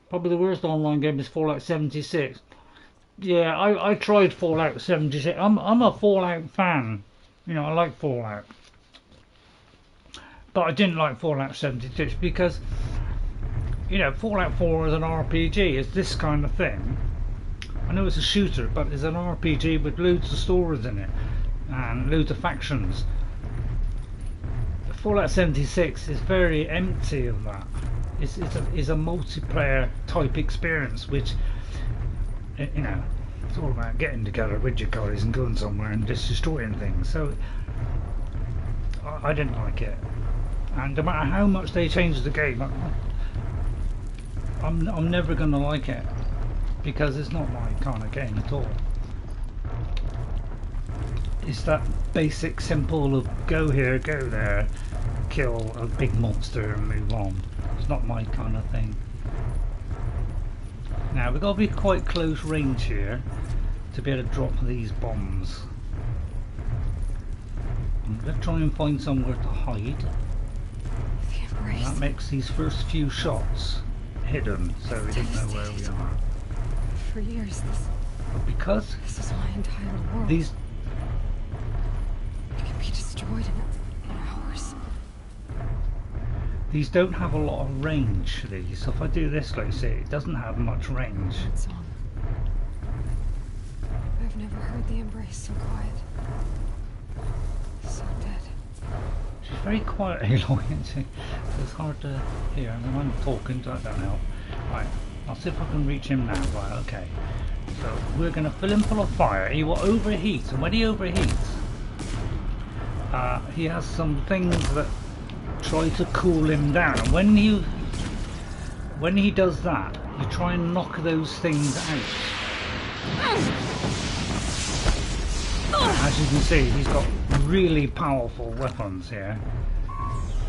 Probably the worst online game is Fallout 76. Yeah, I tried Fallout 76. I'm a Fallout fan. You know, I like Fallout. But I didn't like Fallout 76 because, you know, Fallout 4 is an RPG, it's this kind of thing. I know it's a shooter, but it's an RPG with loads of stories in it and loads of factions. Fallout 76 is very empty of that. It's a multiplayer type experience, which, you know, it's all about getting together with your guys and going somewhere and just destroying things. So I didn't like it, and no matter how much they change the game, I'm never gonna like it because it's not my kind of game at all. It's that basic simple of go here, go there, kill a big monster and move on. It's not my kind of thing. Now we've got to be quite close range here to be able to drop these bombs. I'm going to try and find somewhere to hide. And that makes these first few shots hidden, so we don't know where we are. For years, because this is my entire world. These can be destroyed in hours. These don't have a lot of range, these. So if I do this, like you say, it doesn't have much range. I've never heard the embrace so quiet. So dead. She's very quiet, Aloy, isn't she? It's hard to hear. I mean, I'm talking, so that don't help. Right, I'll see if I can reach him now. Right, okay. So we're going to fill him full of fire. He will overheat, and when he overheats, he has some things that try to cool him down. And when he does that, you try and knock those things out. As you can see, he's got really powerful weapons here.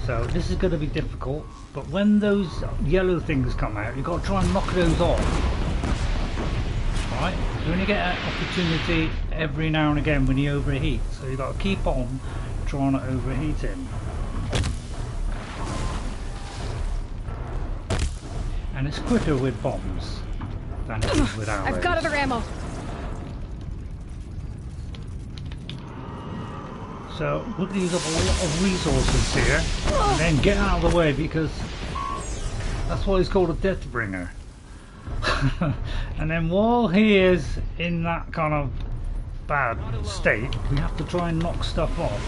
So this is going to be difficult, but when those yellow things come out, you've got to try and knock those off. Alright? You only get an opportunity every now and again when he overheats, so you've got to keep on trying to overheat him. And it's quicker with bombs than it is with arrows. I've got other ammo. So we'll use up a lot of resources here and then get out of the way, because that's why he's called a Deathbringer. And then while he is in that kind of bad state, we have to try and knock stuff off.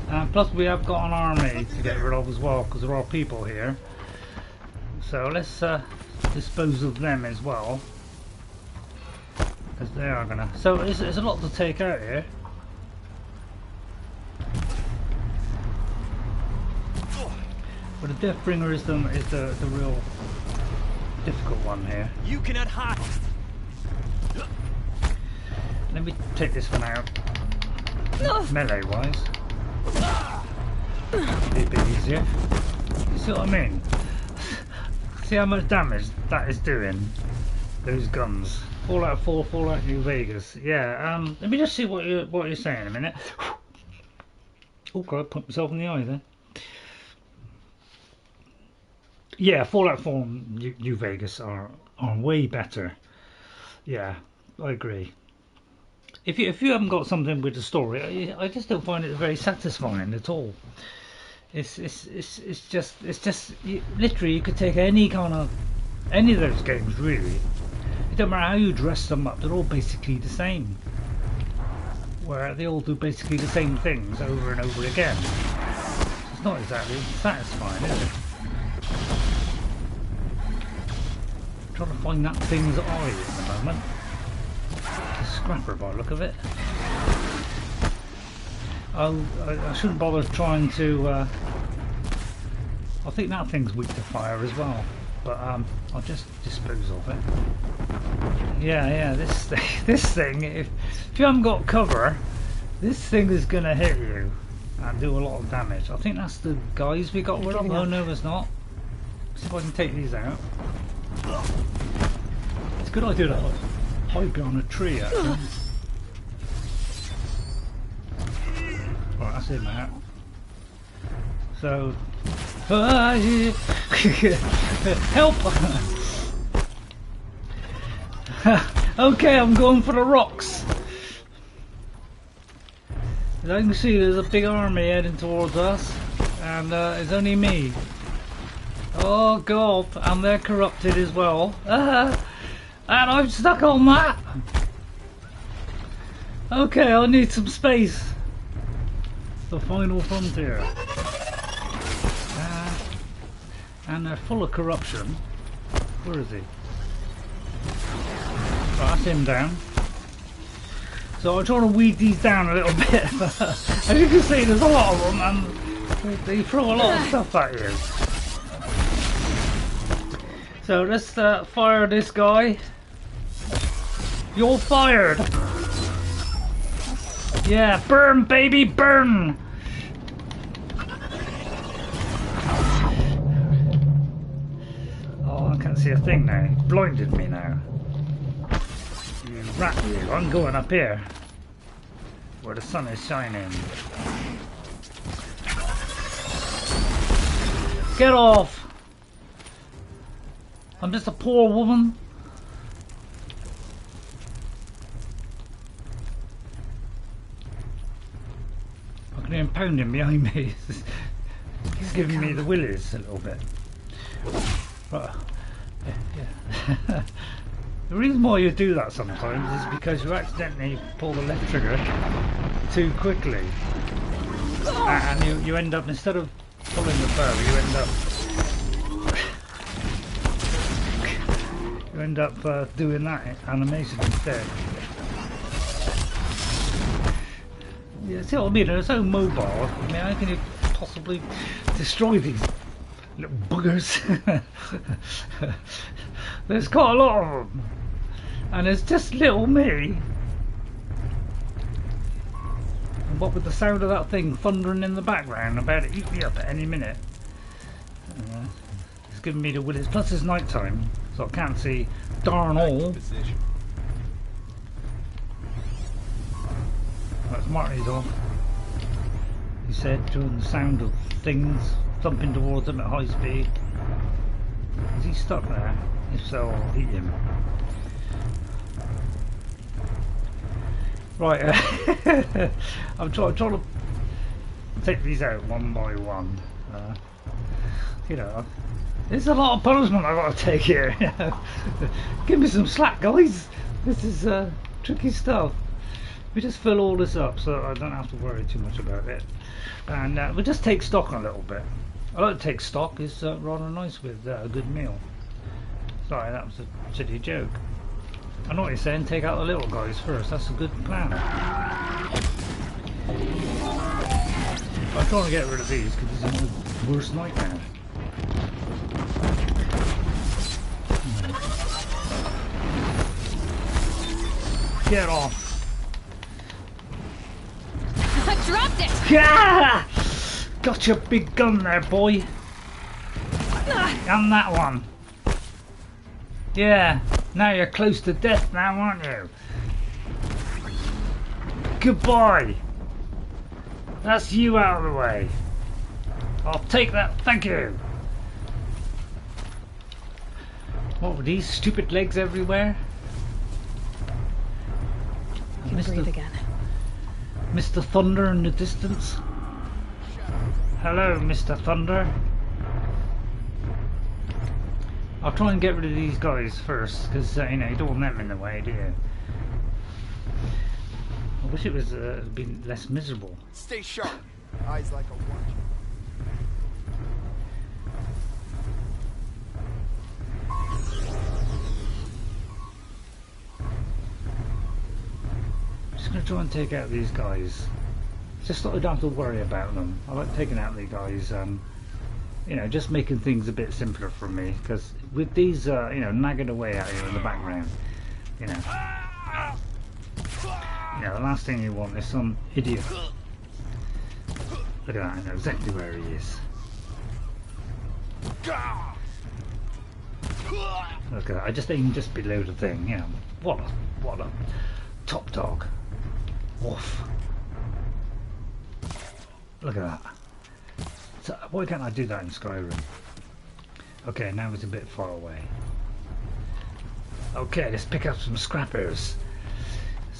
And plus we have got an army to get rid of as well, because there are people here. So let's dispose of them as well, because they are gonna. So it's a lot to take out here. But the Deathbringer is the real difficult one here. You cannot hide. Let me take this one out. Melee wise, be a bit easier. You see what I mean? See how much damage that is doing, those guns. Fallout 4, Fallout New Vegas. Yeah, let me just see what you're saying a minute. Oh god, I put myself in the eye there. Yeah, Fallout 4 and New Vegas are way better. Yeah, I agree. If you haven't got something with the story, I just don't find it very satisfying at all. It's just literally you could take any of those games really. It don't matter how you dress them up; they're all basically the same. Where they all do basically the same things over and over again. It's not exactly satisfying, is it? I'm trying to find that thing's eye at the moment. A scrapper by the look of it. I shouldn't bother trying to. I think that thing's weak to fire as well, but I'll just dispose of it. Yeah, this thing. If you haven't got cover, this thing is gonna hit you and do a lot of damage. I think that's the guys we got rid of. Oh no, it's not. See if I can take these out. It's a good idea to hide behind a tree actually. Right, that's him out. So help! Okay, I'm going for the rocks. As I can see, there's a big army heading towards us, and it's only me. Oh god, and they're corrupted as well. And I'm stuck on that! Okay, I need some space. The final frontier. And they're full of corruption. Where is he? Oh, that's him down. So I'm trying to weed these down a little bit. As you can see, there's a lot of them, and they throw a lot of stuff at you. So let's fire this guy. You're fired! Yeah, burn baby, burn! Oh, I can't see a thing now. He blinded me now. You rat you. I'm going up here. Where the sun is shining. Get off! I'm just a poor woman. I can hear him pounding behind me. He's giving me the willies a little bit. But, yeah. The reason why you do that sometimes is because you accidentally pull the left trigger too quickly. And you end up, instead of pulling the bow, you end up doing that animation instead. Yeah, see what I mean? They're so mobile. I mean, how can you possibly destroy these little buggers? There's quite a lot of them, and it's just little me. And what with the sound of that thing thundering in the background, about to eat me up at any minute. It's giving me the willies. Plus it's night time, so I can't see darn all. That's Marty's off. He said, during the sound of things thumping towards him at high speed. Is he stuck there? If so, I'll eat him. Right, I'm trying to take these out one by one. You know, there's a lot of punishment I've got to take here. Give me some slack, guys. This is tricky stuff. We just fill all this up so I don't have to worry too much about it. And we'll just take stock a little bit. I like to take stock, it's rather nice with a good meal. Sorry, that was a silly joke. I know what you're saying, take out the little guys first, that's a good plan. I'm trying to get rid of these because this is the worst nightmare. Get off! I dropped it! Yeah! Got your big gun there, boy. And that one. Yeah, now you're close to death now, aren't you? Goodbye. That's you out of the way. I'll take that, thank you. What were these stupid legs everywhere? You can breathe again. Mr. Thunder in the distance. Hello, Mr. Thunder. I'll try and get rid of these guys first, because you know, you don't want them in the way, do you? I wish it was been less miserable. Stay sharp. Eyes like a watch. I'm just going to try and take out these guys. Just so I don't have to worry about them. I like taking out the guys, you know, just making things a bit simpler for me, because with these, you know, nagging away at you in the background, you know, the last thing you want is some idiot. Look at that, I know exactly where he is. Look at that, I just aimed just below the thing, you know, what a top dog. Woof. Look at that. So why can't I do that in Skyrim? Okay, now it's a bit far away. Okay, let's pick up some scrappers.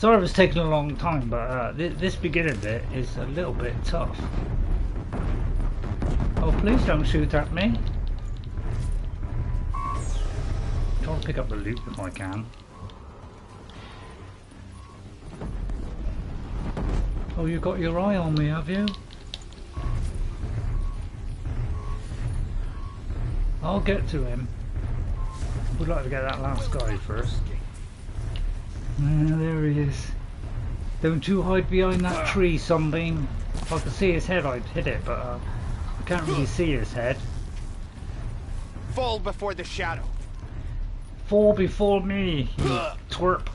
Sorry if it's taking a long time, but this beginning bit is a little bit tough. Oh, please don't shoot at me. Try to pick up the loot if I can. Oh, you got your eye on me, have you? I'll get to him. Would like to get that last guy first. There he is. Don't you hide behind that tree, Sunbeam. If I could see his head, I'd hit it, but I can't really see his head. Fall before the shadow. Fall before me, you twerp.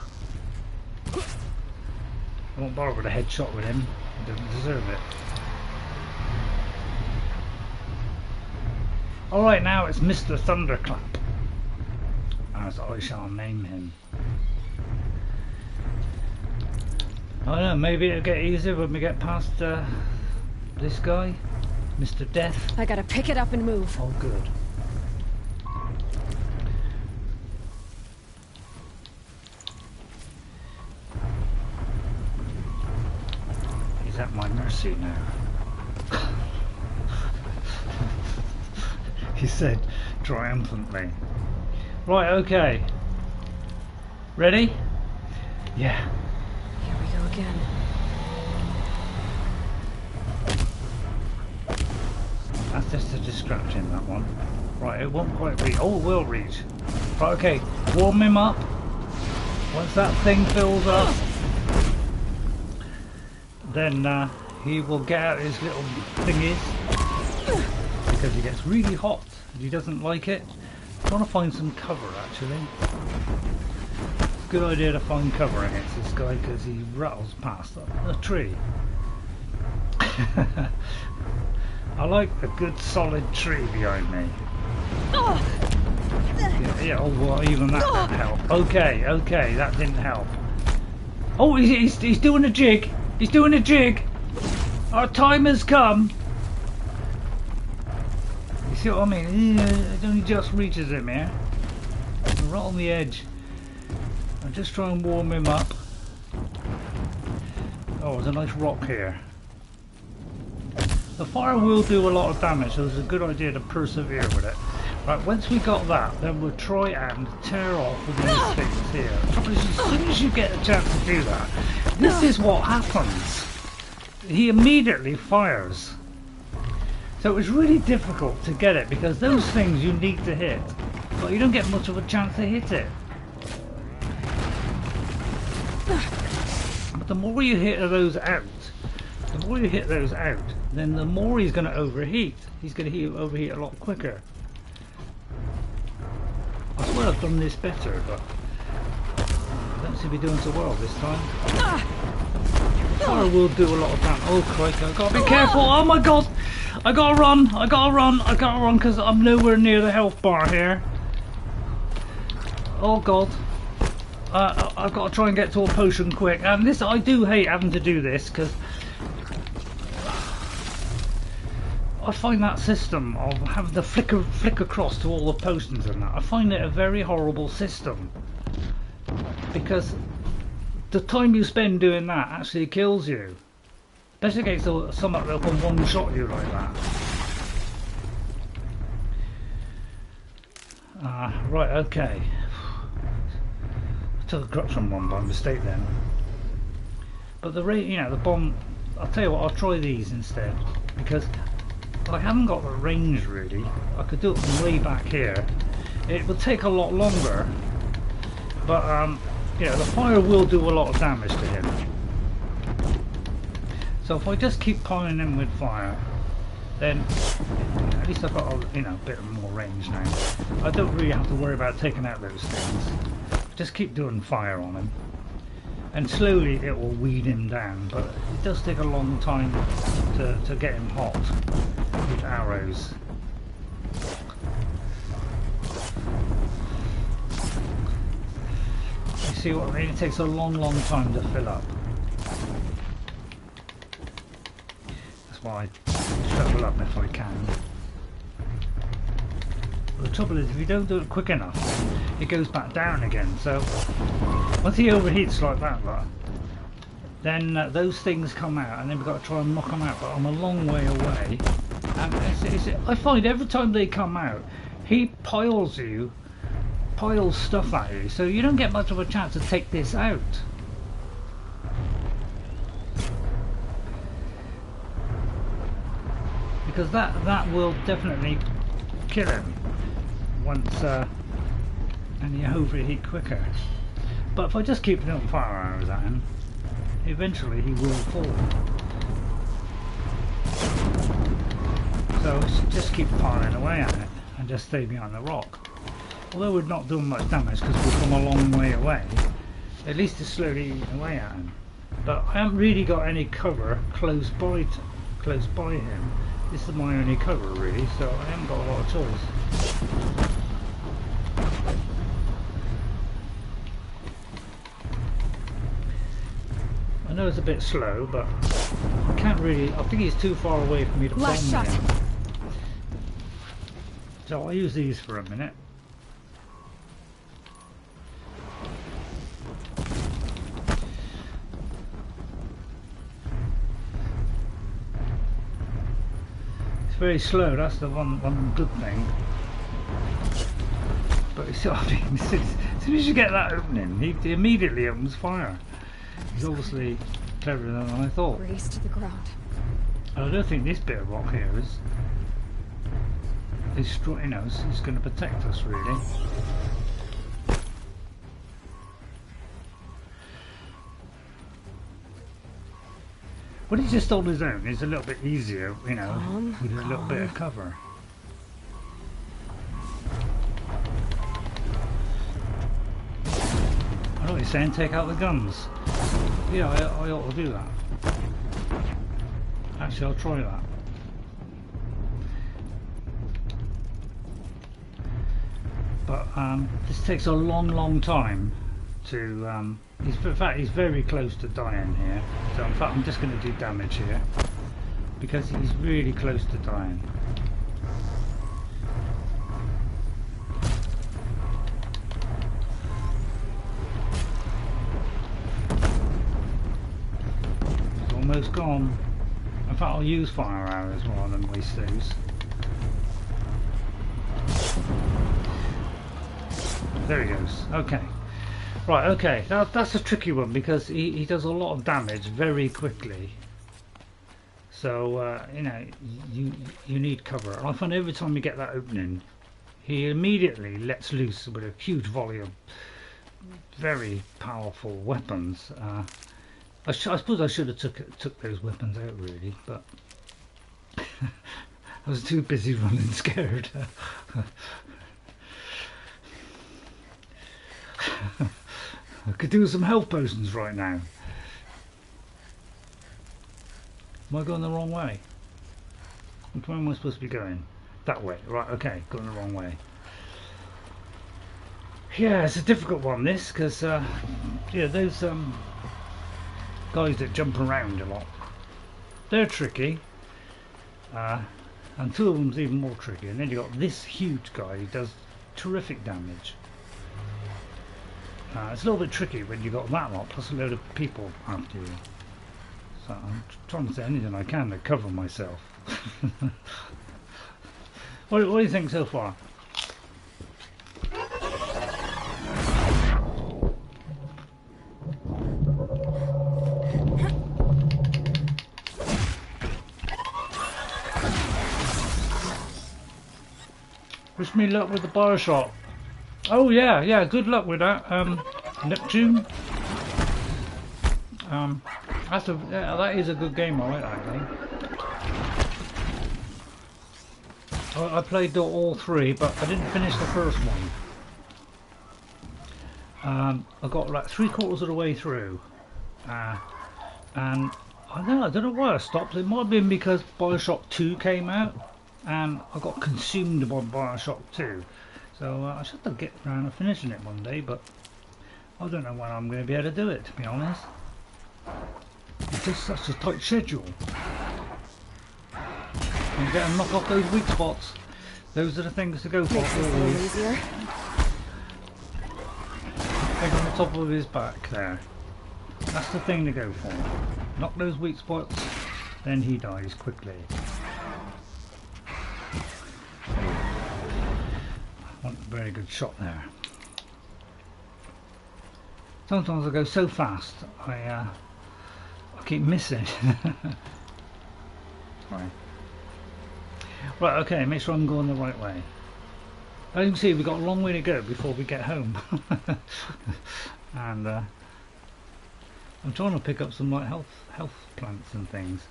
I won't bother with a headshot with him. He doesn't deserve it. Alright, now it's Mr. Thunderclap, as I shall name him. I don't know, maybe it'll get easier when we get past this guy, Mr. Death. I gotta pick it up and move. Oh, good. He's at my mercy now. He said triumphantly. Right, okay. Ready? Yeah. Here we go again. That's just a distraction, that one. Right, it won't quite reach. Oh, it will reach. Right, okay. Warm him up. Once that thing fills up, then he will get out his little thingies. Because he gets really hot and he doesn't like it. I want to find some cover, actually. Good idea to find cover against this guy because he rattles past a tree. I like a good solid tree behind me. Yeah, oh, well, even that didn't help. Okay, okay, that didn't help. Oh, he's doing a jig. He's doing a jig. Our time has come. See what I mean? It only just reaches him here. I'm right on the edge. I'll just try and warm him up. Oh, there's a nice rock here. The fire will do a lot of damage, so it's a good idea to persevere with it. Right, once we got that, then we'll try and tear off with these things here. As soon as you get a chance to do that, this is what happens. He immediately fires. So it was really difficult to get it because those things you need to hit, but you don't get much of a chance to hit it. But the more you hit those out, then the more he's going to overheat. He's going to overheat a lot quicker. I swear I've done this better, but I don't seem to be doing so well this time. Fire will do a lot of damage. Oh crikey, I've got to be careful. Oh my god! I gotta run because I'm nowhere near the health bar here. Oh god. I've got to try and get to a potion quick. And this, I do hate having to do this because I find that system of having to flick across to all the potions and that, I find it a very horrible system. Because the time you spend doing that actually kills you. Especially against something that can one-shot you like that. Right, okay. I took a corruption one by mistake then. But the rate, you know, the bomb. I'll tell you what, I'll try these instead because I haven't got the range really. I could do it from way back here. It would take a lot longer, but you know, the fire will do a lot of damage to him. So if I just keep piling him with fire, then at least I've got a, a bit more range now. I don't really have to worry about taking out those things. Just keep doing fire on him, and slowly it will weed him down. But it does take a long time to get him hot with arrows. You see what I mean? It takes a long time to fill up. That's why I travel up if I can. But the trouble is, if you don't do it quick enough, it goes back down again. So once he overheats like that, then those things come out, and then we've got to try and knock them out. But I'm a long way away, and I find every time they come out, he piles stuff at you, so you don't get much of a chance to take this out. Because that will definitely kill him once, and you overheat quicker. But if I just keep putting fire arrows at him, eventually he will fall. So just keep firing away at it and just stay behind the rock. Although we're not doing much damage because we've come a long way away, at least it's slowly eating away at him. But I haven't really got any cover close by him. This is my only cover really, so I haven't got a lot of choice. I know it's a bit slow, but I can't really. I think he's too far away for me to bomb him. So I'll use these for a minute. Very slow, that's the one good thing. But it's, I mean, as soon as you get that opening, he immediately opens fire. He's obviously cleverer than I thought. Race to the ground. I don't think this bit of rock here is you know, it's going to protect us really. When he's just on his own, it's a little bit easier, you know, with a little bit of cover. I know what he's saying, take out the guns. Yeah, I ought to do that. Actually, I'll try that. But this takes a long time to... in fact, he's very close to dying here. So in fact, I'm just going to do damage here because he's really close to dying. He's almost gone. In fact, I'll use fire arrows rather than waste those. There he goes. Okay. Right, okay, that's a tricky one because he does a lot of damage very quickly. So, you know, you need cover. And I find every time you get that opening, he immediately lets loose with a huge volley of very powerful weapons. I suppose I should have took those weapons out really, but I was too busy running scared. I could do some health potions right now. Am I going the wrong way? Which way am I supposed to be going? That way. Right, okay, going the wrong way. Yeah, it's a difficult one this, because yeah, those guys that jump around a lot, they're tricky. And two of them's even more tricky. And then you got this huge guy who does terrific damage. It's a little bit tricky when you got that lot plus a load of people after you. So I'm trying to say anything I can to cover myself. What do you think so far? Wish me luck with the Bioshock. Oh yeah, good luck with that. Neptune. That is a good game. I like that game. I played all three, but I didn't finish the first one. I got like 3/4 of the way through, and I don't know why I stopped. It might have been because Bioshock 2 came out, and I got consumed by Bioshock 2. So I should have get around to finishing it one day, but I don't know when I'm going to be able to do it, to be honest. It's just such a tight schedule. You get to knock off those weak spots. Those are the things to go for. Take on the top of his back there. That's the thing to go for. Knock those weak spots, then he dies quickly. One very good shot there. Sometimes I go so fast, I keep missing. Right, okay, make sure I'm going the right way. As you can see, we've got a long way to go before we get home. And I'm trying to pick up some like health plants and things.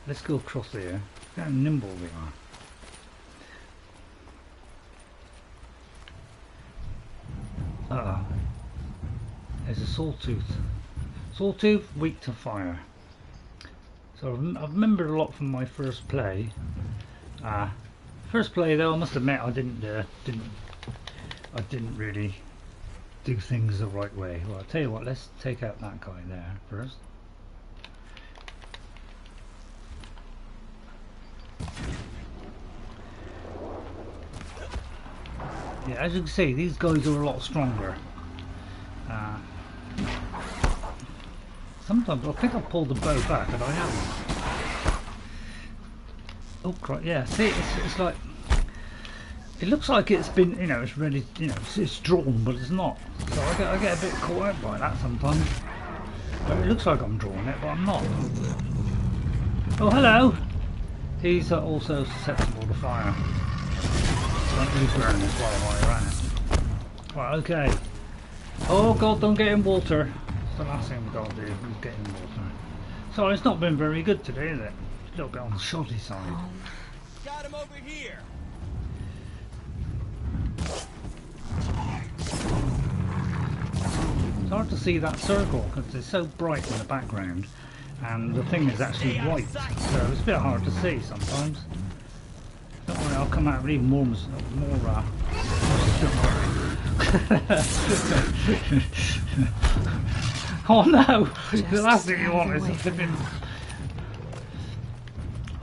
Let's go across here. Look how nimble we are. There's a Sawtooth. Sawtooth, weak to fire. So I've remembered a lot from my first play. First play though, I must admit I didn't really do things the right way. Well, I'll tell you what, let's take out that guy there first. Yeah, as you can see, these guys are a lot stronger. Sometimes I think I pulled the bow back and I haven't. Oh crap, yeah, see, it's like, it looks like it's been, you know, it's ready, you know, it's drawn, but it's not. So I get a bit caught out by that sometimes. But it looks like I'm drawing it, but I'm not. Oh, hello! He's also susceptible to fire. Don't really burn this while you're at it. Right, okay. Oh god, don't get in water. It's the last thing we've got to do, is get in water. So it's not been very good today, is it? A little bit on the shoddy side. Got him over here. It's hard to see that circle because it's so bright in the background and the thing is actually white, so it's a bit hard to see sometimes. Don't worry, I'll come out with even more oh no! The last thing you want is a flipping...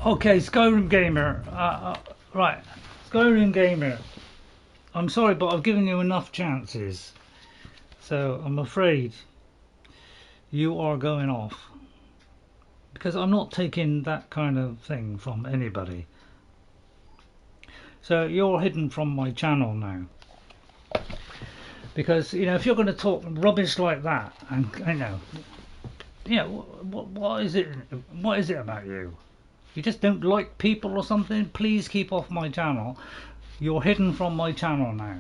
Okay, Skyrim Gamer. Right, Skyrim Gamer. I'm sorry, but I've given you enough chances. So I'm afraid you are going off. Because I'm not taking that kind of thing from anybody. So you're hidden from my channel now. Because, you know, if you're going to talk rubbish like that, and you know, what is it about you? You just don't like people or something? Please keep off my channel. You're hidden from my channel now.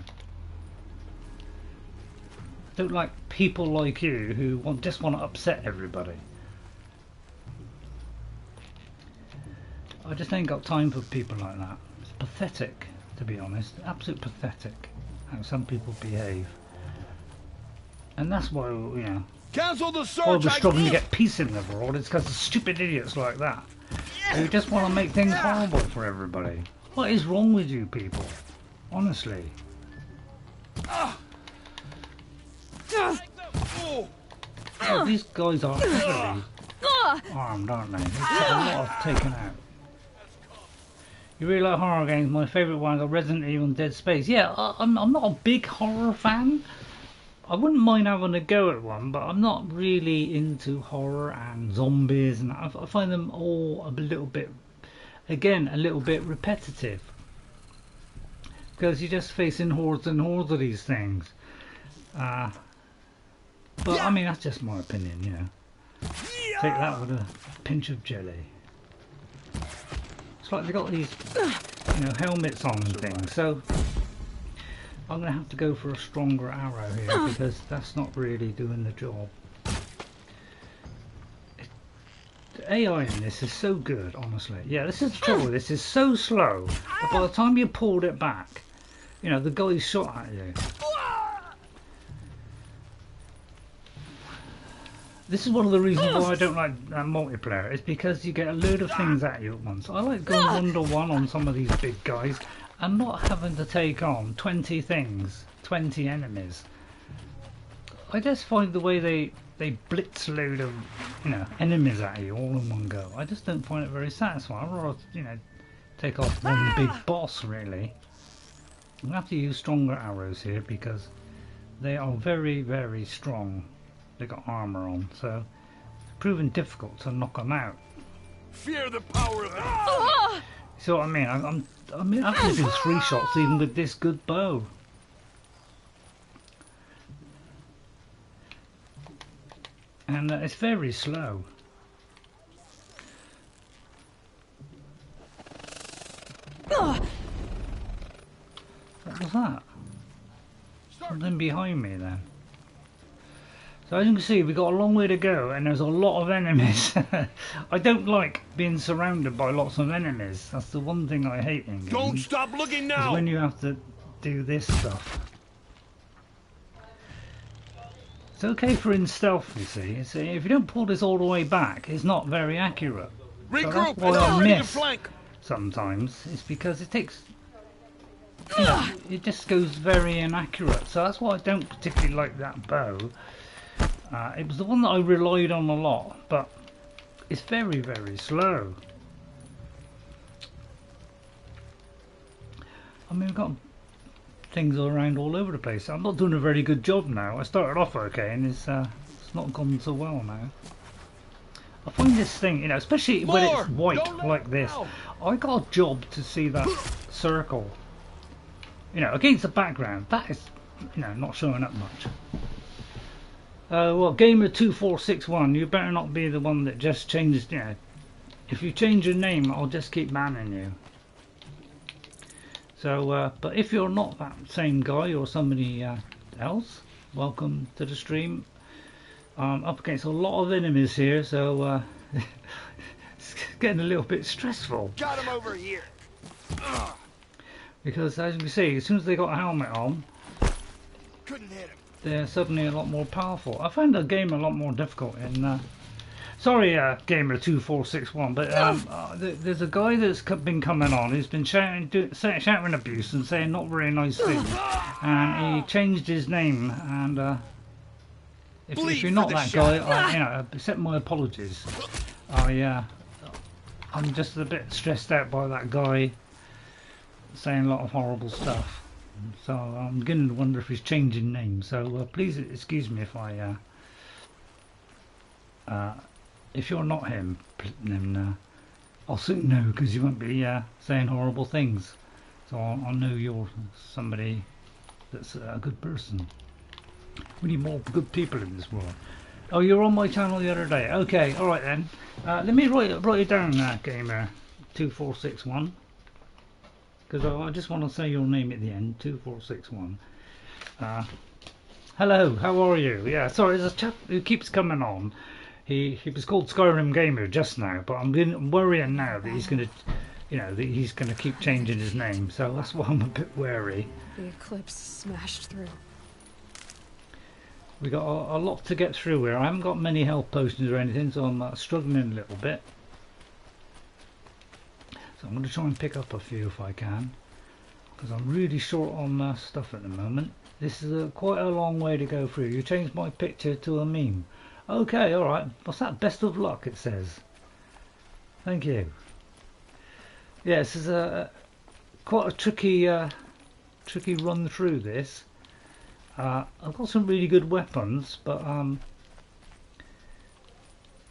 I don't like people like you who just want to upset everybody. I just ain't got time for people like that. It's pathetic, to be honest. Absolute pathetic how some people behave. And that's why, you know, cancel the search. why we're struggling to get peace in the world. It's because of stupid idiots like that who just want to make things horrible for everybody. What is wrong with you people? Honestly. Oh, these guys are heavily armed, aren't they? They've got a lot of taken out. You really like horror games? My favourite ones are Resident Evil and Dead Space. Yeah, I'm not a big horror fan. I wouldn't mind having a go at one, but I'm not really into horror and zombies, and I find them all a little bit, again, a little bit repetitive. Because you're just facing hordes and hordes of these things. But I mean, that's just my opinion, you know. Take that with a pinch of jelly. It's like they got these, you know, helmets on and things, so I'm going to have to go for a stronger arrow here because that's not really doing the job. The AI in this is so good, honestly. Yeah, this is the trouble. This is so slow that by the time you pulled it back, you know, the guy shot at you. This is one of the reasons why I don't like multiplayer. It's because you get a load of things at you at once. I like going 1-to-1 on some of these big guys and not having to take on 20 things, 20 enemies. I just find the way they blitz a load of, you know, enemies at you all in one go. I just don't find it very satisfying. I'd rather, you know, take off one big boss, really. I'm going to have to use stronger arrows here because they are very, very strong. they got armour on, so it's proving difficult to knock them out. Fear the power of it. See what I mean? I mean, I can do 3 shots even with this good bow. And it's very slow. What was that? Something behind me then. So as you can see, we've got a long way to go and there's a lot of enemies. I don't like being surrounded by lots of enemies. That's the one thing I hate in games. Don't stop looking now! Is when you have to do this stuff. It's okay for in stealth, you see. If you don't pull this all the way back, it's not very accurate. So that's why I miss sometimes. It's because it takes... You know, it just goes very inaccurate. So that's why I don't particularly like that bow. It was the one that I relied on a lot, but it's very, very slow. I mean, we've got things around all over the place. I'm not doing a very good job now. I started off okay, and it's not gone so well now. I find this thing, you know, especially when it's white like this, I got a job to see that circle, you know, against the background. That is, you know, not showing up much. Well, Gamer2461, you better not be the one that just changed, you know. If you change your name, I'll just keep banning you. So, but if you're not that same guy or somebody else, welcome to the stream. Up against a lot of enemies here, so it's getting a little bit stressful. Got him over here. Because as you can see, as soon as they got a helmet on, Couldn't hit him. They're suddenly a lot more powerful. I find the game a lot more difficult in... Sorry, Gamer2461, but there's a guy that's been coming on who's been shouting abuse and saying not very nice things. And he changed his name, and if you're not that guy, you know, accept my apologies. I'm just a bit stressed out by that guy saying a lot of horrible stuff. So I'm beginning to wonder if he's changing names. So please excuse me if I... if you're not him, then I'll soon know, because you won't be saying horrible things. So I'll know you're somebody that's a good person. We need more good people in this world. Oh, you were on my channel the other day. Okay, alright then. Let me write it down, Gamer2461. Because I just want to say your name at the end, 2461. Hello, how are you? Yeah, sorry, there's a chap who keeps coming on. He was called Skyrim Gamer just now, but I'm worrying now that he's going to, you know, that he's going to keep changing his name. So that's why I'm a bit wary. The eclipse smashed through. We got a lot to get through here. I haven't got many health potions or anything, so I'm struggling a little bit. So I'm going to try and pick up a few if I can, because I'm really short on stuff at the moment. This is quite a long way to go through. You changed my picture to a meme. Okay, alright. What's that? Best of luck, it says. Thank you. Yeah, this is quite a tricky run through this. I've got some really good weapons, but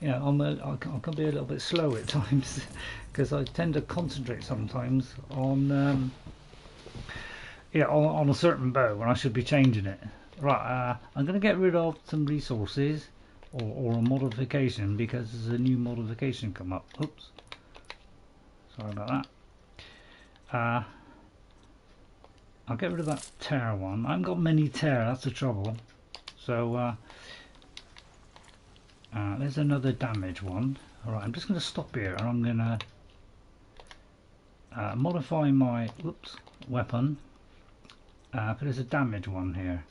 you know, I can be a little bit slow at times because I tend to concentrate sometimes on on a certain bow when I should be changing it. Right, I'm going to get rid of some resources or a modification, because there's a new modification come up. Oops, sorry about that. I'll get rid of that tear one. I haven't got many tear, that's the trouble. So there's another damage one. Alright, I'm just going to stop here and I'm going to modify my weapon. But there's a damage one here.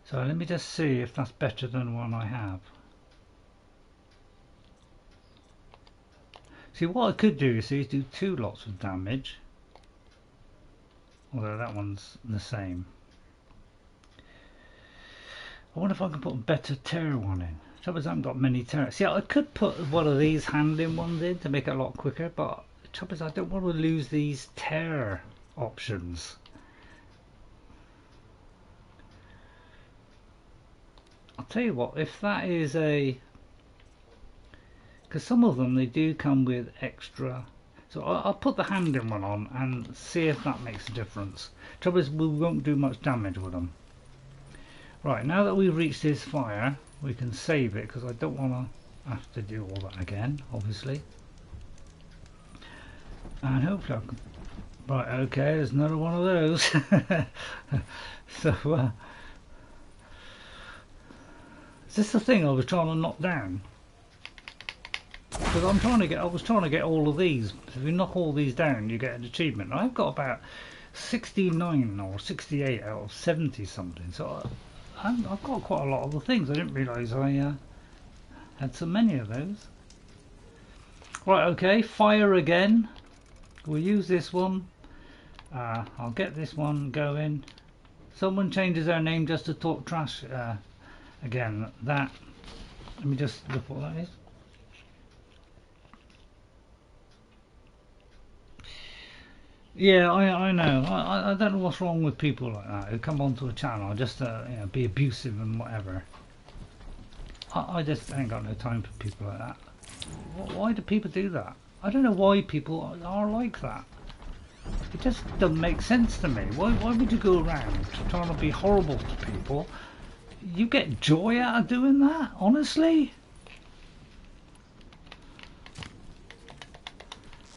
So let me just see if that's better than one I have. See, what I could do, you see, is do 2 lots of damage. Although that one's the same. I wonder if I can put a better tear one in. Trouble is I haven't got many tear. See, I could put one of these handling ones in to make it a lot quicker, but the trouble is I don't want to lose these tear options. tell you what, if that is a... Because some of them, they do come with extra... So I'll put the handing one on and see if that makes a difference. Trouble is, we won't do much damage with them. Right, now that we've reached this fire, we can save it, because I don't want to have to do all that again, obviously. And hopefully I can... Right, okay, there's another one of those. So, is this the thing I was trying to knock down? Because I was trying to get all of these. If you knock all these down, you get an achievement. I've got about 69 or 68 out of 70 something. So I've got quite a lot of the things. I didn't realise I had so many of those. Right, okay, fire again. We'll use this one. I'll get this one going. Someone changes their name just to talk trash. Again, that. Let me just look what that is. Yeah, I know. I don't know what's wrong with people like that who come onto a channel just to you know, be abusive and whatever. I just ain't got no time for people like that. Why do people do that? I don't know why people are like that. It just doesn't make sense to me. Why would you go around trying to be horrible to people? You get joy out of doing that, honestly?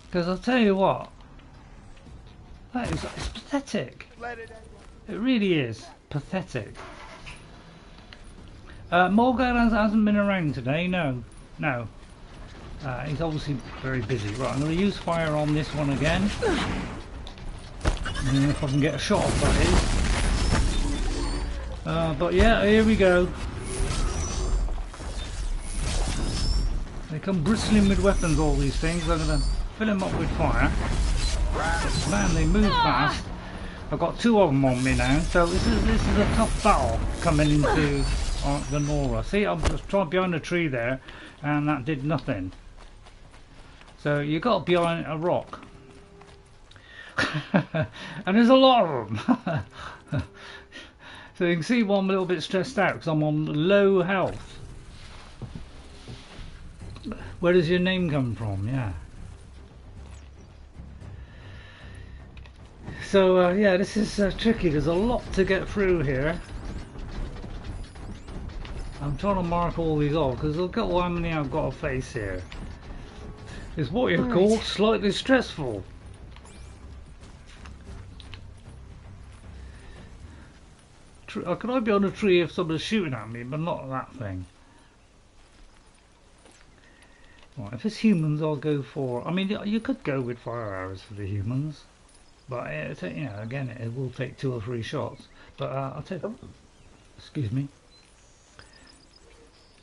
Because I'll tell you what, it's pathetic. It really is pathetic. Morgan hasn't been around today, no. He's obviously very busy. Right, I'm going to use fire on this one again. If I can get a shot off, that is. But yeah, here we go. They come bristling with weapons, all these things. I'm going to fill them up with fire. Man, they move fast. I've got two of them on me now, so this is a tough battle coming into the Nora. See, I'm just trying behind a tree there, and that did nothing. So you got behind a rock. And there's a lot of them. So you can see why I'm a little bit stressed out, because I'm on low health. Where does your name come from? Yeah. So yeah, this is tricky. There's a lot to get through here. I'm trying to mark all these off because look at how many I've got to face here. It's what you call slightly stressful. Could I be on a tree if someone's shooting at me, but not that thing? Right, if it's humans, I'll go for. I mean, you could go with fire arrows for the humans, but you know, again, it will take 2 or 3 shots. But I'll take. Excuse me.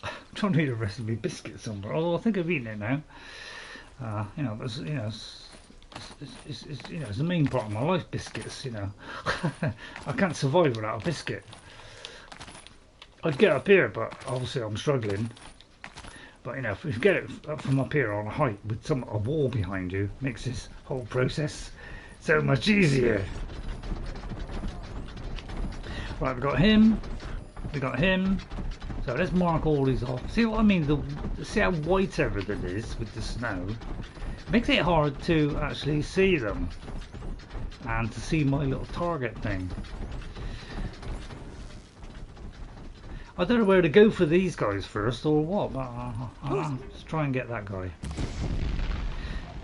I'm trying to eat the rest of my biscuit somewhere. Although I think I've eaten it now. You know, but you know, it's the main part of my life. Biscuits. You know, I can't survive without a biscuit. I'd get up here, but obviously I'm struggling. But you know, if you get it up from up here on a height with a wall behind you, makes this whole process so much easier. Right, we got him. We got him. So let's mark all these off. See what I mean? See how white everything is with the snow? Makes it hard to actually see them and to see my little target thing. I don't know where to go for these guys first or what, but let's try and get that guy.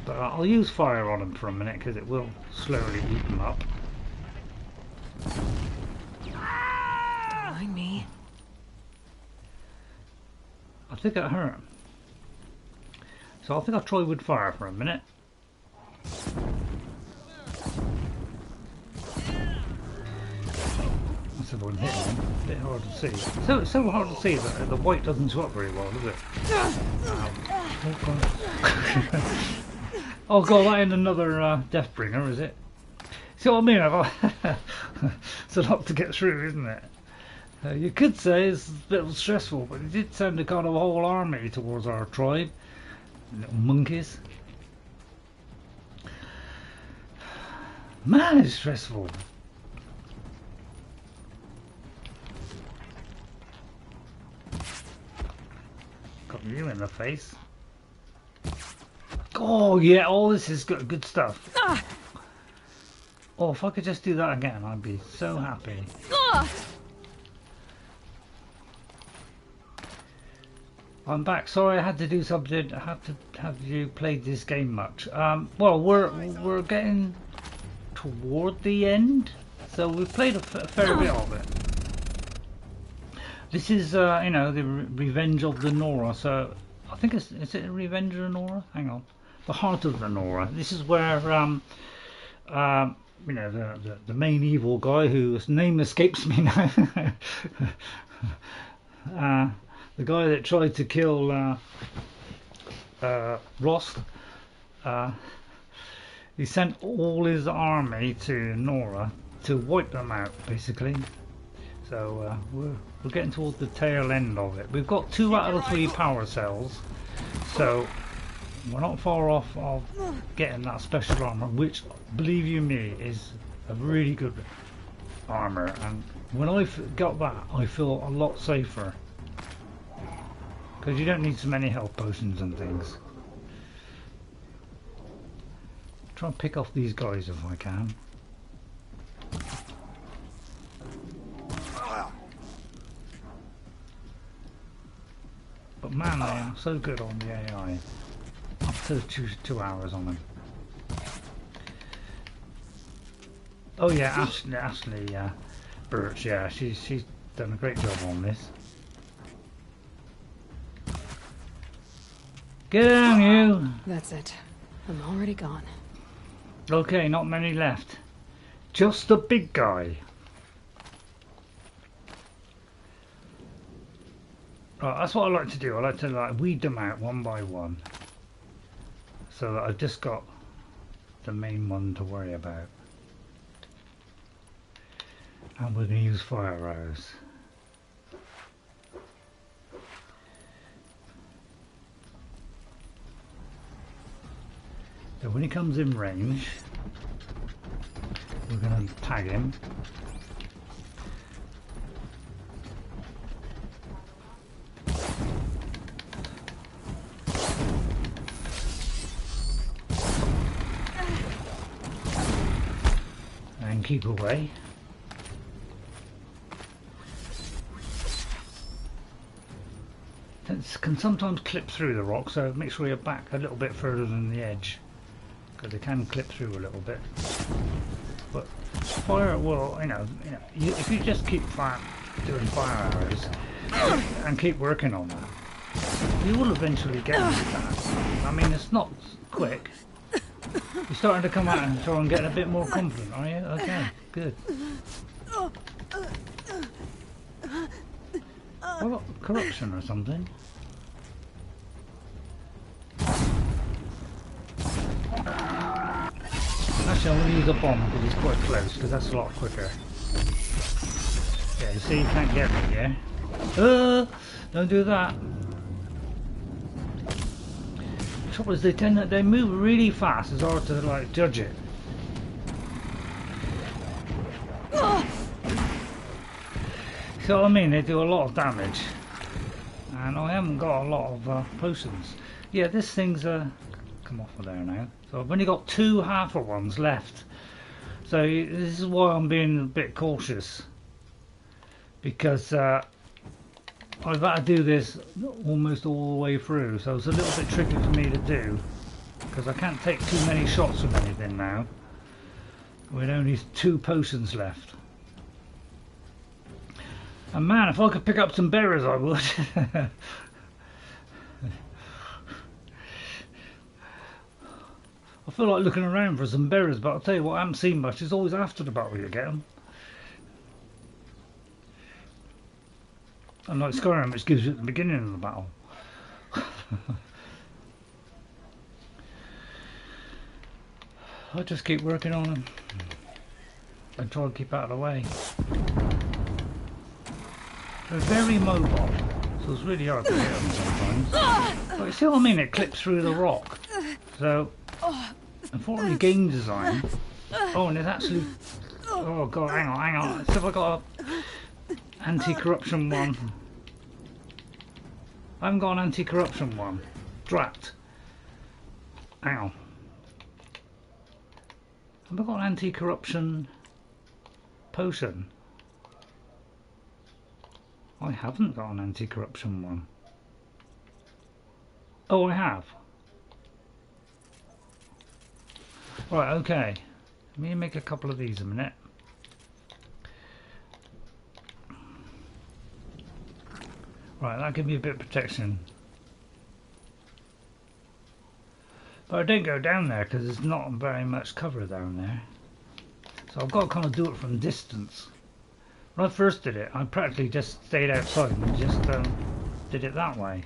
But I'll use fire on him for a minute because it will slowly eat him up. Mind me. I think it hurt. So I think I'll try with fire for a minute. That's the one hit one. A bit hard to see. It's so hard to see that the white doesn't show up very well, does it? Oh god, that ain't another Deathbringer, is it? See what I mean? It's a lot to get through, isn't it? You could say it's a bit stressful, but it did send a kind of a whole army towards our tribe. Little monkeys. Man, it's stressful. You in the face. Oh yeah, all this is good stuff. Oh, if I could just do that again, I'd be so happy. I'm back. Sorry, I had to do something. Have you played this game much? Well, we're getting toward the end, so we've played a fair bit of it. This is, you know, the Revenge of the Nora. So I think is it Revenge of the Nora? Hang on, the Heart of the Nora. This is where you know, the main evil guy whose name escapes me now. The guy that tried to kill Ross. He sent all his army to Nora to wipe them out, basically. So we're getting towards the tail end of it. We've got 2 out of the 3 power cells, so we're not far off of getting that special armor, which, believe you me, is a really good armor. And when I got that, I feel a lot safer, because you don't need so many health potions and things. Try and pick off these guys if I can. But man, they are so good on the AI. Up to 2 hours on them. Oh yeah, Ashley Birch, yeah, she's done a great job on this. Get down, you! That's it. I'm already gone. Okay, not many left. Just the big guy. Right, that's what I like to do. I like to weed them out one by one, so that I've just got the main one to worry about. And we're going to use fire arrows. So when he comes in range, we're going to tag him. And keep away. It can sometimes clip through the rock, so make sure you're back a little bit further than the edge, because they can clip through a little bit. But fire, well, you know, if you just keep doing fire arrows and keep working on that, you will eventually get that. I mean, it's not quick. You're starting to come out and try and get a bit more confident, are you? Okay, good. What about corruption or something? Actually, I'm going to use a bomb because it's quite close, because that's a lot quicker. Yeah, you see, you can't get me, yeah? Don't do that. The trouble is, they move really fast. It's hard to judge it. So I mean, they do a lot of damage, and I haven't got a lot of potions. Yeah, this thing's come off of there now. So I've only got 2 halfer ones left. So this is why I'm being a bit cautious, because I've had to do this almost all the way through. So it's a little bit tricky for me to do, because I can't take too many shots from anything now, with only 2 potions left. And man, if I could pick up some berries, I would. I feel like looking around for some berries, but I'll tell you what, I haven't seen much. It's always after the battle you get them. Unlike Skyrim, which gives you at the beginning of the battle. I'll just keep working on them and try and keep out of the way. They're very mobile, so it's really hard to hit them sometimes. But you see what I mean? It clips through the rock. So, unfortunately, game design. Oh, and it's actually. Oh god, hang on. So if I got a anti-corruption one. I haven't got an anti-corruption one. Drat. Ow. Have I got an anti-corruption potion? I haven't got an anti-corruption one. Oh, I have. Right, okay. Let me make a couple of these a minute. Right, that'll give me a bit of protection. But I don't go down there because there's not very much cover down there. So I've got to kind of do it from distance. When I first did it, I practically just stayed outside and just did it that way.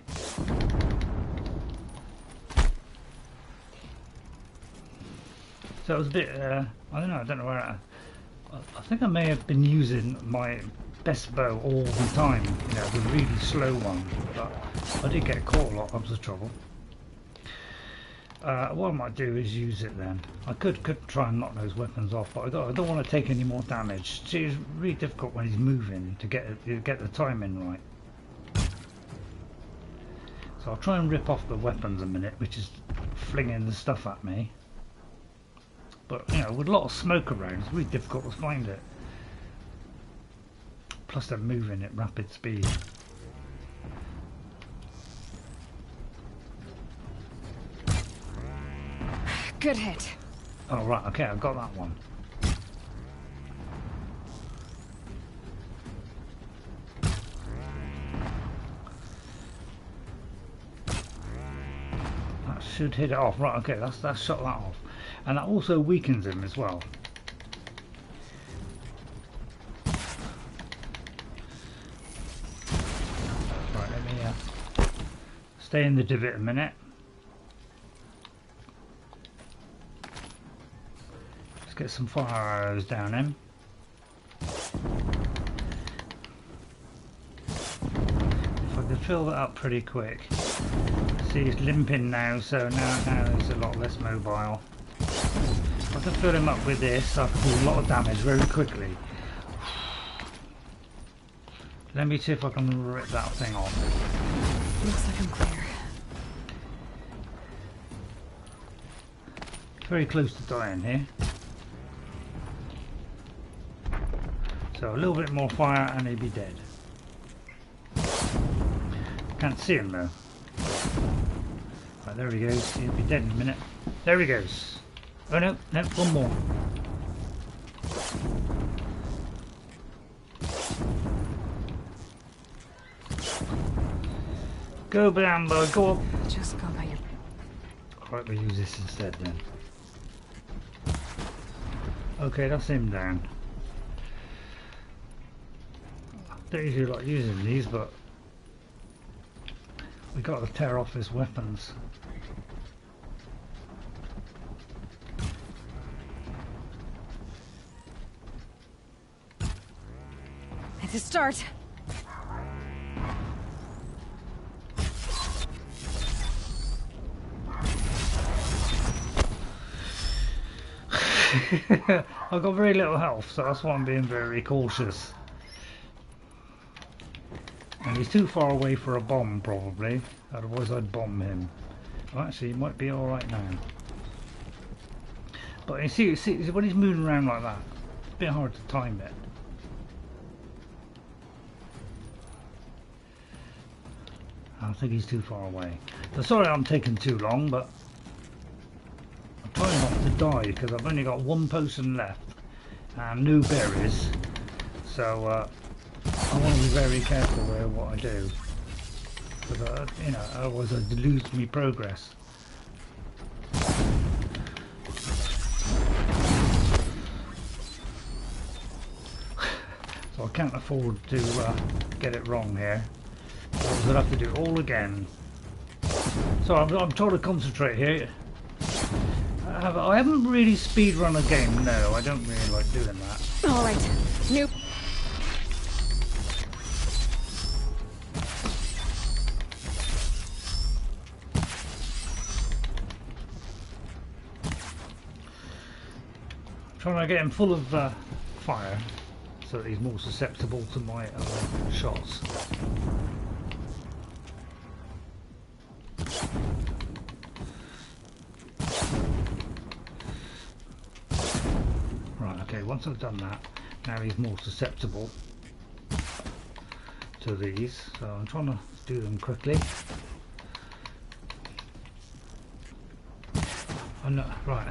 So it was a bit, I don't know where I think I may have been using my best bow all the time, you know, the really slow one, but I did get caught a lot, that was the trouble. What I might do is use it then. I could try and knock those weapons off, but I don't want to take any more damage. See, it's really difficult when he's moving to get the timing right. So I'll try and rip off the weapons a minute, which is flinging the stuff at me. But, you know, with a lot of smoke around, it's really difficult to find it. Plus they're moving at rapid speed. Good hit. Oh, right, okay, I've got that one. That should hit it off. Right, okay, that's shot that off. And that also weakens him as well. Right, let me stay in the divot a minute. Let's get some fire arrows down him. If I could fill that up pretty quick. See, he's limping now, so now he's a lot less mobile. If I can fill him up with this, I can do a lot of damage very quickly. Let me see if I can rip that thing off. Looks like I'm clear. Very close to dying here. So a little bit more fire and he'd be dead. Can't see him though. Right, there he goes. He'll be dead in a minute. There he goes. Oh no, one more. Go down, boy, go up. Just go by your... Alright, we'll use this instead then. Okay, that's him down. I don't usually like using these, but we got to tear off his weapons. To start. I've got very little health, so that's why I'm being very cautious. And he's too far away for a bomb, probably. Otherwise I'd bomb him. Well, actually, he might be alright now. But you see, when he's moving around like that, it's a bit hard to time it. I think he's too far away. So sorry I'm taking too long, but I'm trying not to die because I've only got one potion left and no berries. So I want to be very careful with what I do, because you know, otherwise I'd lose me progress. So I can't afford to get it wrong here. I'll have to do it all again. So I'm trying to concentrate here. I haven't really speedrun a game, no, I don't really like doing that. Alright, nope. Trying to get him full of fire so that he's more susceptible to my shots. once I've done that, now he's more susceptible to these, so I'm trying to do them quickly. Oh no, right.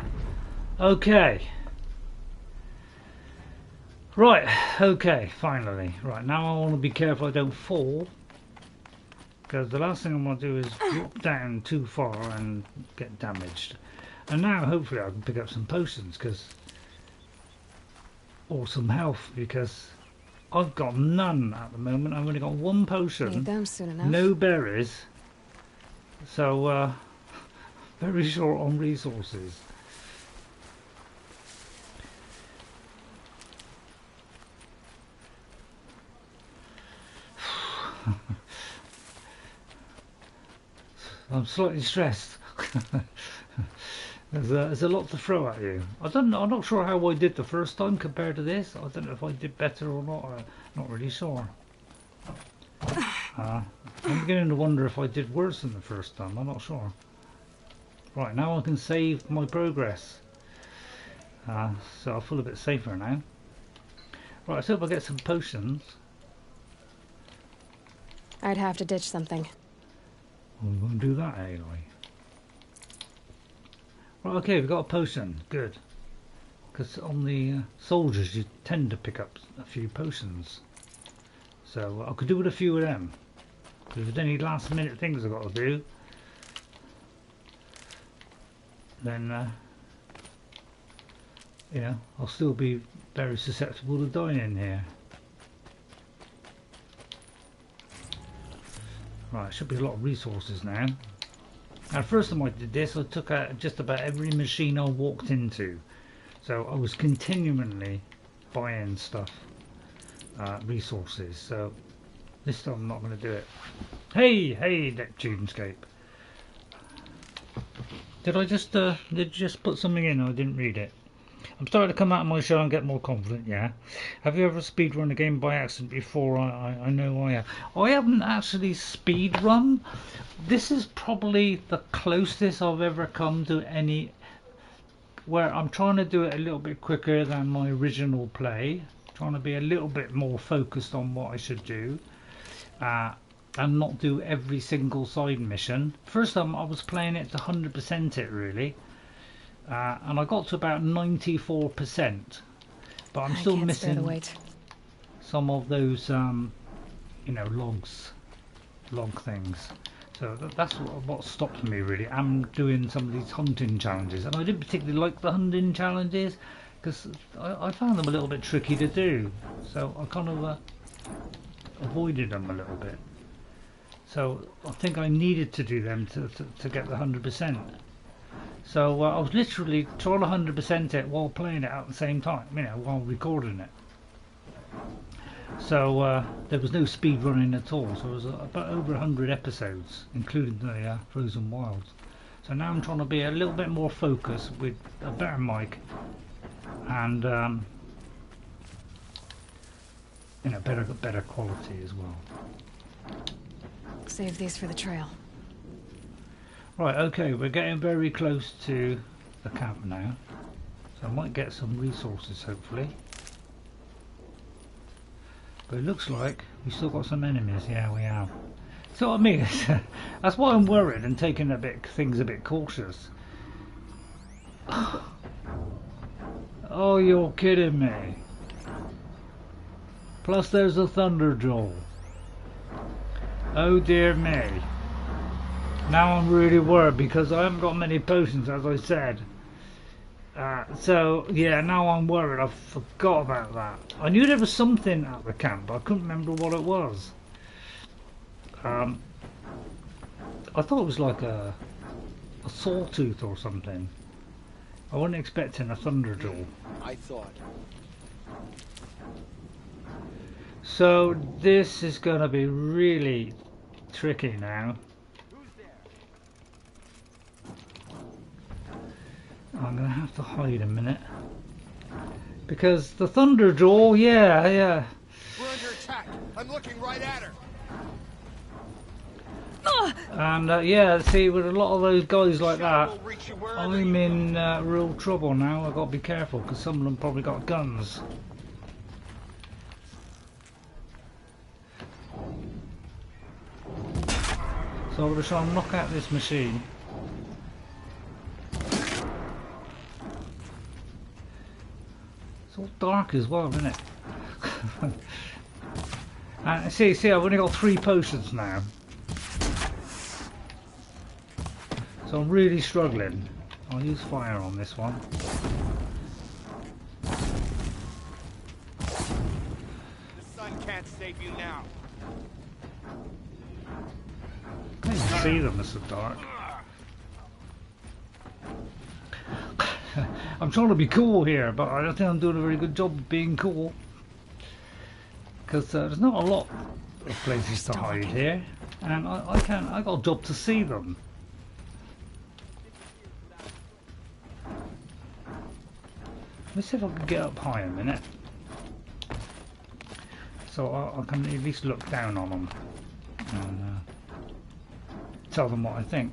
Okay. Right, okay, finally. Right, now I want to be careful I don't fall, because the last thing I want to do is drop down too far and get damaged. And now hopefully I can pick up some potions, or some health, because I've got none at the moment. I've only got one potion. Need them soon enough. No berries. So very short on resources. I'm slightly stressed. There's a lot to throw at you. I'm not sure how I did the first time compared to this. I don't know if I did better or not. I'm not really sure. I'm beginning to wonder if I did worse than the first time. I'm not sure. Right, now I can save my progress. So I feel a bit safer now. Right, let's hope I get some potions. I'd have to ditch something. Well, we're going to do that, Aloy. Right, okay, we've got a potion. Good. Because on the soldiers, you tend to pick up a few potions. So I could do with a few of them. If there's any last minute things I've got to do, then, you know, I'll still be very susceptible to dying in here. Right, should be a lot of resources now. Now, the first time I did this, I took out just about every machine I walked into. So I was continually buying stuff, resources. So this time I'm not going to do it. Hey, Neptunescape. Did I just put something in? I didn't read it. I'm starting to come out of my shell and get more confident, yeah. Have you ever speedrun a game by accident before? I know I have. I haven't actually speedrun. This is probably the closest I've ever come to any where I'm trying to do it a little bit quicker than my original play. Trying to be a little bit more focused on what I should do. And not do every single side mission. First time I was playing it to 100% it really. And I got to about 94%, but I'm still missing some of those, you know, log things. So that's what stopped me really. I'm doing some of these hunting challenges, and I didn't particularly like the hunting challenges because I found them a little bit tricky to do. So I kind of avoided them a little bit. So I think I needed to do them to get the 100%. So I was literally trying to 100% it while playing it at the same time, you know, while recording it. So there was no speed running at all. So it was about over 100 episodes, including the Frozen Wilds. So now I'm trying to be a little bit more focused with a better mic and you know, better quality as well. Save these for the trail. Right, okay, we're getting very close to the camp now, so I might get some resources hopefully. But it looks like we still got some enemies. Yeah, we have. So what I mean, that's why I'm worried and taking things a bit cautious. Oh, you're kidding me. Plus there's a Thunderjaw. Oh dear me. Now I'm really worried because I haven't got many potions, as I said. So yeah, now I'm worried. I forgot about that. I knew there was something at the camp, but I couldn't remember what it was. I thought it was like a Sawtooth or something. I wasn't expecting a Thunderjaw. I thought. So this is going to be really tricky now. I'm going to have to hide a minute. Because the Thunderjaw, yeah. We're under attack. I'm looking right at her. And yeah, see, with a lot of those guys like that, I'm in real trouble now. I've got to be careful because some of them probably got guns. So I'm going to try and knock out this machine. It's all dark as well, isn't it? And see, I've only got 3 potions now. So I'm really struggling. I'll use fire on this one. The sun can't save you now. I can't even see them, it's so dark. I'm trying to be cool here, but I don't think I'm doing a very good job of being cool. Because there's not a lot of places to hide here, and I got a job to see them. Let's see if I can get up high a minute, so I can at least look down on them and tell them what I think.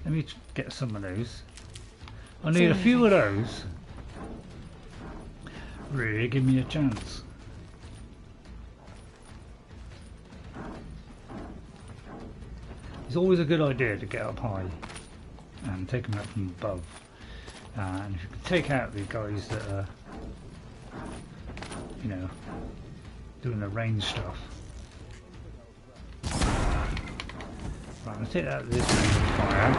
Let me get some of those. I need a few of those. Really, give me a chance. It's always a good idea to get up high and take them out from above. And if you can take out the guys that are, you know, doing the range stuff. Right, I'll take out this fire.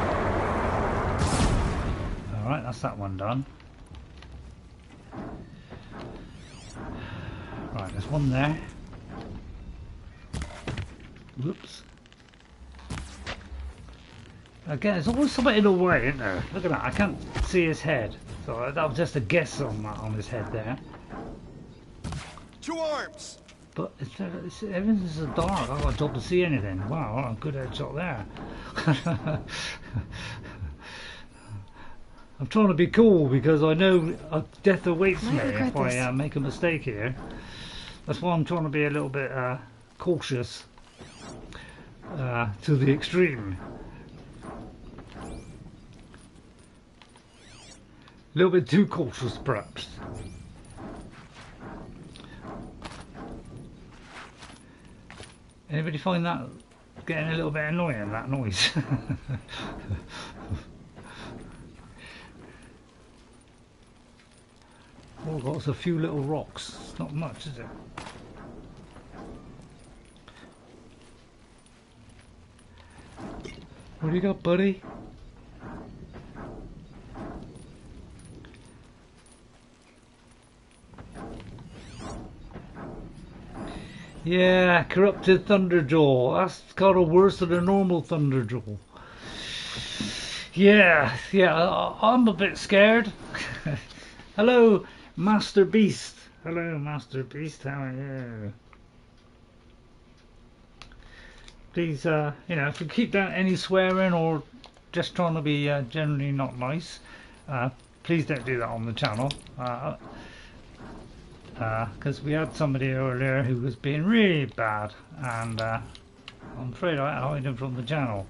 Alright, that's that one done. Right, there's one there. Whoops. Again, there's always something in the way, isn't there? Look at that, I can't see his head. So that was just a guess on that, on his head there. 2 arms! But everything's so dark, I've got a job to see anything. Wow, I'm good headshot there. I'm trying to be cool because I know death awaits me if I make a mistake here. That's why I'm trying to be a little bit cautious to the extreme. A little bit too cautious, perhaps. Anybody find that getting a little bit annoying, that noise? All got a few little rocks. It's not much, is it? What do you got, buddy? Yeah, Corrupted Thunderjaw. That's kind of worse than a normal Thunderjaw. Yeah, I'm a bit scared. Hello, Master Beast. Hello, Master Beast. How are you? Please, you know, if you keep down any swearing or just trying to be generally not nice, please don't do that on the channel. Because we had somebody earlier who was being really bad, and I'm afraid I hide him from the channel.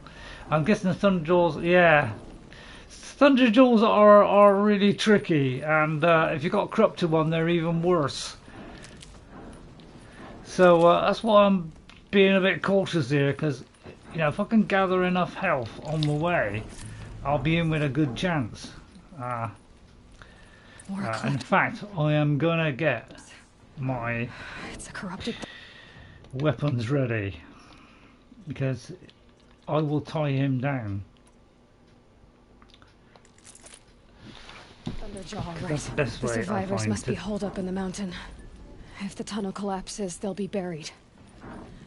I'm guessing the Thunderjaws, yeah. Thunderjaws are really tricky, and if you've got a corrupted one, they're even worse. So that's why I'm being a bit cautious here, because you know, if I can gather enough health on the way, I'll be in with a good chance. In fact, I am gonna get my weapons ready, because I will tie him down. Thunderjaw, that's the best way. The survivors must be holed up in the mountain. If the tunnel collapses, they'll be buried,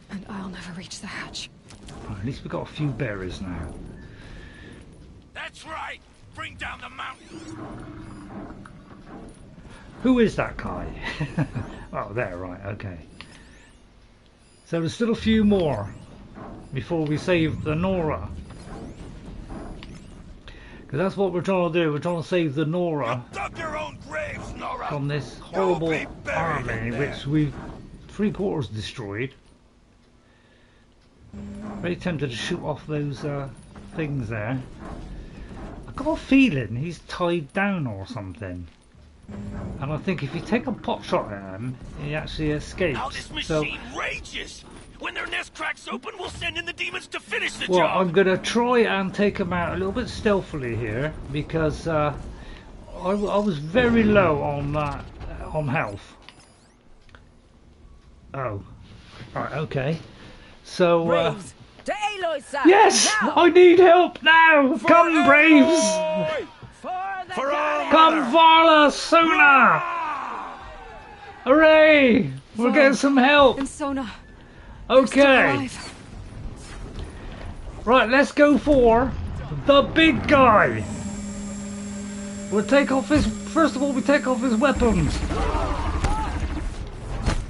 and I'll never reach the hatch. At least we've got a few berries now. That's right! Bring down the mountain! Who is that guy? Oh, there, right, okay. So there's still a few more before we save the Nora. Because that's what we're trying to do. We're trying to save the Nora, your own graves, Nora. From this horrible army which we've 3/4 destroyed. Very tempted to shoot off those things there. I've got a feeling he's tied down or something. And I think if you take a pot shot at him, he actually escapes. How this machine rages! When their nest cracks open, we'll send in the demons to finish the well, job! I'm going to try and take him out a little bit stealthily here, because I was very low on health. Oh. Right, okay. So, Braves, to Aloy's side! yes! Now. I need help now! Come, Braves! Come, Varl, sooner! Hooray! We're getting some help! And Sona. Okay. Right, let's go for the big guy. We'll take off his... First of all, we take off his weapons.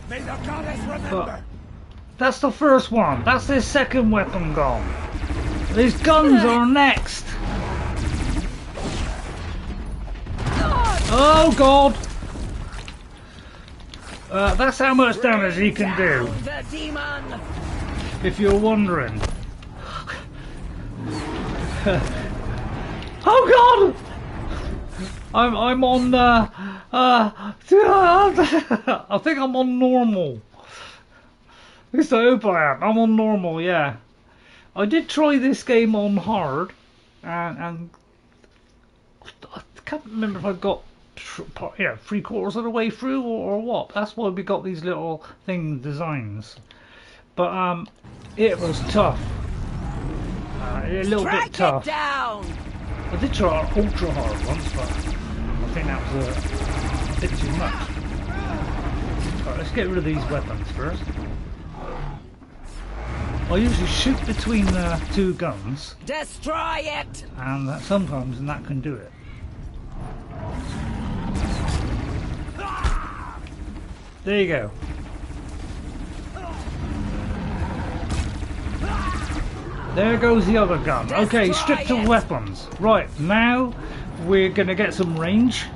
May the goddess remember. But that's the first one. That's his second weapon gone. His guns are next. Oh, God. That's how much damage he can do. If you're wondering. Oh God! I'm on. I think I'm on normal. At least I hope I am. I'm on normal. Yeah. I did try this game on hard, and I can't remember if I got. Yeah, 3/4 of the way through or what. That's why we got these little designs. But it was tough. A little bit tough. I did try ultra hard once, but I think that was a bit too much. Right, let's get rid of these weapons first. I usually shoot between the two guns. Destroy it! And sometimes that can do it. There you go. There goes the other gun. Okay, stripped of weapons. Right, now we're going to get some range.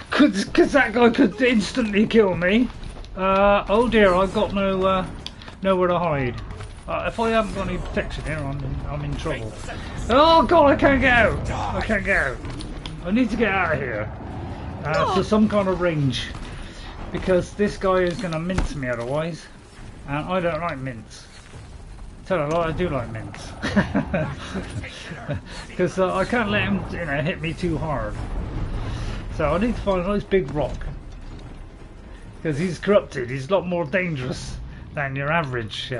Because that guy could instantly kill me. Oh dear, I've got nowhere to hide. If I haven't got any protection here, I'm in trouble. Oh God, I can't get out. I can't get out. I need to get out of here. To some kind of range. Because this guy is going to mince me otherwise. And I don't like mince. Tell a lie, I do like mince. Because I can't let him hit me too hard. So I need to find a nice big rock. Because he's corrupted. He's a lot more dangerous than your average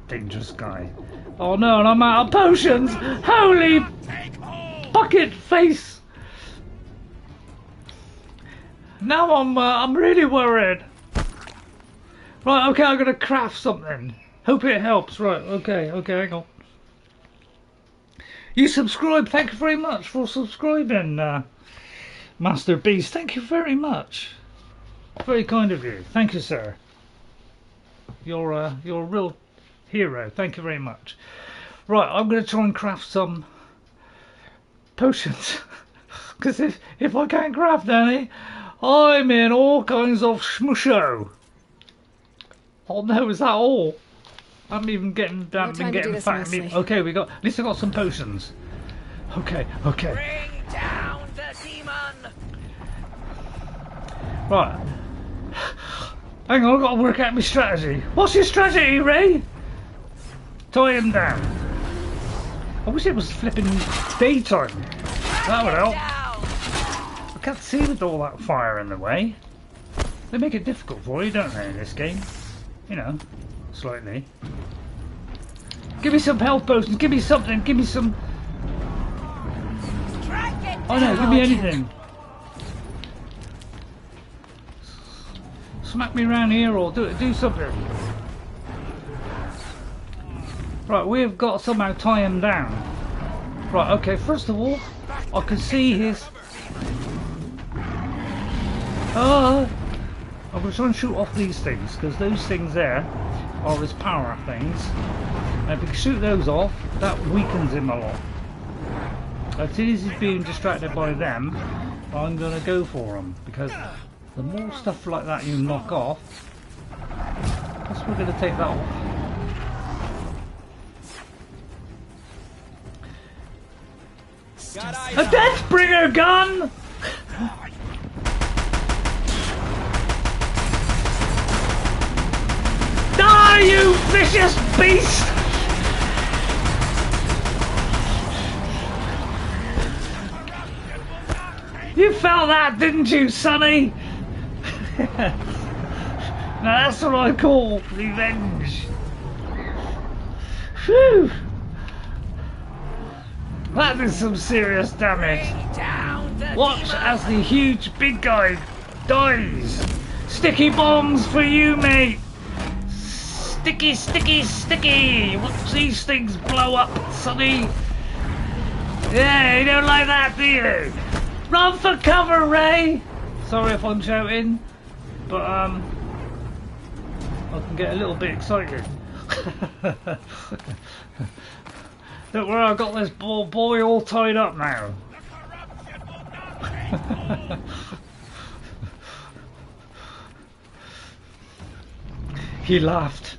dangerous guy. Oh no, and I'm out of potions! Holy bucket face! Now I'm really worried. Right, okay, I'm gonna craft something. Hope it helps. Right, okay, hang on. You subscribe. Thank you very much for subscribing, Master Beast. Thank you very much. Very kind of you. Thank you, sir. You're a real hero. Thank you very much. Right, I'm gonna try and craft some potions. Because if I can't craft any, I'm in all kinds of schmusho. Oh no, is that all? I haven't even been getting fat. Okay, at least I got some potions. Okay. Bring down the demon. Right. Hang on, I've got to work out my strategy. What's your strategy, Ray? Tie him down. I wish it was flipping daytime. That would help. I can't see with all that fire in the way. They make it difficult for you, don't they, in this game? You know, slightly. Give me some health potions, give me something, give me some... Oh no, give me anything. Smack me around here or do something. Right, we've got to somehow tie him down. Right, okay, first of all, I can see his... I'm going to try and shoot off these things, because those things there are his power things. And if we can shoot those off, that weakens him a lot. As soon as he's being distracted by them, I'm going to go for him, because the more stuff like that you knock off, I guess we're going to take that off. A Deathbringer gun! Die, you vicious beast! You felt that, didn't you, Sonny? Now that's what I call revenge. Phew! That did some serious damage. Watch as the huge big guy dies. Sticky bombs for you, mate. Sticky, sticky, sticky. Watch these things blow up, Sonny. Yeah, you don't like that, do you? Run for cover, Ray. Sorry if I'm shouting, but I can get a little bit excited. Don't worry, I got this boy all tied up now. He laughed.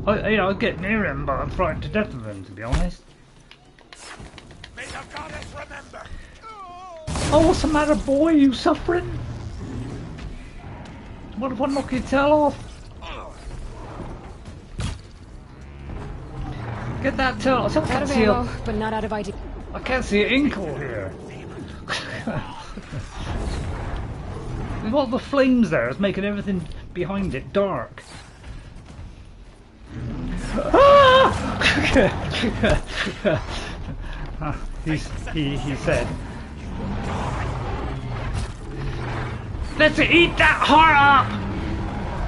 I'd get near him, but I'm frightened to death of him, to be honest. May the goddess remember. Oh, what's the matter, boy? You suffering? What if I knock your tail off? Get that tail off. Out of ammo, but not out of ID. I can't see an inkle here. What the flames there is making everything behind it dark. He said. Let's eat that heart up!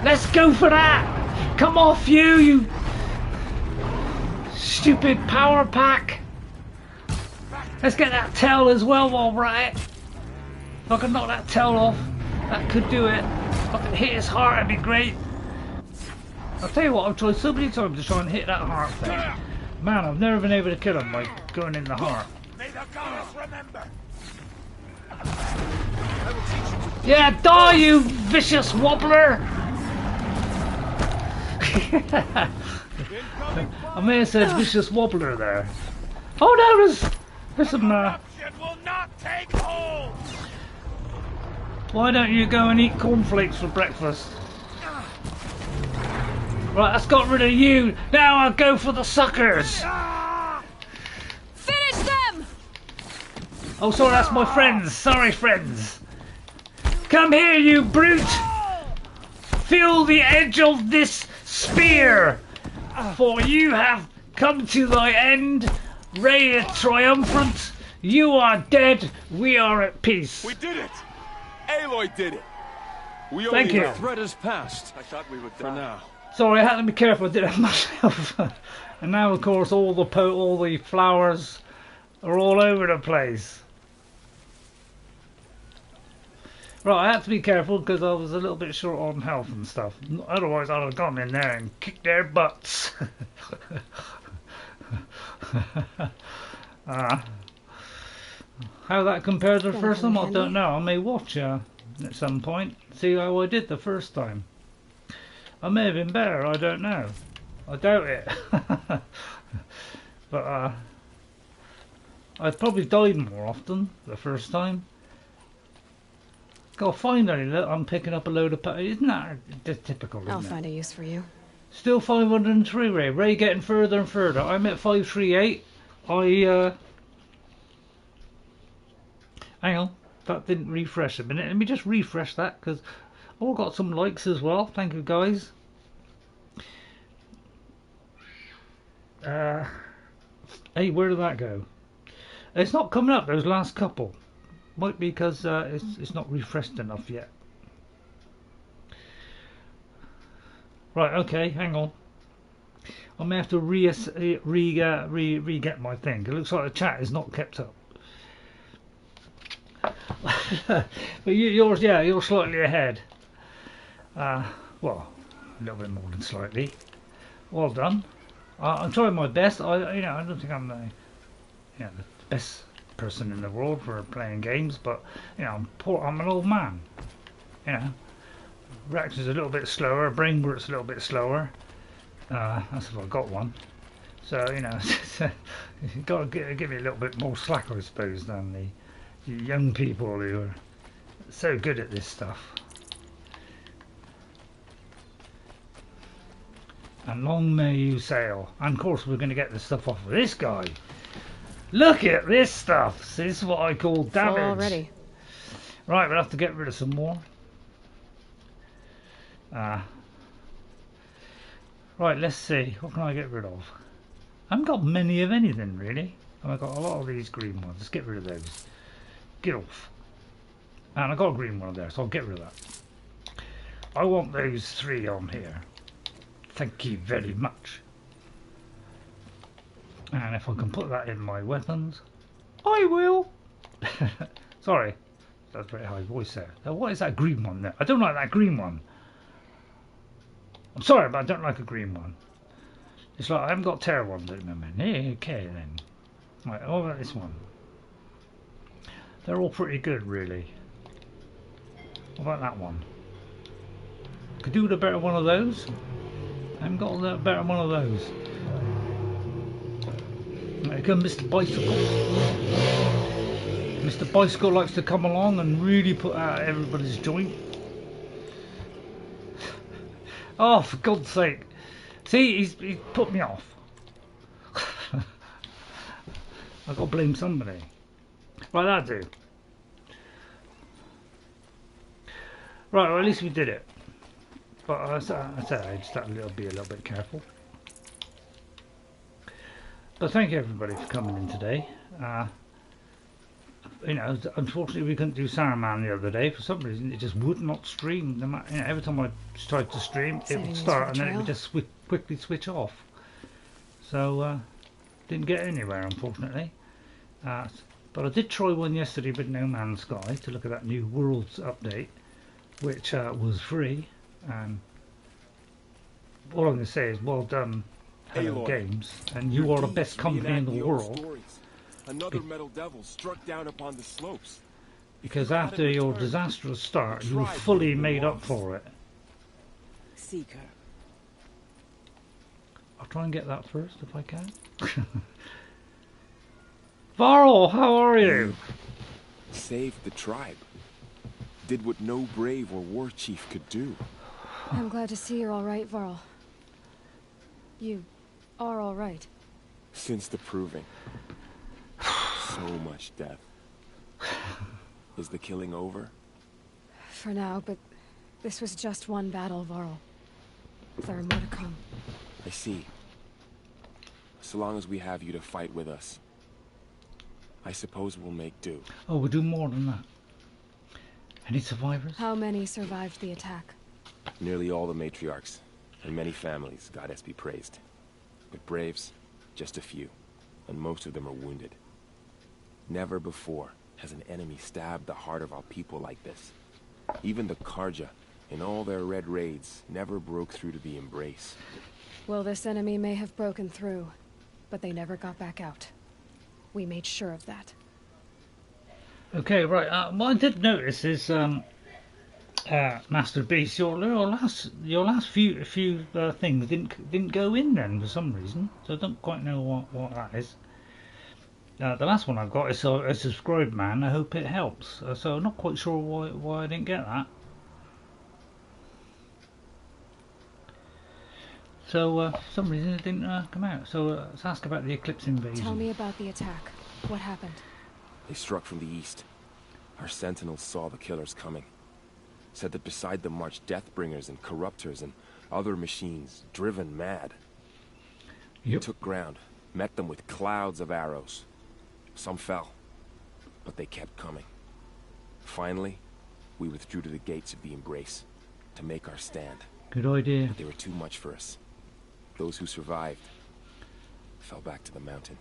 Let's go for that! Come off you stupid power pack! Let's get that tail as well while we're at it. If I could knock that tail off, that could do it. If I could hit his heart, it'd be great. I'll tell you what, I've tried so many times to try and hit that heart thing. Man, I've never been able to kill him by going in the heart. May the goddess remember. Yeah, die, you vicious wobbler! I may have said vicious wobbler there. Oh no, there's some will not take hold. Why don't you go and eat cornflakes for breakfast? Right, that's got rid of you. Now I'll go for the suckers. Finish them! Oh, sorry, that's my friends. Sorry, friends. Come here, you brute. Feel the edge of this spear. For you have come to thy end. Ray triumphant. You are dead. We are at peace. We did it. Aloy did it. We Thank you. The threat is past. I thought we would for now. Sorry, I had to be careful. I did it myself. And now, of course, all the flowers are all over the place. Right, I had to be careful because I was a little bit short on health and stuff. Otherwise, I'd have gone in there and kicked their butts. How that compared to the first time, I don't know. I may watch at some point, see how I did the first time. I may have been better, I don't know. I doubt it. But I probably died more often the first time. God, finally, look, I'm picking up a load of... Isn't that typical, isn't I'll find a use for you. Still 503, Ray. Ray getting further and further. I'm at 538. Hang on. That didn't refresh a minute. Let me just refresh that, because I got some likes as well. Thank you, guys. Hey, where did that go? It's not coming up, those last couple. Might be because it's not refreshed enough yet. Right, okay, hang on. I may have to re-get my thing. It looks like the chat is not kept up. But yours, yeah, you're slightly ahead. Well, a little bit more than slightly. Well done. I'm trying my best. I don't think I'm the best person in the world for playing games, but I'm an old man. Reaction's a little bit slower, brain works a little bit slower. That's if I got one. So, you know, you've got to give me a little bit more slack, I suppose, than the young people who are so good at this stuff. And long may you sail. And of course we're going to get the stuff off of this guy. Look at this stuff. This is what I call damage. Already. Right, we'll have to get rid of some more. Right, let's see. What can I get rid of? I haven't got many of anything really. And I've got a lot of these green ones. Let's get rid of those. Get off. And I got a green one there, so I'll get rid of that. I want those 3 on here. Thank you very much. And if I can put that in my weapons, I will. Sorry, that's a very high voice there. Now, what is that green one there? I don't like that green one. I'm sorry, but I don't like a green one. It's like I haven't got terror ones at the moment. Okay then. Right, what about this one? They're all pretty good, really. What about that one? Could do with a better one of those. I haven't got a better one of those. There comes Mr. Bicycle. Mr. Bicycle likes to come along and really put out everybody's joint. Oh, for God's sake. See, he's put me off. I've got to blame somebody. Right, that'll do. Right, well, at least we did it. But I said I just had to be a little bit careful. But thank you everybody for coming in today. You know, unfortunately we couldn't do Saruman the other day. For some reason it just would not stream. No matter, you know, every time I tried to stream it would start and then it would just quickly switch off. So didn't get anywhere unfortunately. But I did try one yesterday with No Man's Sky to look at that new Worlds update, which was free. All I'm going to say is well done, Hello Aloy, Games, and you are the best company in the world. Another metal devil struck down upon the slopes. Because after your disastrous start, you were fully made up for it. Seeker. I'll try and get that first if I can. Varl, how are you? Saved the tribe. Did what no brave or war chief could do. I'm glad to see you're all right, Varl. You are all right. Since the proving. So much death. Is the killing over? For now, but this was just one battle, Varl. There are more to come. I see. So long as we have you to fight with us, I suppose we'll make do. Oh, we'll do more than that. Any survivors? How many survived the attack? Nearly all the matriarchs, and many families, goddess be praised. But braves, just a few, and most of them are wounded. Never before has an enemy stabbed the heart of our people like this. Even the Carja, in all their red raids, never broke through to the embrace. Well, this enemy may have broken through, but they never got back out. We made sure of that. Okay, right. What I did notice is, Master Beast, your last few things didn't go in then for some reason. So I don't quite know what that is. The last one I've got is a subscribed man. I hope it helps. So I'm not quite sure why I didn't get that. So for some reason it didn't come out. So let's ask about the Eclipse invasion. Tell me about the attack. What happened? They struck from the east. Our sentinels saw the killers coming. Said that beside them marched Deathbringers and Corruptors and other machines, driven mad. We took ground, met them with clouds of arrows. Some fell, but they kept coming. Finally, we withdrew to the gates of the Embrace to make our stand. Good idea. But they were too much for us. Those who survived fell back to the mountain.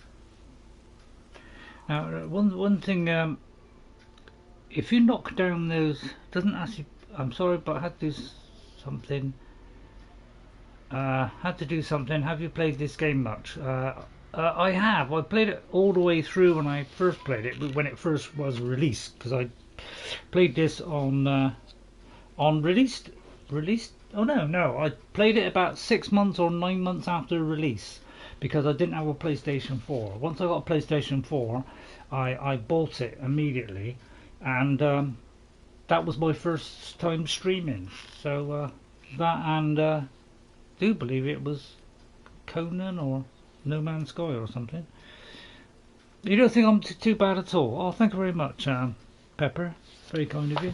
Now, one thing, if you knock down those, doesn't actually. I'm sorry, but I had to do something. Have you played this game much? I have. I played it all the way through when I first played it, when it first was released, because I played this on released. Oh no! I played it about 6 months or 9 months after release. because I didn't have a PlayStation 4. Once I got a PlayStation 4, I bought it immediately, and that was my first time streaming. So that, and I do believe it was Conan or No Man's Sky or something. You don't think I'm too bad at all? Oh, thank you very much, Pepper. Very kind of you.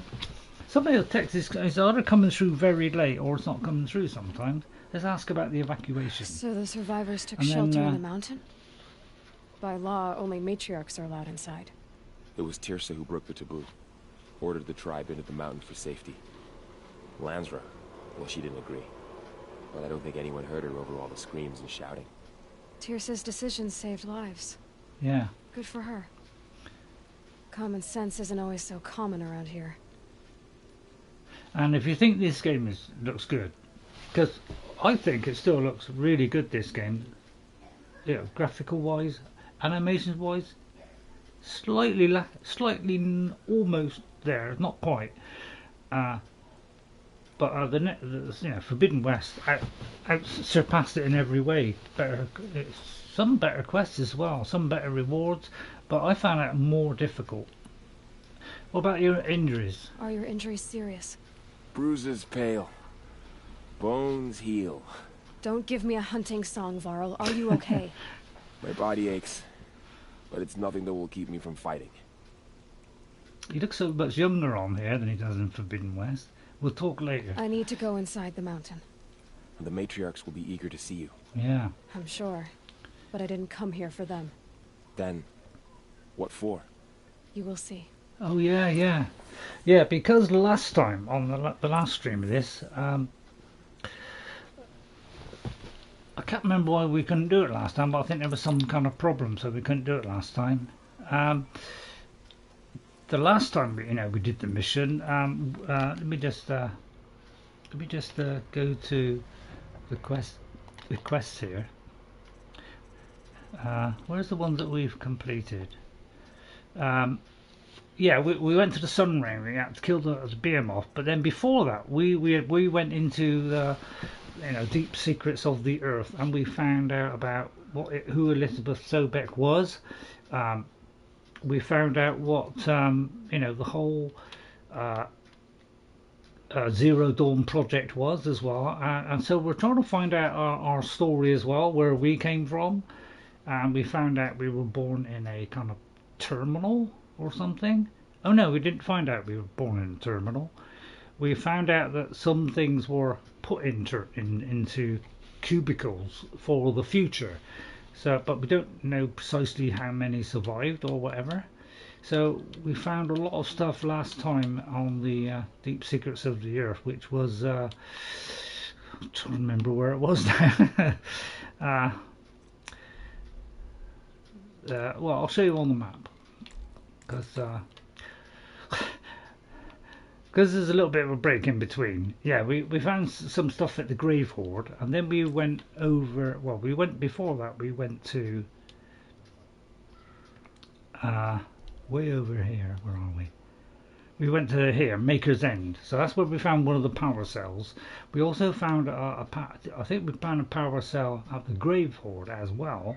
Somebody will text this. It's either coming through very late or it's not coming through sometimes. Let's ask about the evacuation. So the survivors took And then, shelter in the mountain? By law, only matriarchs are allowed inside. It was Tirsa who broke the taboo. Ordered the tribe into the mountain for safety. Lansra, well, she didn't agree. But I don't think anyone heard her over all the screams and shouting. Tirsa's decision saved lives. Yeah. Good for her. Common sense isn't always so common around here. And if you think this game looks good, because I think it still looks really good, this game. Yeah, graphical wise, animations wise, slightly almost there, not quite. But the Forbidden West out surpassed it in every way. Some better quests as well, some better rewards, but I found it more difficult. What about your injuries? Are your injuries serious? Bruises pale, bones heal. Don't give me a hunting song, Varl. Are you okay? My body aches, but it's nothing that will keep me from fighting. He looks so much younger on here than he does in Forbidden West. We'll talk later. I need to go inside the mountain. And the matriarchs will be eager to see you. Yeah. I'm sure. But I didn't come here for them. Then, what for? You will see. Oh yeah. Yeah, because last time, on the last stream of this, I can't remember why we couldn't do it last time, but I think there was some kind of problem, so we couldn't do it last time. The last time we did the mission, let me just go to the quests here. Where's the ones that we've completed? Yeah, we went to the Sun Ring. We had to kill the behemoth, but then before that, we went into the deep secrets of the earth, and we found out about who Elizabeth Sobek was. We found out what the whole Zero Dawn project was as well, and so we're trying to find out our story as well, where we came from, and we found out we were born in a kind of terminal or something. Oh no, we didn't find out we were born in a terminal. We found out that some things were put into cubicles for the future. So, but we don't know precisely how many survived or whatever. So we found a lot of stuff last time on the Deep Secrets of the Earth, which was I'm trying to remember where it was now. Well, I'll show you on the map, because there's a little bit of a break in between. Yeah, we found some stuff at the Gravehoard, and then we went over. Well, before that. We went to way over here. Where are we? We went to here, Maker's End. So that's where we found one of the power cells. We also found I think we found a power cell at the Gravehoard as well.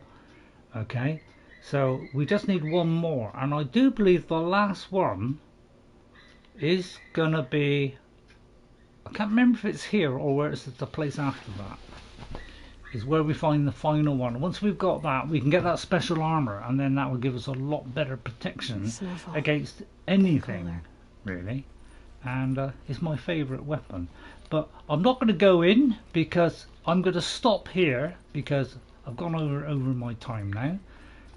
Okay, so we just need one more, and I do believe the last one is gonna be, I can't remember if it's here or where it's the place after that, is where we find the final one. Once we've got that, we can get that special armour, and then that will give us a lot better protection against anything really, and it's my favourite weapon. But I'm not going to go in, because I'm going to stop here, because I've gone over my time now.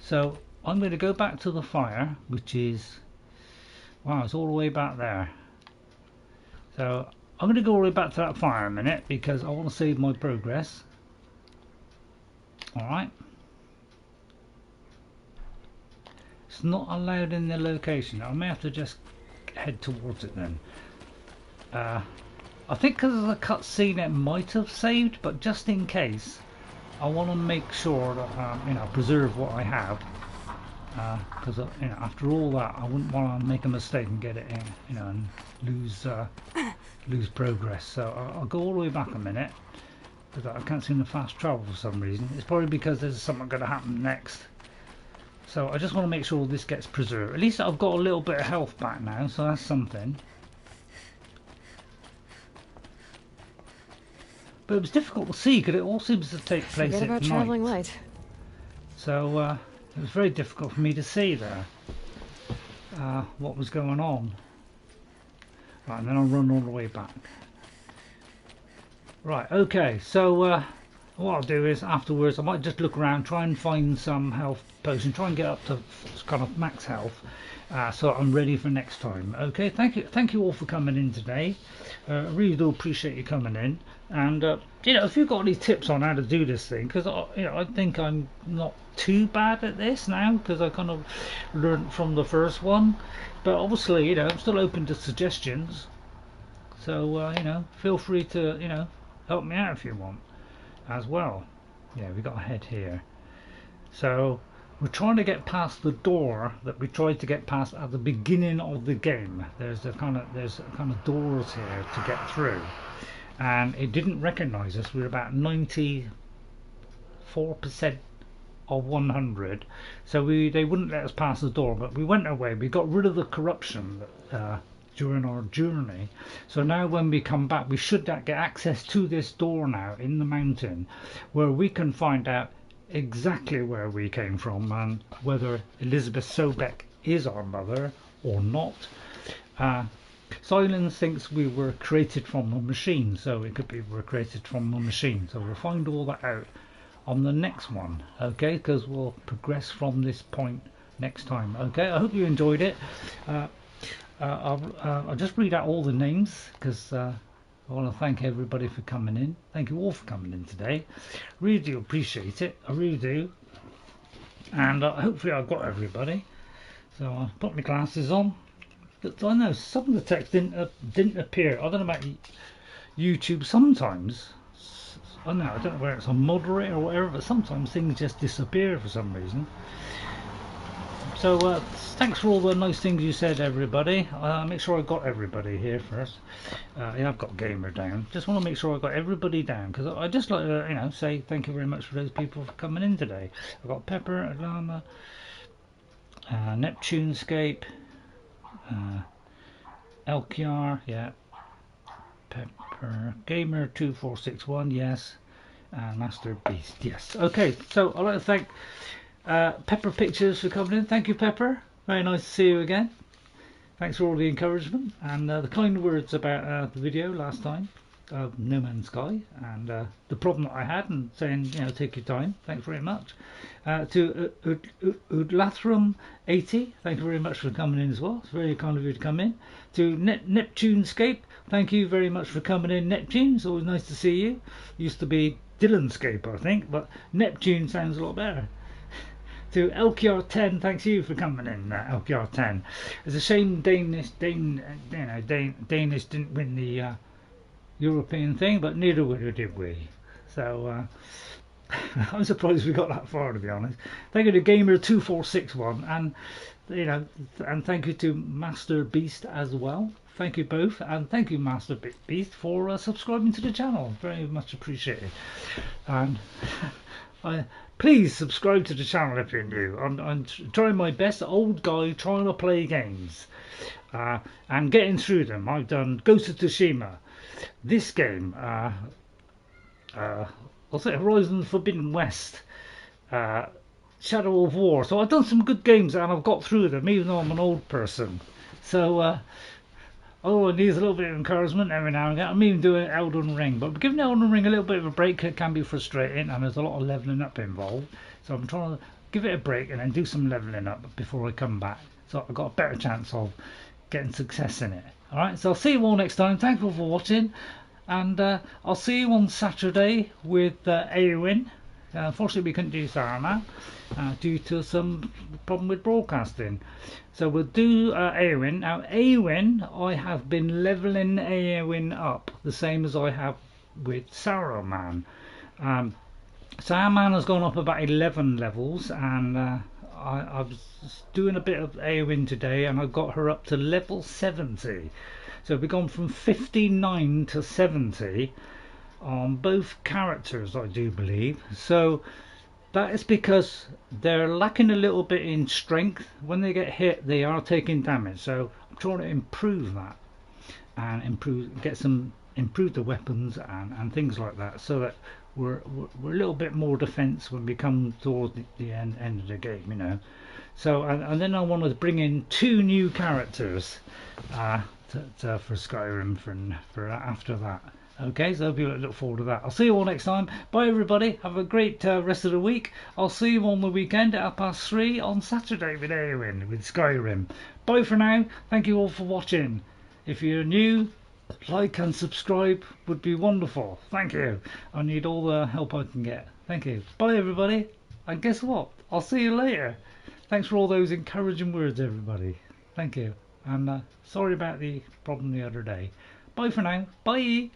So I'm going to go back to the fire, which is, wow, it's all the way back there. So I'm going to go all the way back to that fire a minute, because I want to save my progress. Alright. It's not allowed in the location. I may have to just head towards it then. I think because of the cutscene it might have saved, but just in case, I want to make sure that preserve what I have. Because after all that, I wouldn't want to make a mistake and get it in, and lose progress. So I'll go all the way back a minute, because I can't seem to fast travel for some reason. It's probably because there's something going to happen next. So I just want to make sure this gets preserved. At least I've got a little bit of health back now, so that's something. But it was difficult to see because it all seems to take place Forget at about night. traveling light. So it was very difficult for me to see there what was going on. Right, and then I'll run all the way back. Right, okay, so what I'll do is afterwards I might just look around, try and find some health potion, try and get up to kind of max health, so I'm ready for next time. Okay, thank you all for coming in today. I really do appreciate you coming in, and you know, if you've got any tips on how to do this thing, because you know, I think I'm not too bad at this now because I kind of learned from the first one, but obviously, you know, I'm still open to suggestions, so you know, feel free to, you know, help me out if you want as well. Yeah, we got a head here, so we're trying to get past the door that we tried to get past at the beginning of the game. There's a kind of doors here to get through, and it didn't recognize us. We were about 94% of 100, so they wouldn't let us pass the door, but we went away. We got rid of the corruption during our journey, so now when we come back we should get access to this door now in the mountain, where we can find out exactly where we came from and whether Elizabeth Sobek is our mother or not. Silence thinks we were created from a machine, so it could be we were created from a machine, so we'll find all that out on the next one, okay, because we'll progress from this point next time. Okay, I hope you enjoyed it. I'll just read out all the names because I want to thank everybody for coming in. Thank you all for coming in today. Really do appreciate it. I really do. And hopefully I've got everybody. So I'll put my glasses on. But I know some of the text didn't appear. I don't know about YouTube. Sometimes I don't know whether it's on moderate or whatever, but sometimes things just disappear for some reason. So thanks for all the nice things you said, everybody. Make sure I got everybody here first. Yeah, I've got Gamer down. Just want to make sure I got everybody down, because I just like to, you know, say thank you very much for those people for coming in today. I've got Pepper, Alama, Neptunescape, Elkiar, yeah, Pepper, Gamer 2461, yes, and Master Beast, yes. Okay, so I'd like to thank Pepper Pictures for coming in. Thank you, Pepper. Very nice to see you again. Thanks for all the encouragement and the kind words about the video last time of No Man's Sky and the problem that I had, and saying, you know, take your time. Thanks very much. To Udlathrum 80, thank you very much for coming in as well. It's very kind of you to come in. To Neptunescape, thank you very much for coming in, Neptune. It's always nice to see you. Used to be Dylanscape, I think, but Neptune sounds a lot better. To Elkiar 10, thanks you for coming in, Elkiar 10. It's a shame Danish didn't win the European thing, but neither did we. So I'm surprised we got that far, to be honest. Thank you to Gamer 2461, and you know, and thank you to Master Beast as well. Thank you both, and thank you, Master Beast, for subscribing to the channel. Very much appreciated. And please subscribe to the channel if you're new. I'm trying my best, old guy trying to play games and getting through them. I've done Ghost of Tsushima, this game, I'll say Horizon Forbidden West, Shadow of War. So I've done some good games and I've got through them, even though I'm an old person. So oh, it needs a little bit of encouragement every now and again. I'm even doing Elden Ring, but giving Elden Ring a little bit of a break can be frustrating, and there's a lot of levelling up involved. So I'm trying to give it a break and then do some levelling up before I come back, so I've got a better chance of getting success in it. Alright, so I'll see you all next time. Thank you for watching, and I'll see you on Saturday with Eowyn. Unfortunately we couldn't do Saruman due to some problem with broadcasting, so we'll do Eowyn. Now Eowyn, I have been levelling Eowyn up the same as I have with Saruman. Saruman has gone up about 11 levels, and I was doing a bit of Eowyn today and I got her up to level 70, so we've gone from 59 to 70. on both characters, I do believe. So that is because they're lacking a little bit in strength. When they get hit, they are taking damage. So I'm trying to improve that and improve the weapons and things like that, so that we're a little bit more defense when we come towards the end of the game, you know. So and then I wanted to bring in 2 new characters for Skyrim for after that. Okay, so hope you look forward to that. I'll see you all next time. Bye everybody, have a great rest of the week. I'll see you on the weekend at 3:30 on Saturday with Eowyn with Skyrim. Bye for now, thank you all for watching. If you're new, like and subscribe would be wonderful. Thank you. I need all the help I can get. Thank you. Bye everybody. And guess what? I'll see you later. Thanks for all those encouraging words, everybody. Thank you. And sorry about the problem the other day. Bye for now. Bye.